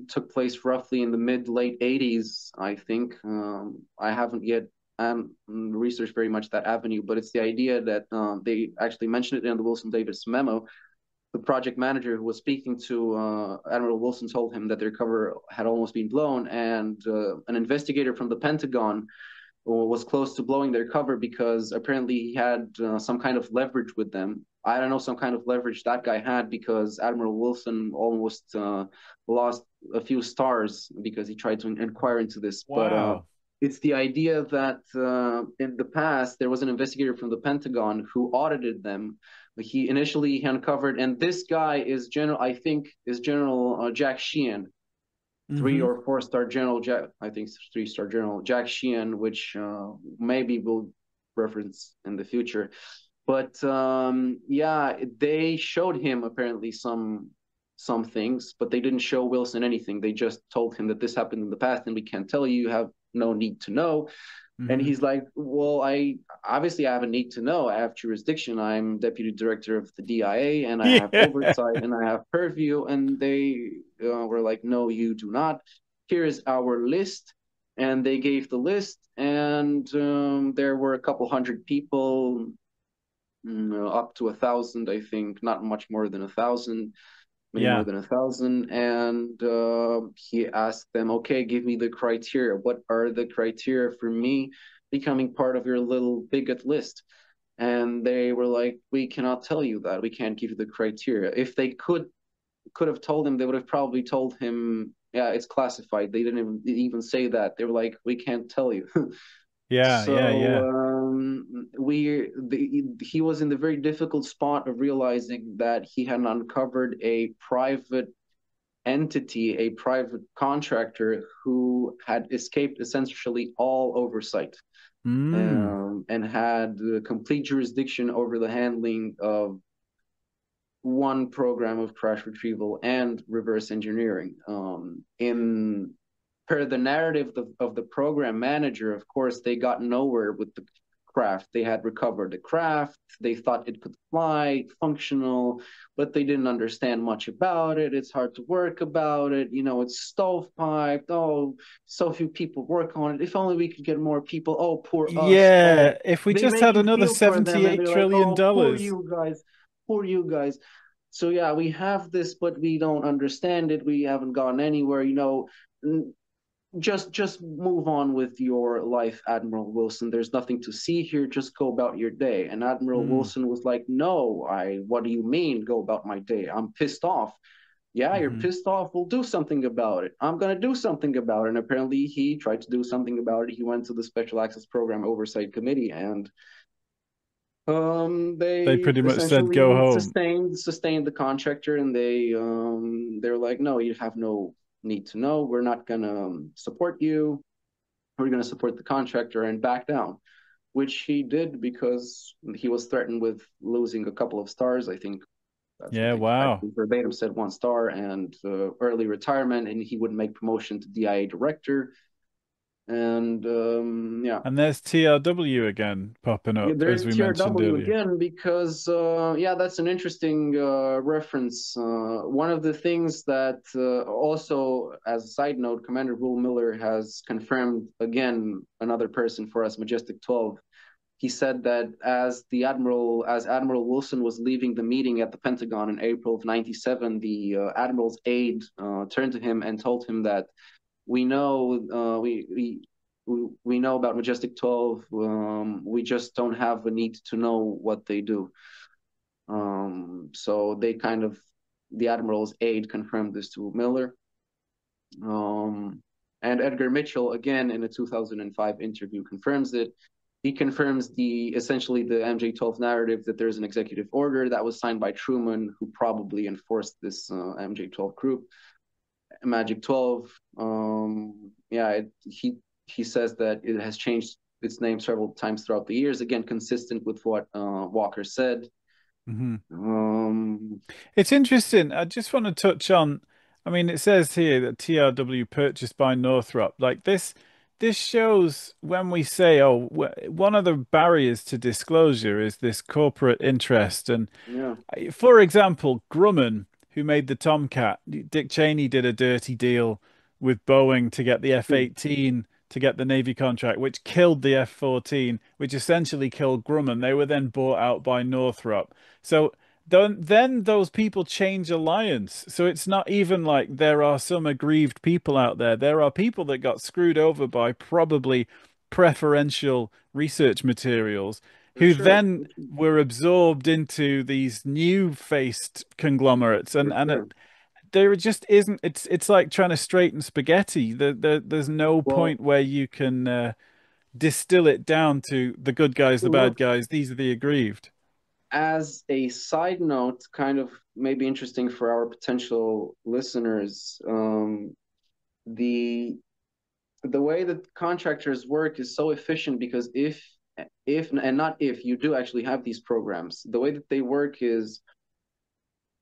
took place roughly in the mid late 80s, I think. I haven't yet researched very much that avenue, but it's the idea that they actually mentioned it in the Wilson Davis memo. The project manager who was speaking to Admiral Wilson told him that their cover had almost been blown, and an investigator from the Pentagon was close to blowing their cover because apparently he had some kind of leverage with them. I don't know some kind of leverage that guy had because Admiral Wilson almost lost a few stars because he tried to inquire into this. But Wow. it's the idea that in the past there was an investigator from the Pentagon who audited them. He initially uncovered, and this guy is General, I think, is General Jack Sheehan, three Hmm. or four-star General Jack, I think 3-star General Jack Sheehan, which maybe we'll reference in the future. But yeah, they showed him apparently some things, but they didn't show Wilson anything. They just told him that this happened in the past, and we can't tell you. You have no need to know. And Hmm. he's like, well, I have a need to know. I have jurisdiction. I'm deputy director of the DIA, and I have Yeah. oversight, and I have purview. And they were like, no, you do not. Here is our list. And they gave the list, and there were a couple hundred people, up to 1,000, I think, not much more than 1,000, many more Yeah. than 1,000. And he asked them, okay, give me the criteria. What are the criteria for me? becoming part of your little bigot list. And they were like, we cannot tell you that. We can't give you the criteria. If they could have told him, they would have probably told him, yeah, it's classified. They didn't even say that. They were like, we can't tell you. Yeah, yeah, So yeah. he was in the very difficult spot of realizing that he had uncovered a private entity, a private contractor who had escaped essentially all oversight, Mm. and had complete jurisdiction over the handling of one program of crash retrieval and reverse engineering. In Per the narrative of the program manager, of course, they got nowhere with the craft. They had recovered the craft. They thought it could fly, functional, but they didn't understand much about it. It's hard to work about it. You know, it's stovepiped. Oh, so few people work on it. If only we could get more people. Oh, poor us. Yeah, Oh, if we they just make had you another feel for them, and 78 they're like, trillion oh, poor dollars. you guys, poor you guys. So yeah, we have this, but we don't understand it. We haven't gone anywhere. You know, just move on with your life, Admiral Wilson. There's nothing to see here. Just go about your day. And Admiral Mm. Wilson was like, no, I. What do you mean, go about my day? I'm pissed off. Yeah, you're Hmm. pissed off. We'll do something about it. I'm gonna do something about it. And apparently, he tried to do something about it. He went to the Special Access Program Oversight Committee, and They they pretty much said go essentially home. sustained the contractor, and they're like, no, you have no need to know. We're not gonna support you. We're gonna support the contractor and back down, which he did because he was threatened with losing a couple of stars. I think that's what Yeah, they wow. actually verbatim said, 1 star and early retirement, and he wouldn't make promotion to DIA director. And yeah, And there's TRW again popping yeah, up, as there's we mentioned TRW earlier. again because yeah, that's an interesting reference. One of the things that also, as a side note, Commander Will Miller has confirmed again another person for us, Majestic 12. He said that as Admiral Wilson was leaving the meeting at the Pentagon in April of '97, the admiral's aide turned to him and told him that we know we know about Majestic 12. We just don't have a need to know what they do. So they kind of the admiral's aide confirmed this to Miller. And Edgar Mitchell, again in a 2005 interview, confirms it. He confirms essentially the MJ12 narrative that there's an executive order that was signed by Truman, who probably enforced this MJ12 group. Magic 12. Yeah, he says that it has changed its name several times throughout the years. Again, consistent with what Walker said. Hmm. Um, It's interesting. I just want to touch on, I mean, it says here that TRW purchased by Northrop. Like this shows when we say, oh, one of the barriers to disclosure is this corporate interest. And yeah, for example, Grumman, who made the Tomcat, Dick Cheney did a dirty deal with Boeing to get the F-18 to get the Navy contract, which killed the F-14, which essentially killed Grumman. They were then bought out by Northrop. So then those people change alliance. So it's not even like there are some aggrieved people out there. There are people that got screwed over by probably preferential research materials for who sure, then were absorbed into these new faced conglomerates for and sure. there just isn't it's like trying to straighten spaghetti there's no Well, point where you can distill it down to the good guys, the bad look, guys, these are the aggrieved. as a side note, kind of maybe interesting for our potential listeners, the the way that contractors work is so efficient because if and not if you do actually have these programs, the way that they work is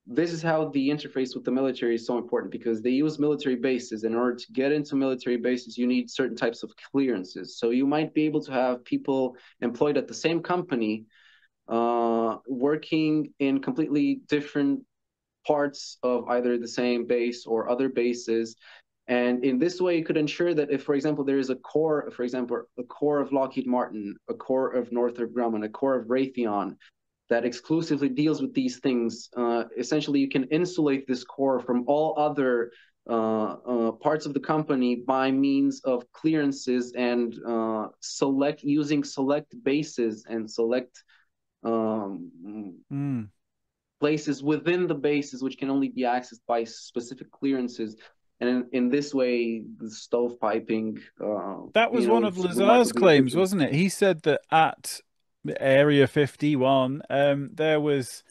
this is how the interface with the military is so important because they use military bases. In order to get into military bases, you need certain types of clearances. So you might be able to have people employed at the same company working in completely different parts of either the same base or other bases. And in this way, you could ensure that if, for example, there is a core, for example, a core of Lockheed Martin, a core of Northrop Grumman, a core of Raytheon that exclusively deals with these things, essentially you can insulate this core from all other parts of the company by means of clearances and select using select bases and select um, Mm. places within the bases which can only be accessed by specific clearances. And in this way, the stovepiping, That was one of it's Lazar's remarkably claims, efficient. wasn't it? He said that at Area 51, there was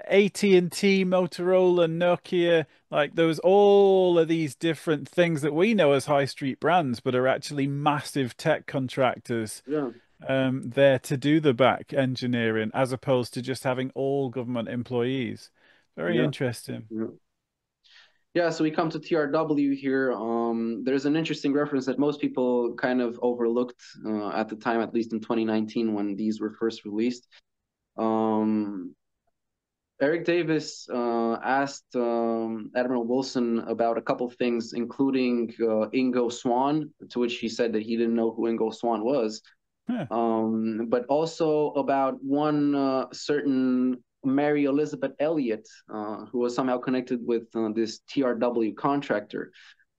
AT&T, Motorola, Nokia, like there was all of these different things that we know as high street brands, but are actually massive tech contractors Yeah, there to do the back engineering, as opposed to just having all government employees. Very yeah, interesting. yeah. Yeah, so we come to TRW here. There's an interesting reference that most people kind of overlooked at the time, at least in 2019 when these were first released. Um, Eric Davis asked Admiral Wilson about a couple of things, including Ingo Swann, to which he said that he didn't know who Ingo Swann was, Huh. but also about one certain Mary Elizabeth Elliott, who was somehow connected with this TRW contractor.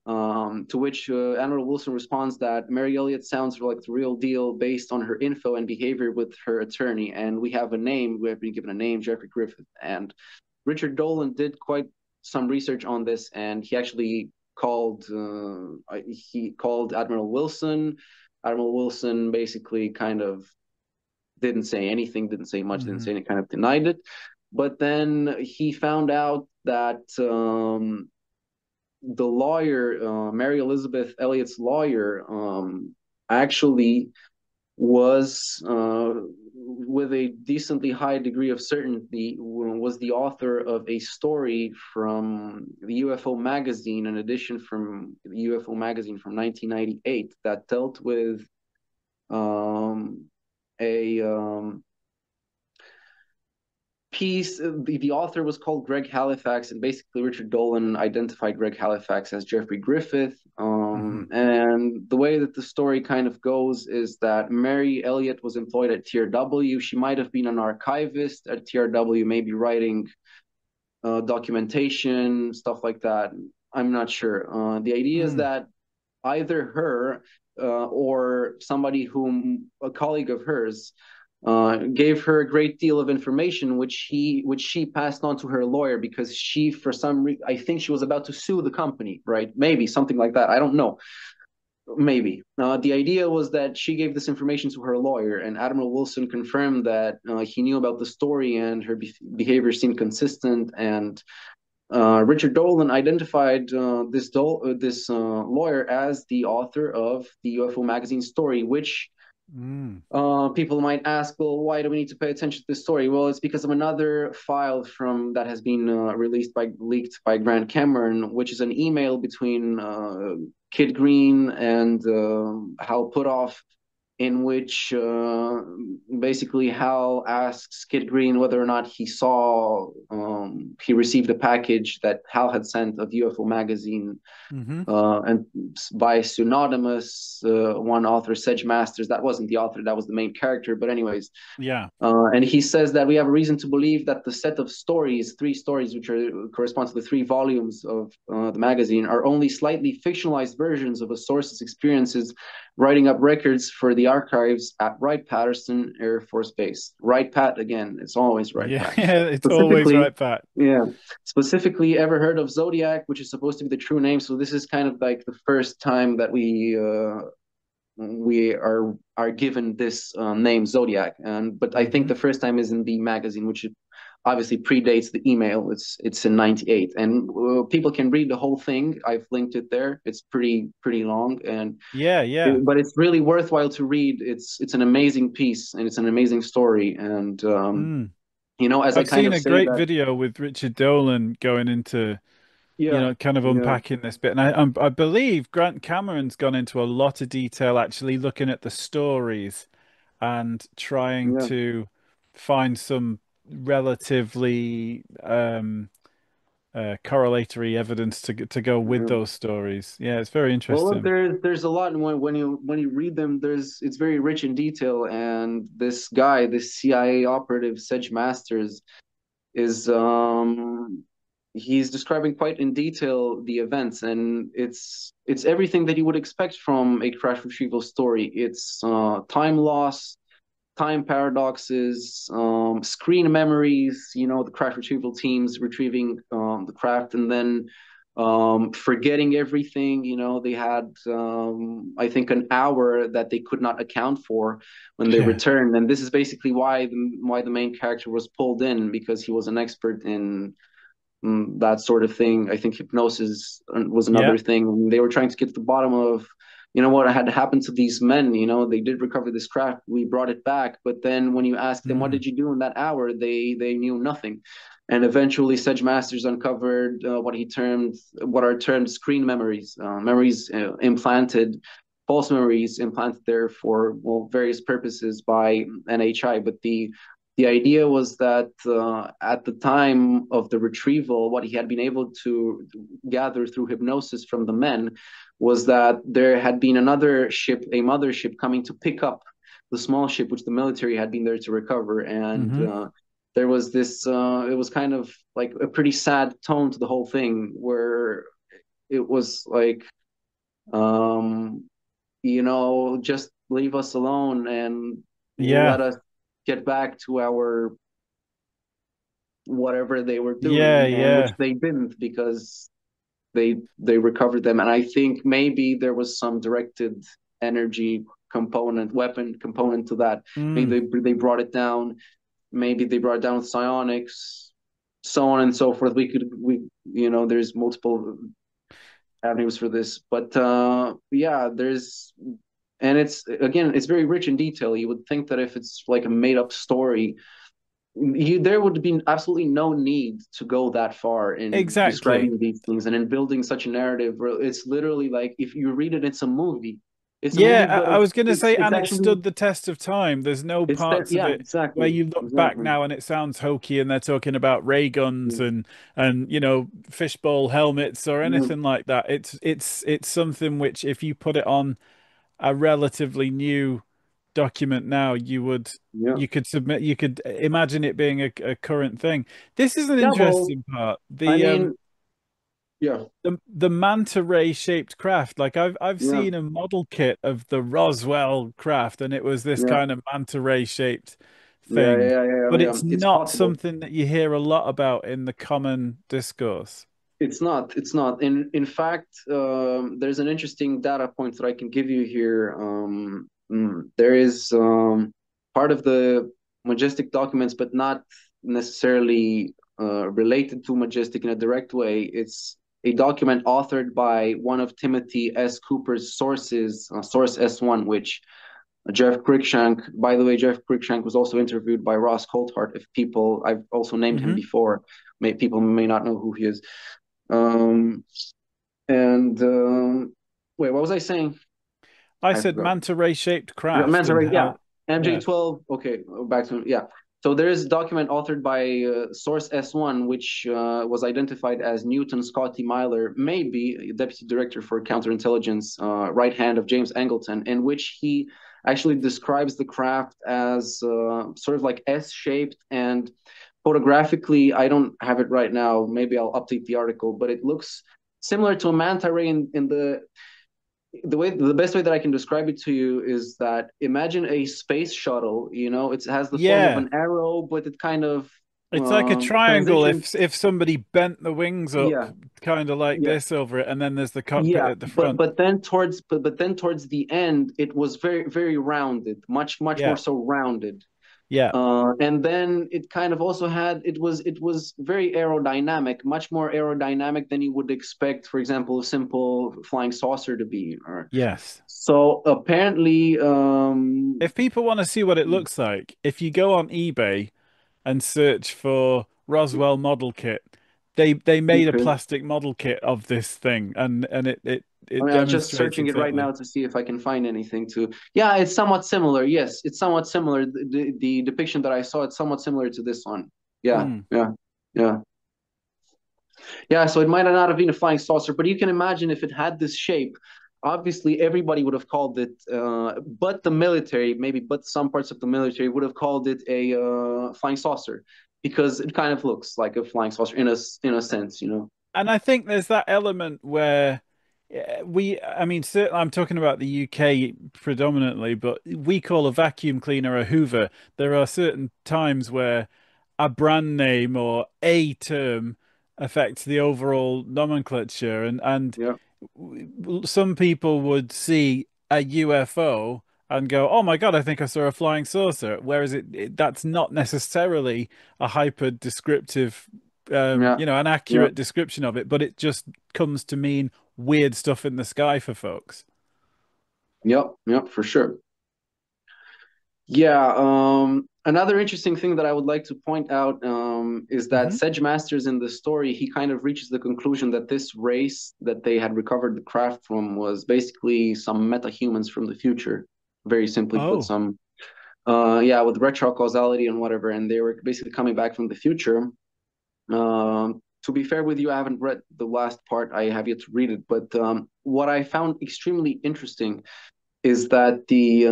To which Admiral Wilson responds that Mary Elliott sounds like the real deal based on her info and behavior with her attorney. And we have a name, we have been given a name, Jeffrey Griffith. And Richard Dolan did quite some research on this, and he called Admiral Wilson. Admiral Wilson basically kind of didn't say anything, didn't say much, didn't Hmm. say anything, kind of denied it. But then he found out that the lawyer, Mary Elizabeth Elliott's lawyer, actually was, with a decently high degree of certainty, was the author of a story from the UFO magazine, an edition from the UFO magazine from 1998 that dealt with a piece. The author was called Greg Halifax, and basically Richard Dolan identified Greg Halifax as Jeffrey Griffith. Hmm. And the way that the story kind of goes is that Mary Elliott was employed at TRW. She might have been an archivist at TRW, maybe writing documentation, stuff like that. I'm not sure. The idea is Mm. that either her or somebody whom a colleague of hers gave her a great deal of information, which she passed on to her lawyer because she, for some reason, I think she was about to sue the company, right? Maybe something like that. I don't know. Maybe. The idea was that she gave this information to her lawyer, and Admiral Wilson confirmed that he knew about the story and her behavior seemed consistent. And Richard Dolan identified this lawyer as the author of the UFO magazine story, which Mm. people might ask, well, why do we need to pay attention to this story? Well, it's because of another file from that has been leaked by Grant Cameron, which is an email between Kid Green and Hal Puthoff, in which basically Hal asks Kid Green whether or not he received a package that Hal had sent of UFO magazine, Hmm. and by pseudonymous one author, Sedge Masters. That wasn't the author, that was the main character. But anyways, Yeah. and he says that we have a reason to believe that the set of stories, three stories, which correspond to the three volumes of the magazine, are only slightly fictionalized versions of a source's experiences, writing up records for the archives at Wright-Patterson Air Force Base. Wright-Pat again, it's always Yeah. Wright-Pat. It's always Specifically, right, Pat. yeah. Specifically, ever heard of Zodiac, which is supposed to be the true name? So this is kind of like the first time that we are given this name Zodiac, and but I think Hmm. the first time is in the magazine, which obviously predates the email. It's in '98, and people can read the whole thing. I've linked it there. It's pretty long, and Yeah, yeah. but it's really worthwhile to read. It's an amazing piece, and it's an amazing story. And Mm. as I I've kind seen of a say great that, video with Richard Dolan going into, yeah, kind of yeah, unpacking this bit. And I believe Grant Cameron's gone into a lot of detail actually looking at the stories and trying yeah, to find some relatively correlatory evidence to go with yeah. those stories. Yeah, it's very Well, look, interesting. there's a lot, and when you read them, it's very rich in detail. And this guy, this CIA operative, Sedge Masters, is he's describing quite in detail the events, and it's everything that you would expect from a crash retrieval story. It's time loss, time paradoxes, screen memories, the craft retrieval teams retrieving the craft and then forgetting everything. They had, I think, an hour that they could not account for when they Yeah. returned. And this is basically why the main character was pulled in, because he was an expert in that sort of thing. I think hypnosis was Yeah. another thing. They were trying to get to the bottom of, what had happened to these men. They did recover this craft. We brought it back, but then when you ask them, "What Mm. did you do in that hour?" they knew nothing. And eventually, Sedge Masters uncovered what are termed screen memories, memories implanted, false memories implanted there for, well, various purposes by NHI. But the idea was that at the time of the retrieval, what he had been able to gather through hypnosis from the men was that there had been another ship, a mothership, coming to pick up the small ship, which the military had been there to recover. And Hmm. there was this, it was kind of like a pretty sad tone to the whole thing, where it was like, um, just leave us alone and Yeah. let us get back to our whatever they were Yeah. doing, and which Yeah. they didn't, because they recovered them. And I think maybe there was some directed energy component, weapon component to that. Mm. Maybe they brought it down. Maybe they brought it down with psionics, so on and so forth. There's multiple avenues for this, but yeah, and it's very rich in detail. You would think that if it's like a made up story, there would be absolutely no need to go that far in Exactly. describing these things and in building such a narrative where it's literally like, if you read it, it's a movie. It's a movie, Yeah, but I was going to say, it's and it actually stood the test of time. There's no it's that, parts of yeah, it where exactly, you look back exactly. now and it sounds hokey and they're talking about ray guns Yeah, and fishbowl helmets or yeah, anything like that. It's something which if you put it on a relatively new document now, yeah. you could submit you could imagine it being a current thing. This is an Yeah, well, interesting part. I mean, yeah, The manta ray shaped craft. Like I've yeah, seen a model kit of the Roswell craft, and it was this yeah, kind of manta ray shaped yeah, thing. yeah, yeah, But yeah. it's It's not possible. something that you hear a lot about in the common discourse. It's not. It's not. In fact, there's an interesting data point that I can give you here. There is part of the Majestic documents, but not necessarily related to Majestic in a direct way. It's a document authored by one of Timothy S. Cooper's sources, Source S1, which Jeff Cruikshank. By the way, Jeff Cruikshank was also interviewed by Ross Coulthart. If people, I've also named him Hmm. before. People may not know who he is. Um, and wait, what was I saying? I I said forgot. manta ray shaped craft Manta and Ray, yeah. how, yeah, MJ12. Okay, back to, yeah. So there is a document authored by Source S1, which was identified as Newton Scotty Myler, maybe deputy director for counterintelligence, right hand of James Angleton, in which he actually describes the craft as sort of like S-shaped, and photographically, I don't have it right now. Maybe I'll update the article, but it looks similar to a manta ray in the best way that I can describe it to you is that, imagine a space shuttle. It has the form of yeah. an arrow, but it kind of It's like a triangle transitions. if somebody bent the wings up Yeah, kind of like yeah, this over it, and then there's the cockpit yeah. at the But front. but then towards but then towards the end, it was very very rounded, much more Yeah, so rounded. yeah, And then it kind of also had it was very aerodynamic, much more aerodynamic than you would expect, for example, a simple flying saucer to be. yes. So apparently, If people want to see what it looks like, if you go on eBay and search for Roswell model kit, they made a okay. plastic model kit of this thing, and I it mean, I'm just demonstrates searching it right exactly. now to see if I can find anything to. Yeah, it's somewhat similar. Yes, it's somewhat similar. The depiction that I saw, it's somewhat similar to this one. Yeah, Mm, yeah, yeah, yeah. So it might not have been a flying saucer, but you can imagine if it had this shape. Obviously, everybody would have called it, but the military, maybe, but some parts of the military would have called it a flying saucer. because it kind of looks like a flying saucer in a sense, you know. And I think there's that element where I mean, certainly I'm talking about the UK predominantly, but we call a vacuum cleaner a Hoover. There are certain times where a brand name or a term affects the overall nomenclature, and Yeah, some people would see a UFO and go, "Oh my God, I think I saw a flying saucer," whereas that's not necessarily a hyper descriptive, yeah, an yeah, accurate description of it, but it just comes to mean weird stuff in the sky for folks. yep, yep, for sure. Yeah, another interesting thing that I would like to point out is that Hmm. Sedge Masters in the story, he kind of reaches the conclusion that this race that they had recovered the craft from was basically some meta-humans from the future. Very simply put, Oh, some yeah, with retro causality and whatever, and they were basically coming back from the future. To be fair with you, I haven't read the last part. I have yet to read it, but what I found extremely interesting is that the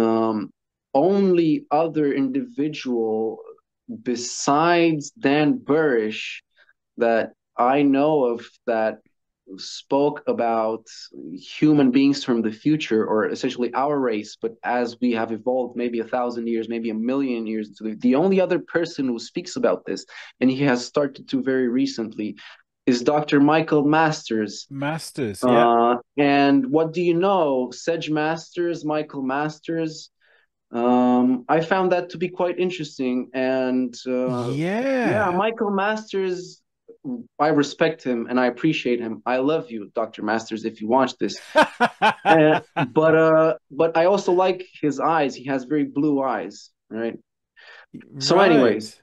only other individual besides Dan Burrish that I know of that spoke about human beings from the future, or essentially our race, but as we have evolved maybe 1,000 years, maybe 1,000,000 years into the only other person who speaks about this, and he has started to very recently, is Dr. Michael Masters. Masters, yeah, And what do you know? Sedge Masters, Michael Masters. I found that to be quite interesting. And yeah, yeah. Michael Masters, I respect him and I appreciate him. I love you, Dr. Masters, if you watch this. But I also like his eyes. He has very blue eyes, right? So, anyways, Right.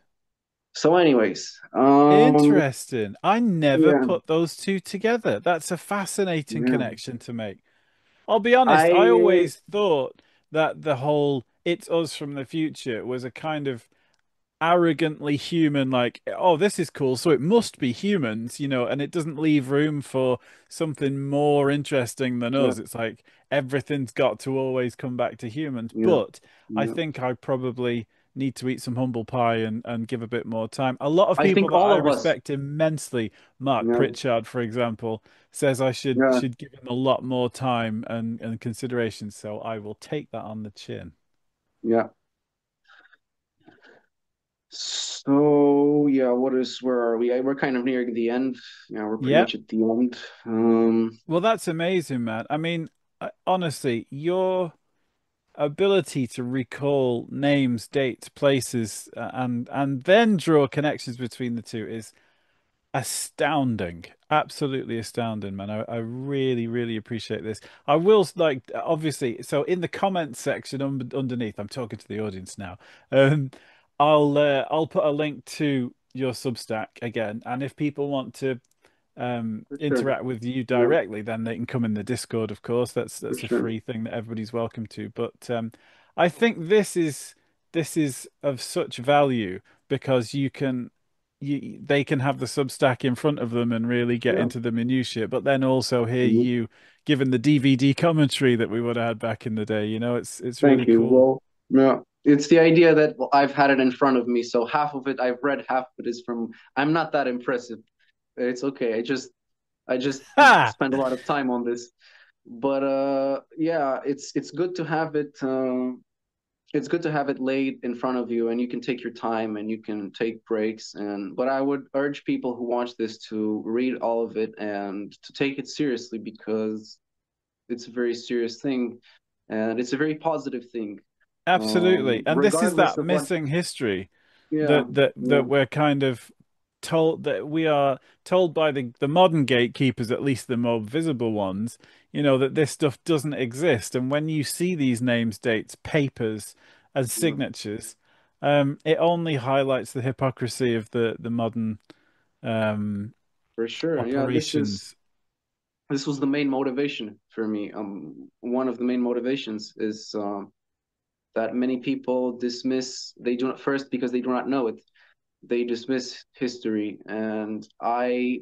so anyways, Interesting. I never yeah, put those two together. That's a fascinating yeah. connection to make. I'll be honest, I I always thought that the whole "it's us from the future" was a kind of arrogantly human, like, oh, this is cool, so it must be humans, and it doesn't leave room for something more interesting than yeah, us. It's like everything's got to always come back to humans. yeah, But I yeah. think I probably need to eat some humble pie and give a bit more time. A lot of I people think that all I of us, respect immensely, Mark yeah, Pritchard, for example, says I should yeah, should give him a lot more time and consideration. So I will take that on the chin. yeah. So yeah, where are we? We're kind of nearing the end. Yeah, we're pretty Yep. much at the end. Um, Well, that's amazing, man. I mean, honestly, your ability to recall names, dates, places, and then draw connections between the two is astounding. Absolutely astounding, man. I really, really appreciate this. I will like obviously. So in the comments section underneath, I'm talking to the audience now. Um, I'll put a link to your Substack again, and if people want to for sure. interact with you Yeah, directly, then they can come in the Discord, of course. That's for that's a sure. free thing that everybody's welcome to. But I think this is of such value because they can have the Substack in front of them and really get Yeah. into the minutiae, but then also hear Mhm. you given the DVD commentary that we would have had back in the day. It's really Thank you. cool. Well, yeah, it's the idea that well, I've had it in front of me, so half of it I've read, half of it is from. I'm not that impressive. It's okay. I just Ha! spend a lot of time on this, but yeah, it's good to have it. It's good to have it laid in front of you and you can take your time and you can take breaks, and but I would urge people who watch this to read all of it and to take it seriously because it's a very serious thing and it's a very positive thing, Absolutely. And this is regardless that of what. missing history Yeah, that yeah, we're kind of told that we are told by the modern gatekeepers, at least the more visible ones, that this stuff doesn't exist. And when you see these names, dates, papers, and yeah, signatures, it only highlights the hypocrisy of the modern um, for sure. Yeah, operations. this was the main motivation for me. One of the main motivations is that many people dismiss. They do not first because they do not know it. They dismiss history, and I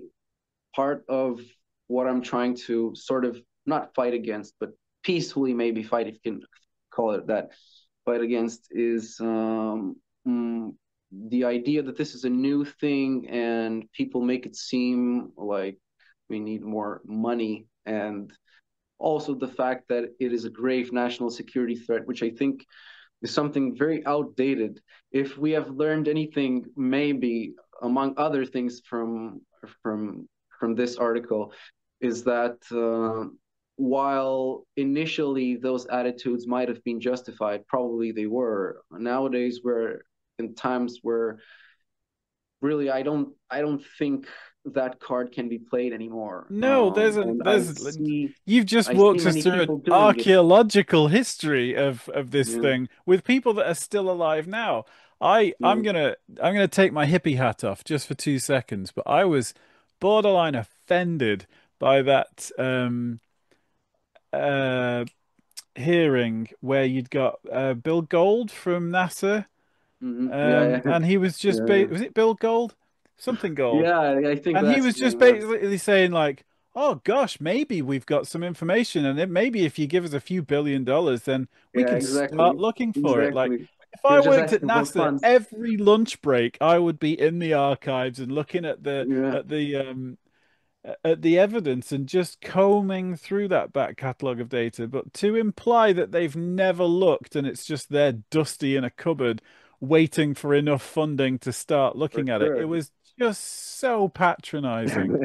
part of what I'm trying to sort of not fight against, but peacefully maybe fight, if you can call it that, fight against is the idea that this is a new thing and people make it seem like we need more money, and also the fact that it is a grave national security threat, which I think is something very outdated. If we have learned anything, maybe among other things from from this article, is that while initially those attitudes might have been justified, probably they were. Nowadays, we're in times where really I don't think that card can be played anymore. No, And you've just I see walked us many through an people doing it. archaeological history of this Yeah, thing with people that are still alive now. yeah. I'm gonna take my hippie hat off just for 2 seconds, but I was borderline offended by that uh hearing where you'd got Bill Gold from NASA, Yeah, yeah, and he was just yeah, was it Bill Gold? Something Gold. yeah. I think And he that's was his just name. Yeah, basically saying like, "Oh gosh, maybe we've got some information, and maybe if you give us a few $1 billion, then we yeah, can start exactly, looking for it." Like, exactly. if He I was just worked at asking for NASA, funds. every lunch break I would be in the archives and looking Yeah, at the evidence and just combing through that back catalogue of data. But to imply that they've never looked and it's just there dusty in a cupboard waiting for enough funding to start for looking at it, it sure. was just so patronizing.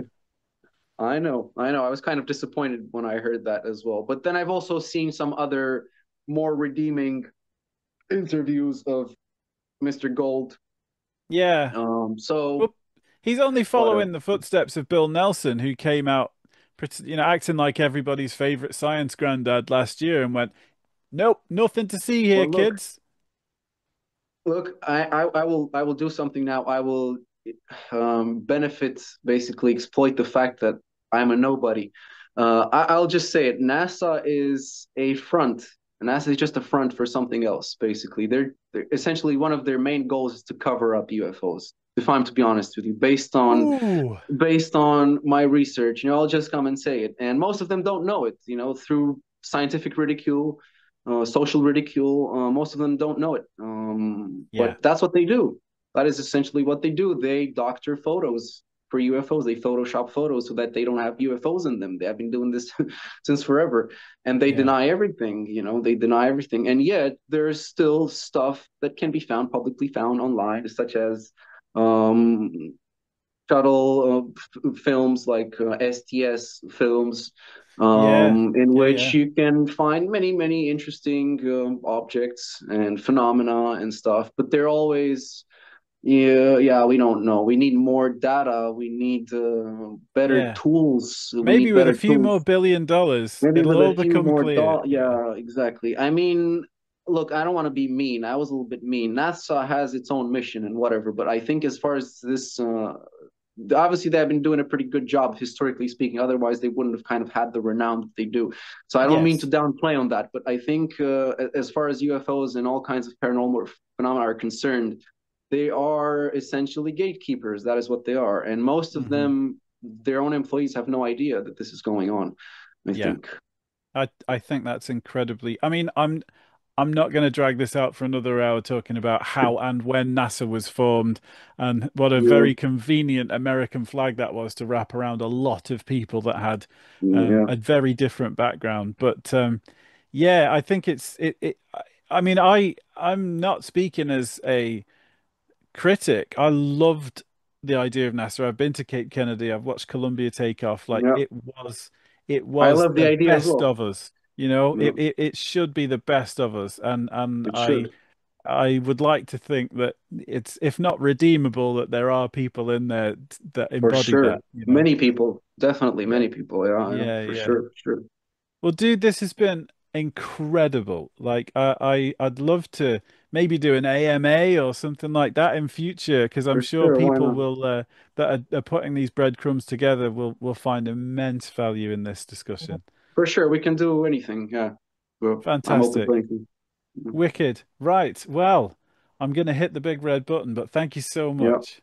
I know. I was kind of disappointed when I heard that as well. But then I've also seen some other more redeeming interviews of Mr. Gold. Yeah. So Well, he's only what following the footsteps of Bill Nelson, who came out, acting like everybody's favorite science granddad last year and went, "Nope, nothing to see here, well, look, kids." look, I will do something now. I will benefit, basically exploit the fact that I'm a nobody. I'll just say it. NASA is a front. NASA is just a front for something else. Basically, they're essentially one of their main goals is to cover up UFOs. If I'm to be honest with you, Ooh. based on my research, I'll just come and say it. And most of them don't know it. Through scientific ridicule, social ridicule. Most of them don't know it. Yeah. But that's what they do. That is essentially what they do. They doctor photos for UFOs. They Photoshop photos so that they don't have UFOs in them. They have been doing this since forever, and they Yeah. deny everything. They deny everything, and yet there's still stuff that can be found publicly found online, such as um, shuttle films like STS films, Yeah. in Yeah. which Yeah. you can find many, many interesting objects and phenomena and stuff, but they're always, yeah, yeah, we don't know. We need more data. We need better Yeah. tools. We Maybe need with a better few more tools. $1 billion, Maybe it'll with a all few become more clear. dollars. Yeah. Yeah, exactly. I mean, look, I don't want to be mean. I was a little bit mean. NASA has its own mission and whatever, but I think as far as this obviously they've been doing a pretty good job historically speaking, otherwise they wouldn't have kind of had the renown that they do. So I don't mean to Yes. downplay on that, but I think as far as UFOs and all kinds of paranormal phenomena are concerned, they are essentially gatekeepers. That is what they are, and most of Hmm. them, their own employees have no idea that this is going on, I Yeah. think. I think that's incredibly. I mean, I'm not going to drag this out for another hour talking about how and when NASA was formed and what a Yeah, very convenient American flag that was to wrap around a lot of people that had yeah, a very different background. But yeah, I think I mean, I'm not speaking as a critic. I loved the idea of NASA. I've been to Cape Kennedy. I've watched Columbia take off. Like yeah. it I was love the the idea as best well. of us. You know, Yeah, it should be the best of us. And it should. I would like to think that it's, if not redeemable, that there are people in there that For embody sure. that, you know. Many people, definitely Yeah. many people. Yeah, yeah, Yeah, for yeah. sure, for sure. Well, dude, this has been incredible. Like, I'd love to maybe do an AMA or something like that in future, because I'm For sure sure, why people not? will that are putting these breadcrumbs together will find immense value in this discussion. For sure, we can do anything. Yeah, well, I'm open to Fantastic. anything. Wicked. Right. Well, I'm gonna hit the big red button, but thank you so Yeah. much.